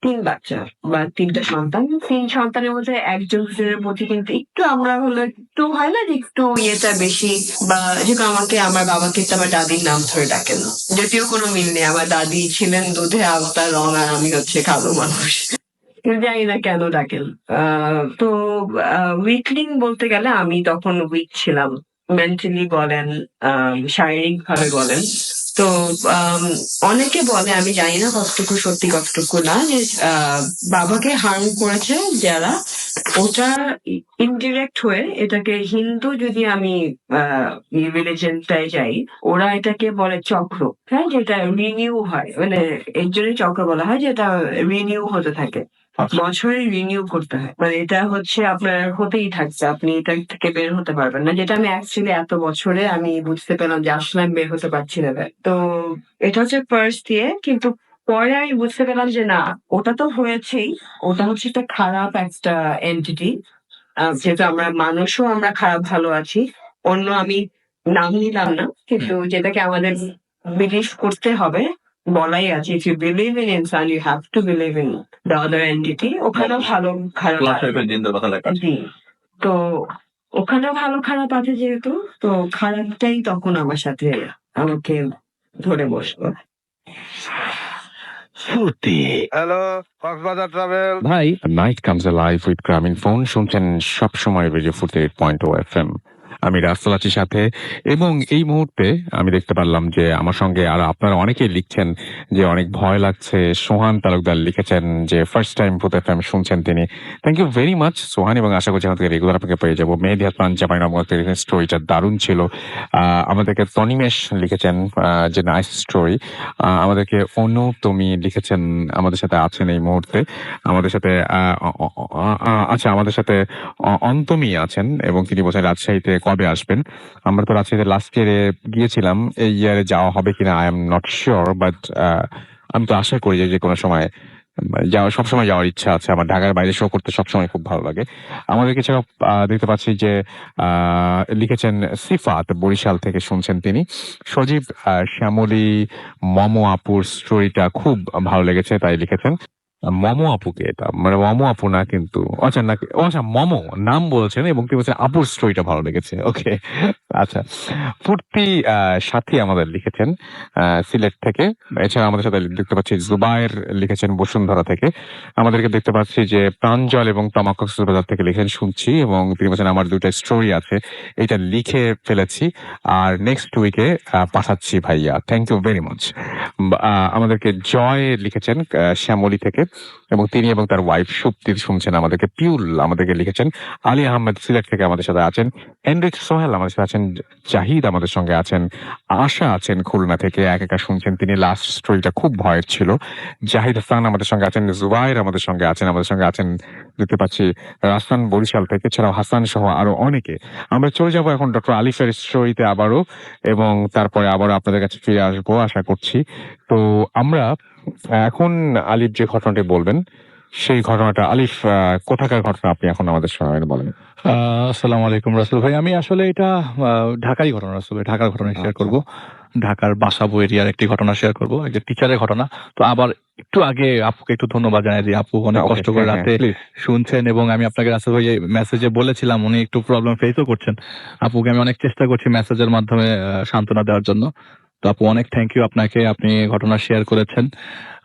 3 বাচ্চা বা 3টা সন্তান, 3 সন্তানের মধ্যে একজনের প্রতি কিন্তু একটু আমরা হলো একটু হয় না যে একটু ইয়েটা বেশি, বা যেহেতু আমার বাবাকে তো আমার দাদির নাম ধরে ডাকেন, যদিও কোনো মিল নেই, আমার দাদি ছিলেন দুধে আলতা রং, আর আমি হচ্ছে কালো মানুষ, কিন্তু জানি না কেন ডাকেন। তো উইকলিং বলতে গেলে আমি তখন উইক ছিলাম, মেন্টালি বলেন, শারীরিক ভাবে বলেন। তো অনেকে বলে, আমি জানি না কতটুকু সত্যি কতটুকু না, যে বাবাকে হার্ম করেছে যারা, ওটা ইনডিরেক্ট হয়ে এটাকে হিন্দু, যদি আমি রিলিজনটায় যাই, ওরা এটাকে বলে চক্র। হ্যাঁ, যেটা রিনিউ হয়, মানে এর জন্যই চক্র বলা হয়, যেটা রিনিউ হতে থাকে, বছরে রিনিউ করতে হয়, মানে এটা হচ্ছে আপনার হতেই থাকছে, আপনি এটা থেকে বের হতে পারবেন না, যেটা আমি অ্যাকচুয়ালি এত বছরে আমি বুঝতে পেলাম যে আসলে আমি বের হতে পারছি না। তো এটা হচ্ছে ফার্স্ট দিয়ে, কিন্তু পরে আমি বুঝতে পেলাম যে না, ওটা তো হয়েছেই, ওটা হচ্ছে একটা খারাপ একটা এন্টিটি, যেহেতু আমরা মানুষও আমরা খারাপ ভালো আছি, অন্য আমি নাম নিলাম না, কিন্তু যেটাকে আমাদের বিলিভ করতে হবে, বলাই আছে, ইফ ইউ বিলিভ ইন ইনসান you have to believe in the other entity. ওখানেও ভালো খারাপ জি। তো ওখানেও ভালো খারাপ আছে যেহেতু, তো খারাপটাই তখন আমার সাথে আমাকে ধরে বসলো। Hello, Cox's Bazar travel. ভাই, নাইট কামস লাইভ উইথ গ্রামীণ ফোন শুনছেন সবসময় রেডিও 48.0 FM। আমি রাসেল আছি সাথে, এবং এই মুহূর্তে আমি দেখতে পারলাম যে আমার সঙ্গে আর আপনারা অনেকেই লিখছেন যে অনেক ভয় লাগছে। সোহান তালুকদার লিখেছেন যে ফার্স্ট টাইম ভূত FM শুনছেন তিনি। থ্যাংক ইউ ভেরি মাচ সোহান, এবং আশা করছি আমাদের রেগুলার আপনাকে পেয়ে যাবো। মেহেদি হাসান চাঁপাইনবাবগঞ্জের স্টোরিটা দারুণ ছিল। আমাদেরকে তনিমেশ লিখেছেন যে নাইস স্টোরি। আমাদেরকে অনু তুমি লিখেছেন, আমাদের সাথে আছেন এই মুহূর্তে, আমাদের সাথে আচ্ছা, আমাদের সাথে অন্তমী আছেন, এবং তিনি বলছেন রাজশাহীতে কবে আসবেন। আমরা তো রাজশাহীতে লাস্ট ইয়ারে গিয়েছিলাম, এই ইয়ারে যাওয়া হবে কিনা I am not sure, but আমি তো আশা করি যে কোনো সময় সবসময় যাওয়ার ইচ্ছা আছে। আমার ঢাকার বাইরে শো করতে সবসময় খুব ভালো লাগে। আমাদেরকে এছাড়াও দেখতে পাচ্ছি যে লিখেছেন সিফাত, বরিশাল থেকে শুনছেন তিনি। সজীব শ্যামলী মমো আপুর স্টোরিটা খুব ভালো লেগেছে তাই লিখেছেন। মমো আপুকে, এটা মানে মমো আপু না কিন্তু, আচ্ছা নাকি, আচ্ছা মমো নাম বলছেন, এবং তিনি বলছেন আপুর স্টোরিটা ভালো লেগেছে। ওকে, আচ্ছা। ফুর্তি সাথী আমাদের লিখেছেন সিলেট থেকে। এছাড়া আমাদের সাথে দেখতে পাচ্ছি জুবায়ের লিখেছেন বসুন্ধরা থেকে। আমাদেরকে দেখতে পাচ্ছি যে প্রাঞ্জল এবং তামাক কক্সবাজার থেকে লিখেন শুনছি, এবং তিনি বলছেন আমার 2টা স্টোরি আছে, এটা লিখে ফেলেছি আর নেক্সট উইকে পাঠাচ্ছি ভাইয়া, থ্যাংক ইউ ভেরি মাচ। আমাদেরকে জয় লিখেছেন শ্যামলী থেকে, এবং তিনি এবং তার ওয়াইফ সুপ্তি শুনছেন আমাদেরকে। পিউল আমাদেরকে লিখেছেন। আলী আহমেদ সিলেট থেকে আমাদের সাথে আছেন। এনরিক সোহেল আমাদের সাথে আছেন। জাহিদ আমাদের সঙ্গে আছেন। আশা আছেন খুলনা থেকে, একা শুনছেন তিনি। লাস্ট স্টোরিটা খুব ভয়ের ছিল। জাহিদ হাসান আমাদের সঙ্গে আছেন। জুবাইর আমাদের সঙ্গে আছেন দেখতে পাচ্ছি রাসান বরিশাল থেকে, এছাড়াও হাসান সহ আরো অনেকে। আমরা চলে যাবো এখন ডক্টর আলিফের স্টোরিতে আবারও, এবং তারপরে আবারও আপনাদের কাছে ফিরে আসবো আশা করছি। তো তো আমরা এখন আলিফ যে ঘটনাটি বলবেন সেই ঘটনাটা আলিফ কোথাকার ঘটনা আপনি এখন আমাদের সঙ্গে বলেন। আসসালামু আলাইকুম রাসেল ভাই, আমি আসলে এটা ঢাকারই ঘটনা, রাসেল ভাই ঢাকার ঘটনা শেয়ার করব। ঢাকার বাসাবো এরিয়ার একটি ঘটনা শেয়ার করব, একজন টিচারের ঘটনা। তো আবার একটু আগে আপুকে একটু ধন্যবাদ জানাই দিই, আপু অনেক কষ্ট করে রাতে শুনছেন, এবং আমি আপনাকে রাসেল ভাই মেসেজে বলেছিলাম উনি একটু প্রবলেম ফেসও করছেন। আপুকে আমি অনেক চেষ্টা করছি মেসেজের মাধ্যমে সান্ত্বনা দেওয়ার জন্য। তো আপু অনেক থ্যাংক ইউ আপনাকে, আপনি ঘটনা শেয়ার করেছেন।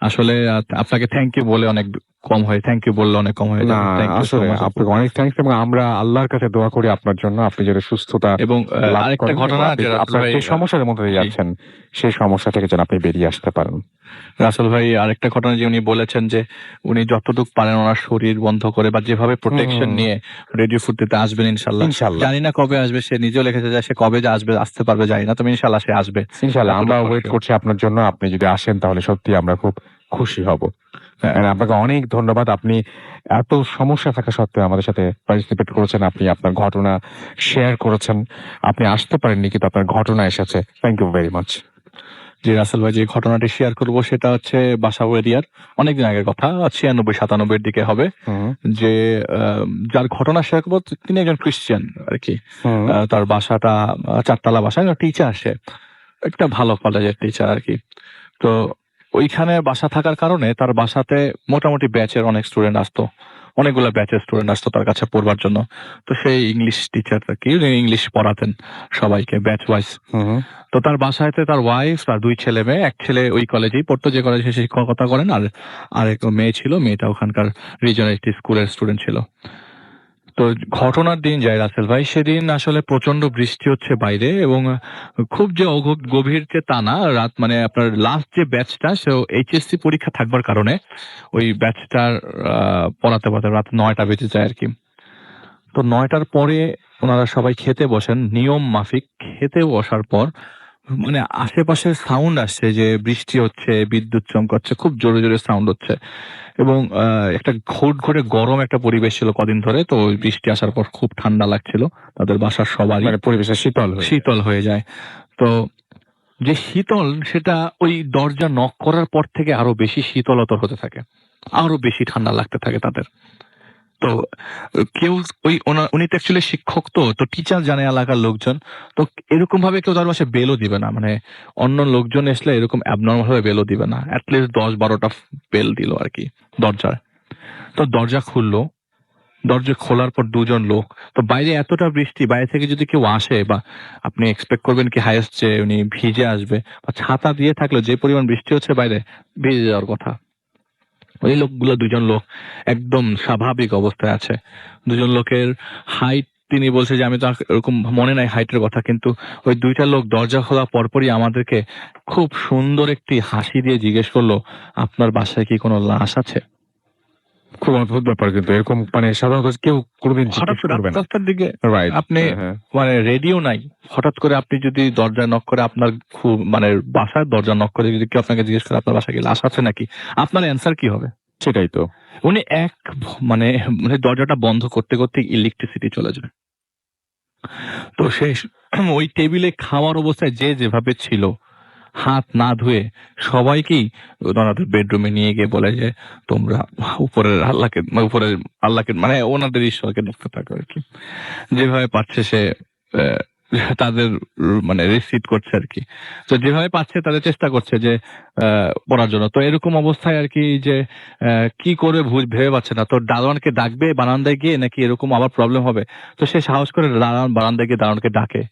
আসলে আপনাকে থ্যাংক ইউ বলে অনেক কম হয়, থ্যাংক ইউ বললে অনেক কম হয়ে যায়। আসলে আপনাকে অনেক থ্যাংকস, এবং আমরা আল্লাহর কাছে দোয়া করি আপনার জন্য, আপনি যেন সুস্থতা এবং আরেকটা ঘটনা, আপনার যে সমস্যার মধ্যে দিয়ে যাচ্ছেন সেই সমস্যা থেকে যেন আপনি বেরিয়ে আসতে পারেন। রাসেল ভাই আরেকটা ঘটনা যে উনি বলেছেন যে উনি যতটুকু পারেন ওনার শরীর বন্ধ করে বা যেভাবে প্রোটেকশন নিয়ে রেডিও ফুর্তিতে আসবেন ইনশাল্লাহ। জানি না কবে আসবে, সে নিজেও লিখেছে যে সে কবে যে আসতে পারবে জানি না, তবে ইনশাল্লাহ সে আসবে। ইনশাল্লাহ আমরা ওয়েট করছি আপনার জন্য, আপনি যদি আসেন তাহলে সত্যি আমরা খুব খুশি হব। আপনাকে অনেক ধন্যবাদ, আপনি এত সমস্যা থাকা সত্ত্বেও আমাদের সাথে পার্টিসিপেট করেছেন, আপনি আপনার ঘটনা শেয়ার করেছেন, আপনি আসতে পারেননি কিন্তু আপনার ঘটনা এসেছে। Thank you very much. জি রাসেল ভাই, যে ঘটনাটি শেয়ার করবো সেটা হচ্ছে বাসাবো এরিয়ার অনেকদিন আগের কথা, 96-97 দিকে হবে। যে যার ঘটনা শেয়ার করবো তিনি একজন খ্রিস্টান আর কি। তার বাসাটা 4 তলা বাসা, টিচার, সে একটা ভালো কলেজের টিচার আর কি। তো ওইখানে বাসা থাকার কারণে তার বাসাতে মোটামুটি ব্যাচের অনেক স্টুডেন্ট আসতো, অনেকগুলো ব্যাচের স্টুডেন্ট আসতো তার কাছে পড়বার জন্য। তো সেই ইংলিশ টিচার আর কি, ইংলিশ পড়াতেন সবাইকে ব্যাচ ওয়াইজ। তো তার বাসাতে তার ওয়াইফ, তার 2 ছেলে মেয়ে, এক ছেলে ওই কলেজেই পড়তো যে কলেজে শিক্ষকতা করেন, আর এক মেয়ে ছিল, মেয়েটা ওখানকার রিজনাল একটি স্কুলের স্টুডেন্ট ছিল। তো ঘটনার দিন যায় রাসেল ভাই, সেদিন আসলে প্রচন্ড বৃষ্টি হচ্ছে বাইরে, এবং খুব যে গভীর যে তা না, রাত মানে আপনার লাস্ট যে ব্যাচটা সে এইচএসসি পরীক্ষা থাকবার কারণে ওই ব্যাচটার পড়াতে রাত 9টা বেজে যায় আর কি। তো 9টার পরে ওনারা সবাই খেতে বসেন নিয়ম মাফিক। খেতে বসার পর মানে আশেপাশের সাউন্ড আসছে যে বৃষ্টি হচ্ছে, বিদ্যুৎ চমকাচ্ছে, খুব জোরে জোরে সাউন্ড হচ্ছে, এবং একটা ঘুরে গরম একটা পরিবেশ ছিল কদিন ধরে। তো ওই বৃষ্টি আসার পর খুব ঠান্ডা লাগছিল তাদের বাসার সবারই, মানে পরিবেশটা শীতল হয়ে যায়। তো যে শীতল সেটা ওই দরজা নক করার পর থেকে আরো বেশি শীতলতর হতে থাকে, আরো বেশি ঠান্ডা লাগতে থাকে তাদের। তো কেউ উনি তো অ্যাকচুয়ালি শিক্ষক, তো টিচার জানে এলাকার লোকজন, তো এরকম ভাবে কেউ তার বাসায় বেলও দিবে না, মানে অন্য লোকজন এসলে এরকম অ্যাবনর্মাল ভাবে বেলও দিবে না। অ্যাটলিস্ট 10-12টা বেল দিল আর কি দরজার। তো দরজা খুললো, দরজা খোলার পর 2জন লোক, তো বাইরে এতটা বৃষ্টি, বাইরে থেকে যদি কেউ আসে বা আপনি এক্সপেক্ট করবেন কি হাইয়েস্ট যে উনি ভিজে আসবে, বা ছাতা দিয়ে থাকলে যে পরিমাণ বৃষ্টি হচ্ছে বাইরে ভিজে যাওয়ার কথা। ওই লোকগুলো 2জন লোক একদম স্বাভাবিক অবস্থায় আছে। 2জন লোকের হাইট তিনি বলছে যে আমি তো এরকম মনে নাই হাইটের কথা, কিন্তু ওই 2টা লোক দরজা খোলা পরপরই আমাদেরকে খুব সুন্দর একটি হাসি দিয়ে জিজ্ঞেস করলো, আপনার বাসায় কি কোনো লাশ আছে? খুব অদ্ভুত ব্যাপার, কিন্তু এরকম মানে সাধারণত কেউ কোনোদিন হঠাৎ রাস্তার দিকে আপনি হ্যাঁ। মানে রেডিও নাই, হঠাৎ করে আপনি যদি দরজা নক করে, আপনার খুব মানে বাসার দরজা নক করে যদি কেউ আপনাকে জিজ্ঞেস করে আপনার বাসায় কি লাশ আছে নাকি, আপনার অ্যান্সার কি হবে? সেটাই তো। উনি মানে দরজাটা বন্ধ করতে করতে ইলেকট্রিসিটি চলে যায়। তো সে ওই টেবিলে খাওয়ার অবস্থায় যে যেভাবে ছিল, হাত না ধুয়ে সবাইকেই ওনাদের বেডরুমে নিয়ে গিয়ে বলে যে তোমরা উপরের আল্লাহকে মানে ওনাদের ঈশ্বরকে দেখতে থাকো আর কি। যেভাবে পাচ্ছে সে তাদের মানে রিসিট করছে আর কি। তো যেভাবে পাচ্ছে তাদের চেষ্টা করছে যে পড়ার জন্য। তো এরকম অবস্থায় আর কি যে কি করে ভেবে পাচ্ছে না, তো দারোয়ানকে ডাকবে বারান্দায় গিয়ে নাকি এরকম আবার প্রবলেম হবে। তো সে সাহস করে বারান্দায় গিয়ে দারোয়ানকে ডাকে।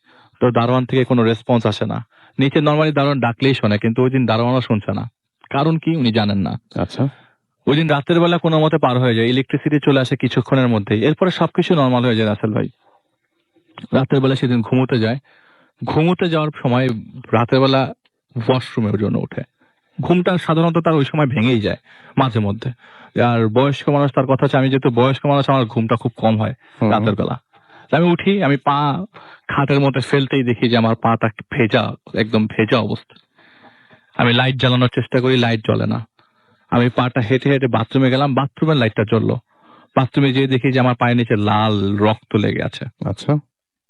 তো দারোয়ান থেকে কোনো রেসপন্স আসে না। নিচে নর্মালি দারোয়ান ডাকলেই শোনে, কিন্তু ওই দিন দারোয়ানও শুনছে না। কারণ কি উনি জানেন না। আচ্ছা, ওই দিন রাতের বেলা কোনো মতে পার হয়ে যায়, ইলেকট্রিসিটি চলে আসে কিছুক্ষণের মধ্যেই, এরপরে সবকিছু নর্মাল হয়ে যায় রাসেল ভাই। রাতের বেলা সেদিন ঘুমোতে যাওয়ার সময় রাতের বেলা ওয়াশরুমের জন্য ওঠে। ঘুমটা সাধারণত তার ওই সময় ভেঙেই যায় মাঝে মধ্যে। আর বয়স্ক মানুষ, তার কথা হচ্ছে আমি যেহেতু বয়স্ক মানুষ, আমার ঘুমটা খুব কম হয় রাতের বেলা। আমি উঠি, আমি পা খাটের মধ্যে ফেলতেই দেখি যে আমার পাটা ভেজা, একদম ভেজা অবস্থা। আমি লাইট জ্বালানোর চেষ্টা করি, লাইট জ্বলে না। আমি পাটা হেঁটে হেঁটে বাথরুমে গেলাম, বাথরুমের লাইটটা জ্বললো। বাথরুমে যেয়ে দেখি যে আমার পায়ের নিচে লাল রক্ত লেগে আছে। আচ্ছা,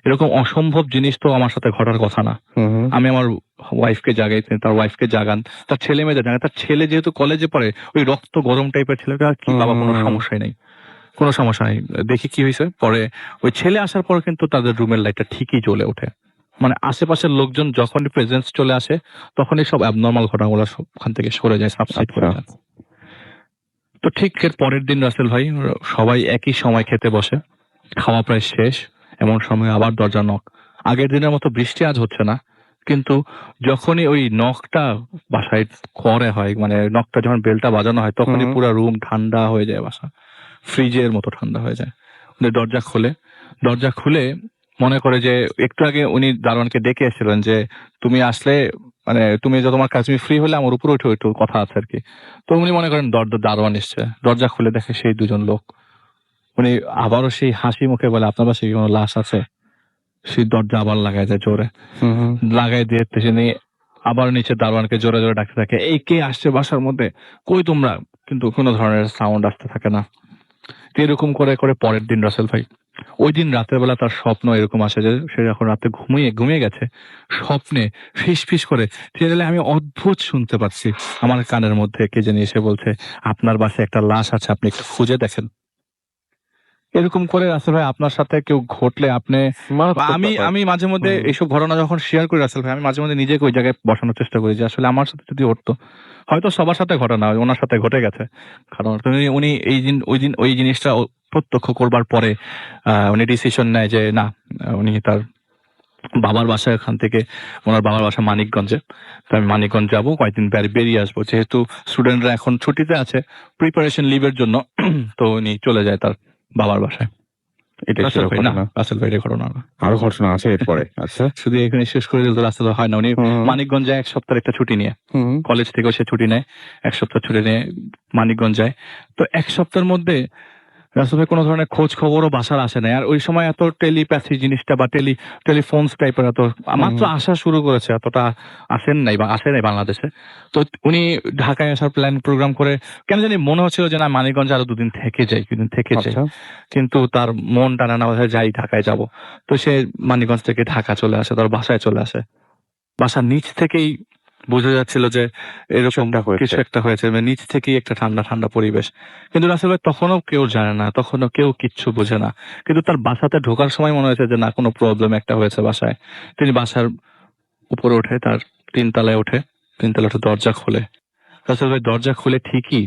এরকম অসম্ভব জিনিস তো আমার সাথে ঘটার কথা না। আমি আমার ওয়াইফকে জাগাই, তিনি তার ওয়াইফকে জাগান, তার ছেলে মেয়েদের জাগান। তার ছেলে যেহেতু কলেজে পড়ে, ওই রক্ত গরম টাইপের ছেলেটা, কি বাবা কোনো সমস্যাই নেই, কোনো সমস্যা নেই। দেখি কি হয়েছে পরে, ওই ছেলে আসার পর কিন্তু তাদের রুমের লাইটটা ঠিকই জ্বলে ওঠে। মানে আশেপাশের লোকজন যখনই প্রেজেন্স চলে আসে তখনই সব অ্যাবনর্মাল ঘটনাগুলো ওখান থেকে সরে যায়, সাবসাইড করে যায়। তো ঠিক এর পরের দিন রাসেল ভাই সবাই একই সময় খেতে বসে, খাওয়া প্রায় শেষ, এমন সময় আবার দরজা নক। আগের দিনের মতো বৃষ্টি আজ হচ্ছে না, কিন্তু যখনই ওই নকটা বাসায় করে হয়, মানে নকটা যখন বেলটা বাজানো হয়, তখনই পুরো রুম ঠান্ডা হয়ে যায়, বাসা ফ্রিজের মতো ঠান্ডা হয়ে যায়। উনি দরজা খুলে মনে করে যে একটু আগে উনি দারোয়ানকে ডেকে এসেছিলেন যে তুমি আসলে, মানে তুমি যে তোমার কাজ তুমি ফ্রি হলে আমার উপরে উঠে একটু কথা আছে আর কি। তো উনি মনে করেন দারোয়ান এসছে, দরজা খুলে দেখে সেই দুজন লোক। উনি আবারও সেই হাসি মুখে বলে, আপনার পাশে কি কোনো লাশ আছে? সেই দরজা আবার লাগাই দেয় জোরে, লাগাই দিয়ে তিনি আবার নিচে দারোয়ানকে জোরে জোরে ডাকতে থাকে, এই কে আসছে বাসার মধ্যে, কই তোমরা? কিন্তু কোনো ধরনের সাউন্ড আসতে থাকে না। তো এরকম করে করে পরের দিন রাসেল ভাই, ওই দিন রাতের বেলা তার স্বপ্ন এরকম আসে যে সে যখন রাতে ঘুমিয়ে গেছে, স্বপ্নে ফিস ফিস করে ছেলে, আমি অদ্ভুত শুনতে পাচ্ছি আমার কানের মধ্যে কে জানি এসে বলছে, আপনার বাসায় একটা লাশ আছে, আপনি একটু খুঁজে দেখেন। এরকম করে রাসেল ভাই আপনার সাথে কেউ ঘটলে আপনি, আমি মাঝে মধ্যে এইসব ঘটনা যখন শেয়ার করি রাসেল ভাই, আমি মাঝে মধ্যে নিজেকে ওই জায়গায় বসানোর চেষ্টা করি যে আসলে আমার সাথে যদি ঘটতো, হয়তো সবার সাথে ঘটে না, ওনার সাথে ঘটে গেছে। কারণ উনি ওই জিনিসটা প্রত্যক্ষ করবার পরে উনি ডিসিশন নেয় যে না, উনি তার বাবার বাসা, এখান থেকে ওনার বাবার বাসা মানিকগঞ্জে, তো আমি মানিকগঞ্জ যাবো, কয়েকদিন বেরিয়ে আসবো, যেহেতু স্টুডেন্টরা এখন ছুটিতে আছে প্রিপারেশন লিভের জন্য। তো উনি চলে যায় তার বাবার বাসায়। এটাই ছিল ঘটনা। রাসেল ভাইয়ের ঘটনা না, আরো ঘটনা আছে এরপরে। আচ্ছা, শুধু এখানে শেষ করে দিল তো রাসেল হয় না। উনি মানিকগঞ্জ যায় এক সপ্তাহের একটা ছুটি নিয়ে, কলেজ থেকেও সে ছুটি নেয়, এক সপ্তাহ ছুটি নিয়ে মানিকগঞ্জ যায়। তো এক সপ্তাহের মধ্যে রাসেল ভাই কোনো ধরনের খোঁজ খবরও বাসার আসে নাই। আর ওই সময় এত টেলিপ্যাথি জিনিসটা বা টেলিফোনস টাইপের এত মাত্র আসা শুরু করেছে, এতটা আসে নাই বাংলাদেশে। তো উনি ঢাকায় আসার প্ল্যান প্রোগ্রাম করে, কেন জানি মনে হচ্ছিল যে না, মানিকগঞ্জে আরো কিছুদিন থেকে যাই, কিন্তু তার মন টানা না যাই, ঢাকায় যাব। তো সে মানিকগঞ্জ থেকে ঢাকা চলে আসে, তার বাসায় চলে আসে। বাসার নিচ থেকেই বোঝা যাচ্ছিল যে এরকম কিছু একটা হয়েছে, মানে নিচ থেকেই একটা ঠান্ডা ঠান্ডা পরিবেশ। কিন্তু রাসেল ভাই তখনও কেউ জানে না, তখনও কেউ কিচ্ছু বোঝে না। কিন্তু তার বাসাতে ঢোকার সময় মনে হয়েছে যে না, কোনো প্রবলেম একটা হয়েছে বাসায়। তিনি বাসার উপরে ওঠে, তার তিনতলায় ওঠে দরজা খোলে। রাসেল ভাই দরজা খুলে ঠিকই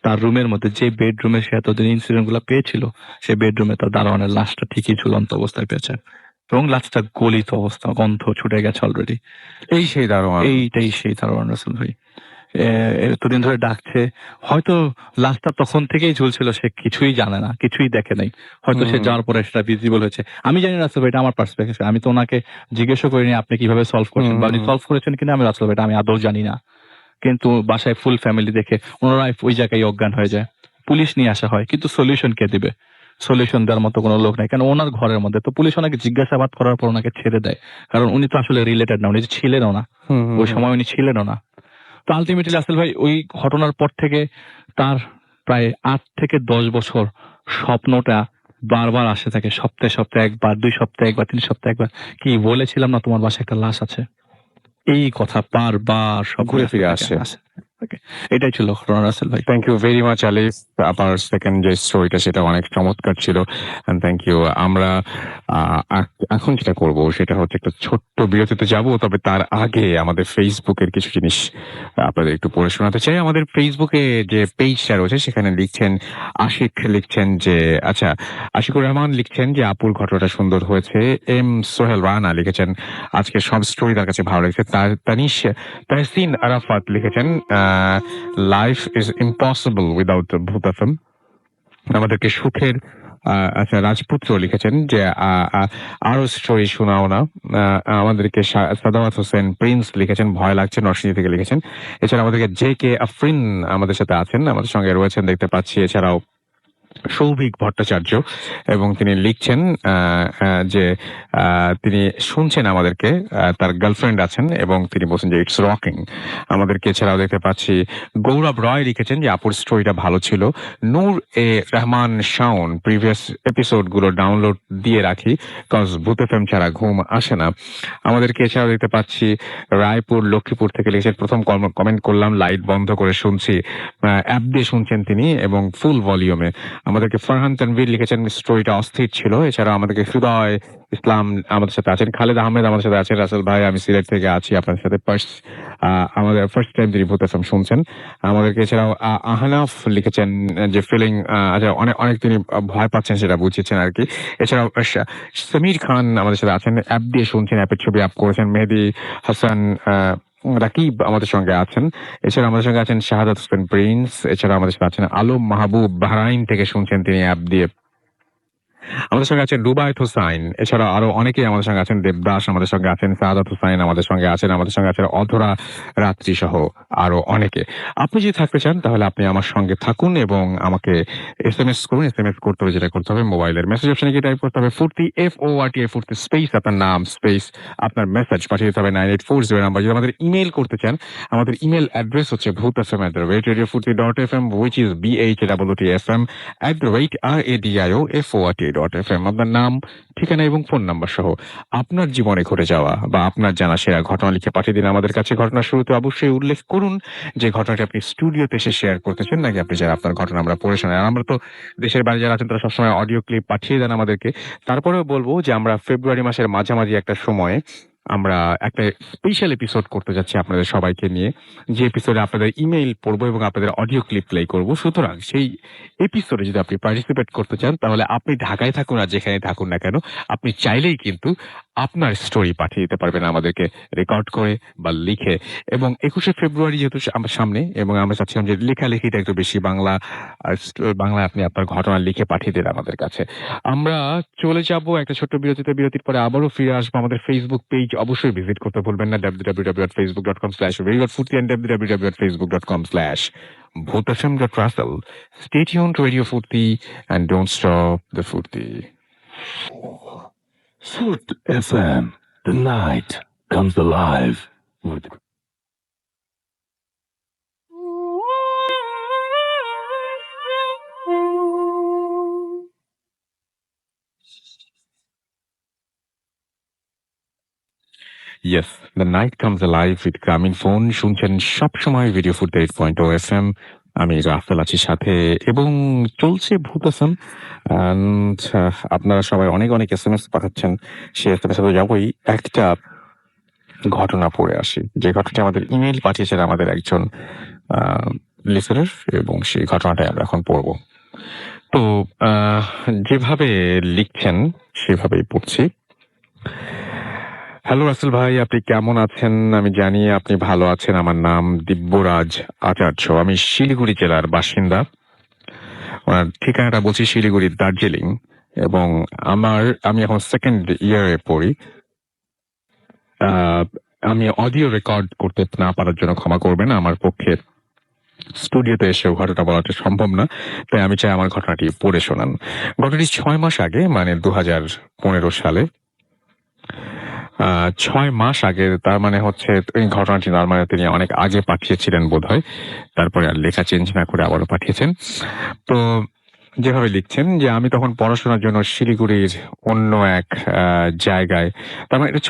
তার রুমের মধ্যে, যে বেডরুমে সে এতদিন ইনসিডেন্ট গুলা পেয়েছিল, সে বেডরুমে তার দারোয়ানের লাশটা ঠিকই ঝুলন্ত অবস্থায় পেয়েছে, এবং লাশটা গলিত অবস্থা, গন্ধ ছুটে গেছে অলরেডি। এইটাই সেই দারোয়ান রাসেল ভাই। এতদিন ধরে ডাকছে, হয়তো লাশটা তখন থেকেই ঝুলছিল, সে কিছুই জানে না, কিছুই দেখে নাই, হয়তো সে যাওয়ার পরে সেটা ভিজিবল হয়েছে। আমি জানি রাসেল ভাই, এটা আমার পার্সপেক্টিভ, আমি তো ওনাকে জিজ্ঞেসও করিনি আপনি কিভাবে সলভ করছেন বা উনি সলভ করেছেন কিনা, আমি রাসেল ভাই আমি আদৌ জানি না। কিন্তু বাসায় ফুল ফ্যামিলি দেখে ওনারা ওই জায়গায় অজ্ঞান হয়ে যায়, পুলিশ নিয়ে আসা হয়, কিন্তু সলিউশন কে দিবে? সলিউশন দেওয়ার মতো কোনো লোক নাই, কেন ওনার ঘরের মধ্যে। তো পুলিশ ওনাকে জিজ্ঞাসাবাদ করার পর ওনাকে ছেড়ে দেয়, কারণ উনি তো আসলে রিলেটেড না, উনি ছিলেনও না, ওই সময় উনি ছিলেনও না। তো আলটিমেটলি রাসেল ভাই ওই ঘটনার পর থেকে তার প্রায় 8 থেকে 10 বছর স্বপ্নটা বারবার আসে থাকে, সপ্তাহে একবার, 2 সপ্তাহে একবার, 3 সপ্তাহে একবার, কি বলেছিলাম না তোমার বাসায় একটা লাশ আছে, এই কথা বারবার সব ঘুরে ফিরে আসে। এটাই ছিল ঘটনা রাসেল ভাই। থ্যাংক ইউ ভেরি মাচ আলিফ, আপনার সেকেন্ড যে স্টোরিটা সেটা অনেক চমৎকার ছিল, এন্ড থ্যাংক ইউ। আমরা এখন যেটা করব সেটা হচ্ছে একটা ছোট্ট বিরতিতে যাব, তবে তার আগে আমাদের ফেসবুকের কিছু জিনিস আপনাদের একটু পড়ে শোনাতে চাই। আমাদের ফেসবুকে যে পেজটা রয়েছে সেখানে লিখছেন আশিক, লিখছেন যে আচ্ছা, আশিকুর রহমান লিখছেন যে আপুর ঘটনাটা সুন্দর হয়েছে। এম সোহেল রানা লিখেছেন আজকে সব স্টোরি তার কাছে ভালো লেগেছে। তাহসিন আরাফাত লিখেছেন লাইফ ইজ ইম্পসিবল উইদাউট ভূত এফএম। আমাদেরকে সুখের আচ্ছা রাজপুত্র লিখেছেন যে আরো স্টোরি শোনাও না। আমাদেরকে সাদাওয়াত হোসেন প্রিন্স লিখেছেন ভয় লাগছে, নরসিংদী থেকে লিখেছেন। এছাড়া আমাদেরকে জে কে আফরিন আমাদের সাথে আছেন, আমাদের সঙ্গে রয়েছেন দেখতে পাচ্ছি। এছাড়াও সৌভিক ভট্টাচার্য, এবং তিনি লিখছেন যে তিনি শুনছেন আমাদেরকে, তার গার্লফ্রেন্ড আছেন এবং তিনি বলছেন যে ইটস রকিং আমাদেরকে। এছাড়াও দেখতে পাচ্ছি গৌরব রয় লিখেছেন যে আপুর স্টোরিটা ভালো ছিল। নূর এ রহমান শাওন, প্রিভিয়াস এপিসোড গুলো ডাউনলোড দিয়ে রাখি কজ ভূত এফএম ছাড়া ঘুম আসে না আমাদেরকে। এছাড়াও দেখতে পাচ্ছি রায়পুর লক্ষ্মীপুর থেকে লিখেছেন প্রথম কমেন্ট করলাম, লাইট বন্ধ করে শুনছি, অ্যাপ দিয়ে শুনছেন তিনি এবং ফুল ভলিউমে। আমাদেরকে ফারহান তানভীর লিখেছেন স্টোরিটা অস্থির ছিল। এছাড়া আমাদেরকে হৃদয় ইসলাম আমাদের সাথে আছেন, খালেদ আহমেদ আমাদের সাথে আছেন, রাসেল ভাই আমি সিলেট থেকে আছি আপনার সাথে, আমাদের ফার্স্ট টাইম তিনি ভূত এফএম শুনছেন আমাদেরকে। এছাড়াও আহনাফ লিখেছেন যে ফিলিং, আচ্ছা অনেক অনেক তিনি ভয় পাচ্ছেন সেটা বুঝিয়েছেন আর কি। এছাড়াও সমীর খান আমাদের সাথে আছেন, অ্যাপ দিয়ে শুনছেন, অ্যাপের ছবি আপ করেছেন। মেহেদি হাসান রাকিব আমাদের সঙ্গে আছেন। এছাড়া আমাদের সঙ্গে আছেন শাহাদাত হোসেন প্রিন্স। এছাড়া আমাদের সাথে আছেন আলম মাহবুব, বাহরাইন থেকে শুনছেন তিনি অ্যাপ দিয়ে। আমাদের সঙ্গে আছেন রুবায়ত হোসাইন। এছাড়া আরো অনেকেই আমাদের সঙ্গে আছেন, দেবদাস আমাদের সঙ্গে আছেন, সাদাত হোসাইন আমাদের সঙ্গে আছেন, আমাদের সঙ্গে আছেন অধরা রাত্রি সহ আরো অনেকে। আপনি যদি থাকতে চান তাহলে আপনি আমার সঙ্গে থাকুন এবং আমাকে SMS করুন। SMS করতে হবে, যেটা করতে হবে মোবাইলের মেসেজ অপশনে গিয়ে টাইপ করতে হবে ফুর্তি, FORTI ফুর্তি স্পেস আপনার নাম স্পেস আপনার মেসেজ পাঠিয়ে দিতে হবে 9840 নাম্বার। যদি আমাদের ইমেল করতে চান, আমাদের ইমেল অ্যাড্রেস হচ্ছে bhutfm@radiofurti.fm, which is BHWTFM@radioforti.fm। আপনার নাম, ঠিকানা এবং ফোন নাম্বার সহ আপনার জীবনে ঘটে যাওয়া বা আপনার জানা সেরা ঘটনা লিখে পাঠিয়ে দিন আমাদের কাছে। ঘটনার শুরুতে অবশ্যই উল্লেখ করুন যে ঘটনাটি আপনি স্টুডিওতে এসে শেয়ার করতেছেন, নাকি আপনি যারা আপনার ঘটনা আমরা পড়ে শোনাই। আর আমরা তো দেশের বাইরে যারা আছেন তারা সবসময় অডিও ক্লিপ পাঠিয়ে দেন আমাদেরকে। তারপরেও বলবো যে আমরা ফেব্রুয়ারি মাসের মাঝামাঝি একটা সময়ে আমরা একটা স্পেশাল এপিসোড করতে যাচ্ছি আপনাদের সবাইকে নিয়ে, যে এপিসোডে আপনাদের ইমেইল পড়বো এবং আপনাদের অডিও ক্লিপ প্লে করবো। সুতরাং সেই এপিসোডে যদি আপনি পার্টিসিপেট করতে চান তাহলে আপনি ঢাকায় থাকুন আর যেখানে থাকুন না কেন, আপনি চাইলেই কিন্তু আপনার স্টোরি পাঠিয়ে দিতে পারবেন আমাদেরকে রেকর্ড করে বা লিখে। এবং 21শে ফেব্রুয়ারি যেহেতু আমার সামনে, এবং আমরা চাচ্ছিলাম যে লেখালেখিটা একটু বেশি বাংলায় আপনি আপনার ঘটনা লিখে পাঠিয়ে দিন আমাদের কাছে। আমরা চলে যাব একটা ছোট্ট বিরতিতে, বিরতির পরে আবারও ফিরে আসবো। আমাদের ফেসবুক পেজ অবশ্যই ভিজিট করতে ভুলবেন না, www.facebook.com/radiofurti and www.facebook.com/bhutfm.russell. Stay tuned to Radio Furti and don't stop the Furti. Furt FM. The night comes alive with the Yes, the night comes alive with গ্রামীণ ফোন। শুনছেন সবসময় radio ফুর্তি 8.0 FM। আমি Rafael আছি সাথে এবং চলছে ভূত এফএম। আপনারা সবাই অনেক অনেক SMS পাঠাচ্ছেন, সেই SMS এ যাবই। একটা ঘটনা পড়ে আসি, যে ঘটনাটি আমাদের ইমেইল পাঠিয়েছেন আমাদের একজন লিসেনার, এবং সেই ঘটনাটাই আমরা এখন পড়ব। তো যেভাবে লিখছেন সেভাবেই পড়ছি। হ্যালো রাসেল ভাই, আপনি কেমন আছেন? আমি জানি আপনি ভালো আছেন। আমার নাম দিব্যরাজ আচার্য, আমি শিলিগুড়ি জেলার বাসিন্দা। ওনার ঠিকানাটা বলছি শিলিগুড়ির দার্জিলিং, এবং আমি এখন সেকেন্ড ইয়ারে পড়ি। আমি অডিও রেকর্ড করতে না পারার জন্য ক্ষমা করবেন, আমার পক্ষে স্টুডিওতে এসেও ঘটনা বলাটা সম্ভব না, তাই আমি চাই আমার ঘটনাটি পড়ে শোনান। ঘটনাটি 6 মাস আগে, মানে 2015 সালে, 6 মাস আগে। তার মানে হচ্ছে এই ঘটনাটি তার মানে তিনি অনেক আগে পাঠিয়েছিলেন বোধহয়, তারপরে আর লেখা চেঞ্জ না করে আবারও পাঠিয়েছেন। তো যেভাবে লিখছেন যে আমি তখন পড়াশোনার জন্য শিলিগুড়ির অন্য এক জায়গায়, তার মানে এটা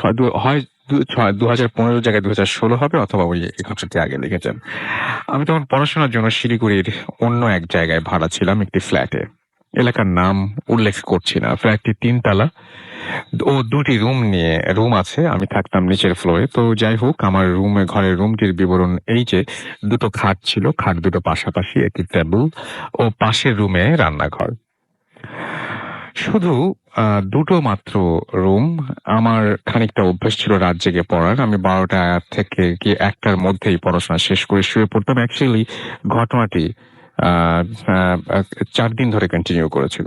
2015 জায়গায় 2016 হবে, অথবা ওই এই ঘটনাটি আগে লিখেছেন। আমি তখন পড়াশোনার জন্য শিলিগুড়ির অন্য এক জায়গায় ভাড়া ছিলাম, একটি ফ্ল্যাটে। এলাকার নাম উল্লেখ করছি না। ফ্ল্যাটটি 3 তলা ও 2টি রুম আছে। আমি থাকতাম নিচের ফ্লোরে। তো যাই হোক, আমার ঘরের রুমটির বিবরণ এই যে 2টো খাট ছিল, খাট 2টো পাশাপাশি, একটি টেবিল ও পাশের রুমে রান্নাঘর। শুধু 2টো মাত্র রুম। আমার খানিকটা অভ্যাস ছিল রাত জেগে পড়ার। আমি 12টা থেকে কি 1টার মধ্যেই পড়াশোনা শেষ করে শুয়ে পড়তাম। অ্যাকচুয়ালি ঘটনাটি 4 দিন ধরে কন্টিনিউ করেছিল।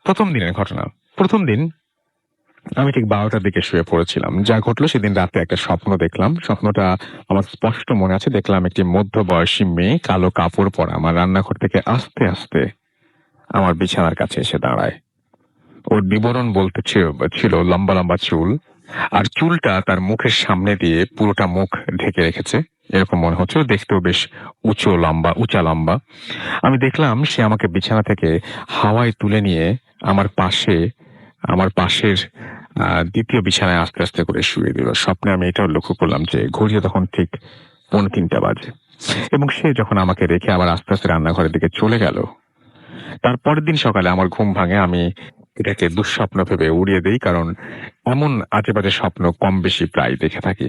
প্রথম দিনের ঘটনা। প্রথম দিন আমি ঠিক 12টার দিকে শুয়ে পড়েছিলাম। যা ঘটলো সেদিন রাতে একটা স্বপ্ন দেখলাম। স্বপ্নটা আমার স্পষ্ট মনে আছে। দেখলাম একটি মধ্যবয়সী মেয়ে কালো কাপড় পরা আমার রান্নাঘর থেকে আস্তে আস্তে আমার বিছানার কাছে এসে দাঁড়ায়। ওর বিবরণ বলতে ছিল লম্বা লম্বা চুল, আর চুলটা তার মুখের সামনে দিয়ে পুরোটা মুখ ঢেকে রেখেছে, এরকম মনে হচ্ছে। দেখতেও বেশ উঁচা লম্বা। আমি দেখলাম সে আমাকে বিছানা থেকে হাওয়ায় তুলে নিয়ে আমার পাশের দ্বিতীয় বিছানায় আস্তে আস্তে করে শুয়ে দিল। স্বপ্নে আমি এটাও লক্ষ্য করলাম যে ঘড়িতে তখন ঠিক 2:45 বাজে, এবং সে যখন আমাকে রেখে আবার আস্তে আস্তে রান্নাঘরের দিকে চলে গেল। তারপরের দিন সকালে আমার ঘুম ভাঙে। আমি এটাকে দুঃস্বপ্ন ভেবে উড়িয়ে দিই, কারণ এমন আজে বাজে স্বপ্ন কম বেশি প্রায় দেখে থাকি।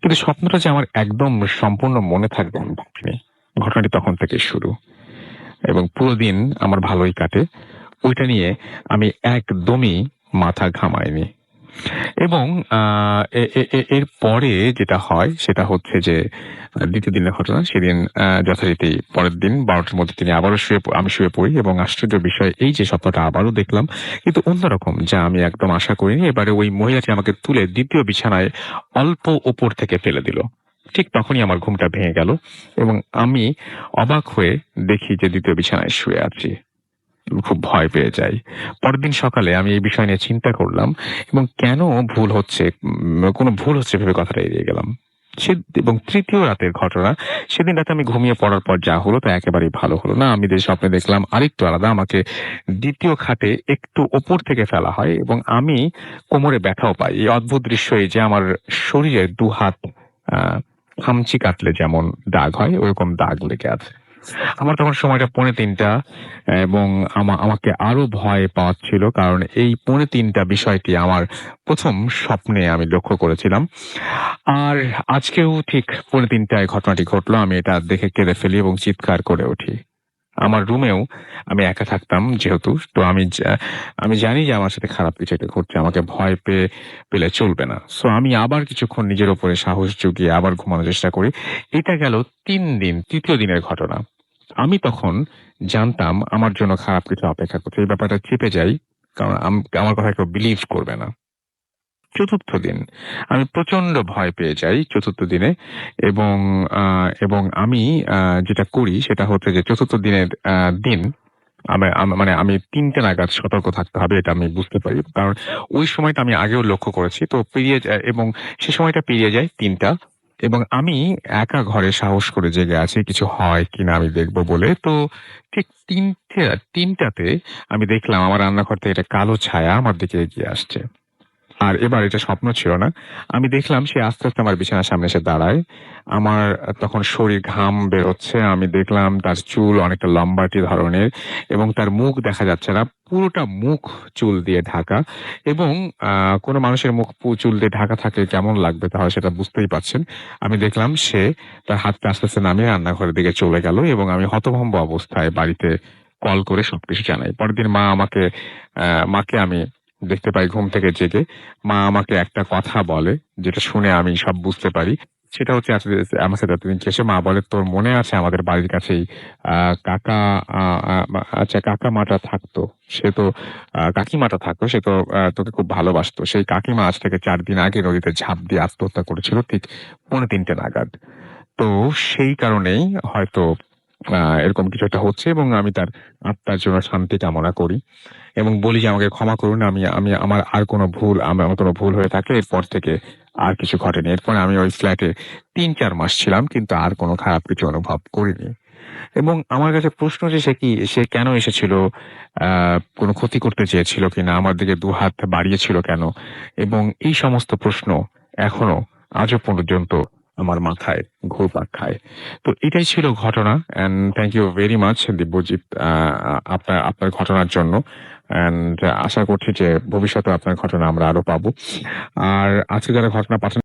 কিন্তু স্বপ্নটা যে আমার একদম সম্পূর্ণ মনে থাকবে আমি ভাবিনি। ঘটনাটি তখন থেকে শুরু, এবং পুরো দিন আমার ভালোই কাটে। ওইটা নিয়ে আমি একদমই মাথা ঘামাইনি। এবং এর পরে যেটা হয় সেটা হচ্ছে যে দ্বিতীয় দিনের ঘটনা। সেদিন যথারীতি পরের দিন 12টার মধ্যে আমি শুয়ে পড়ি, এবং আশ্চর্য বিষয় এই যে স্বপ্নটা আবারও দেখলাম, কিন্তু অন্যরকম, যা আমি একদম আশা করিনি। এবারে ওই মহিলাটি আমাকে তুলে দ্বিতীয় বিছানায় অল্প ওপর থেকে ফেলে দিল। ঠিক তখনই আমার ঘুমটা ভেঙে গেল, এবং আমি অবাক হয়ে দেখি যে দ্বিতীয় বিছানায় শুয়ে আছি। খুব ভয় পেয়ে যাই। পরের দিন সকালে আমি এই বিষয় নিয়ে চিন্তা করলাম, এবং কেন কোনো ভুল হচ্ছে ভেবে কথাটা এড়িয়ে গেলাম। এবং তৃতীয় রাতের ঘটনা, সেদিন রাতে আমি ঘুমিয়ে পড়ার পর যা হলো তা একেবারেই ভালো হলো না। আমি যে স্বপ্নে দেখলাম আরেকটু আলাদা। আমাকে দ্বিতীয় খাটে একটু ওপর থেকে ফেলা হয়, এবং আমি কোমরে ব্যথাও পাই। এই অদ্ভুত দৃশ্য, এই যে আমার শরীরে 2 হাত খামচি কাটলে যেমন দাগ হয়, ওরকম দাগ লেগে আছে। আমার তখন সময়টা 2:45, এবং আমাকে আরো ভয় পাচ্ছিল, কারণ এই 2:45 বিষয়টি আমার প্রথম স্বপ্নে আমি লক্ষ্য করেছিলাম। আর আজকেও ঠিক 2:45 ঘটনাটি ঘটলো। আমি এটা দেখে কেঁদে ফেলি এবং চিৎকার করে উঠি। আমার রুমেও আমি একা থাকতাম যেহেতু, তো আমি জানি যে আমার সাথে খারাপ কিছু একটা ঘটছে। আমাকে ভয় পেলে চলবে না। সো আমি আবার কিছুক্ষণ নিজের উপরে সাহস জুগিয়ে আবার ঘুমানোর চেষ্টা করি। এটা গেল 3 দিন, তৃতীয় দিনের ঘটনা। আমি তখন জানতাম আমার জন্য খারাপ কিছু অপেক্ষা করছে। এই ব্যাপারটা চেপে যাই, কারণ আমার কথা কেউ বিলিভ করবে না। চতুর্থ দিন আমি প্রচন্ড ভয় পেয়ে যাই চতুর্থ দিনে, এবং আমি যেটা করি সেটা হচ্ছে যে চতুর্থ দিনের দিন আমি 3টে নাগাদ সতর্ক থাকতে হবে, এটা আমি বুঝতে পারি, কারণ ওই সময়টা আমি আগেও লক্ষ্য করেছি। তো পেরিয়ে যায়, এবং সে সময়টা পেরিয়ে যায় 3টা, এবং আমি একা ঘরে সাহস করে জেগে আছি কিছু হয় কিনা আমি দেখবো বলে। তো ঠিক 3টাতে আমি দেখলাম আমার রান্নাঘর থেকে একটা কালো ছায়া আমার দিকে এগিয়ে আসছে। আর এবার এটা স্বপ্ন ছিল না। আমি দেখলাম সে আস্তে আস্তে আমার বিছানার সামনে এসে দাঁড়ায়। আমার তখন শরীর ঘাম বেরোচ্ছে। আমি দেখলাম তার চুল অনেকটা লম্বাটে ধরনের, এবং তার মুখ দেখা যাচ্ছে না। পুরোটা মুখ চুল দিয়ে ঢাকা, এবং কোনো মানুষের মুখ চুল দিয়ে ঢাকা থাকলে কেমন লাগবে তাহলে সেটা বুঝতেই পারছেন। আমি দেখলাম সে তার হাতটা আস্তে আস্তে নামিয়ে রান্নাঘরের দিকে চলে গেল, এবং আমি হতভম্ব অবস্থায় বাড়িতে কল করে সবকিছু জানাই। পরের দিন মাকে আমি দেখতে পাই ঘুম থেকে জেগে। মা আমাকে একটা কথা বলে, যেটা শুনে আমি সব বুঝতে পারি। সেটা হচ্ছে আমার সাথে এতদিন এসে মা বলে, তোর মনে আছে আমাদের বাড়ির কাছেই কাকা আচ্ছা কাকামাটা থাকতো, সে তো কাকিমাটা থাকতো, সে তো তোকে খুব ভালোবাসতো। সেই কাকিমা আজ থেকে 4 দিন আগে নদীতে ঝাঁপ দিয়ে আত্মহত্যা করেছিল ঠিক 2:45 নাগাদ। তো সেই কারণেই হয়তো এরকম কিছু একটা হচ্ছে, এবং আমি তার আত্মার জন্য শান্তি কামনা করি, এবং বলি যে আমাকে ক্ষমা করুন। আমার কোনো ভুল হয়ে থাকলে এরপর থেকে আর কিছু ঘটেনি। এরপরে আমি ওই ফ্ল্যাটে 3-4 মাস ছিলাম, কিন্তু আর কোনো খারাপ কিছু অনুভব করিনি। এবং আমার কাছে প্রশ্ন যে সে কেন এসেছিল, কোনো ক্ষতি করতে চেয়েছিল কিনা, আমার দিকে 2 হাত বাড়িয়েছিল কেন, এবং এই সমস্ত প্রশ্ন এখনো আজও পর্যন্ত আমার মাথায় ঘুরপাক খায়। তো এটাই ছিল ঘটনা। And thank you very much Dibyajit, আপনার ঘটনার জন্য। এন্ড আশা করছি যে ভবিষ্যতে আপনার ঘটনা আমরা আরো পাবো। আর আজকে যারা ঘটনা পাঠান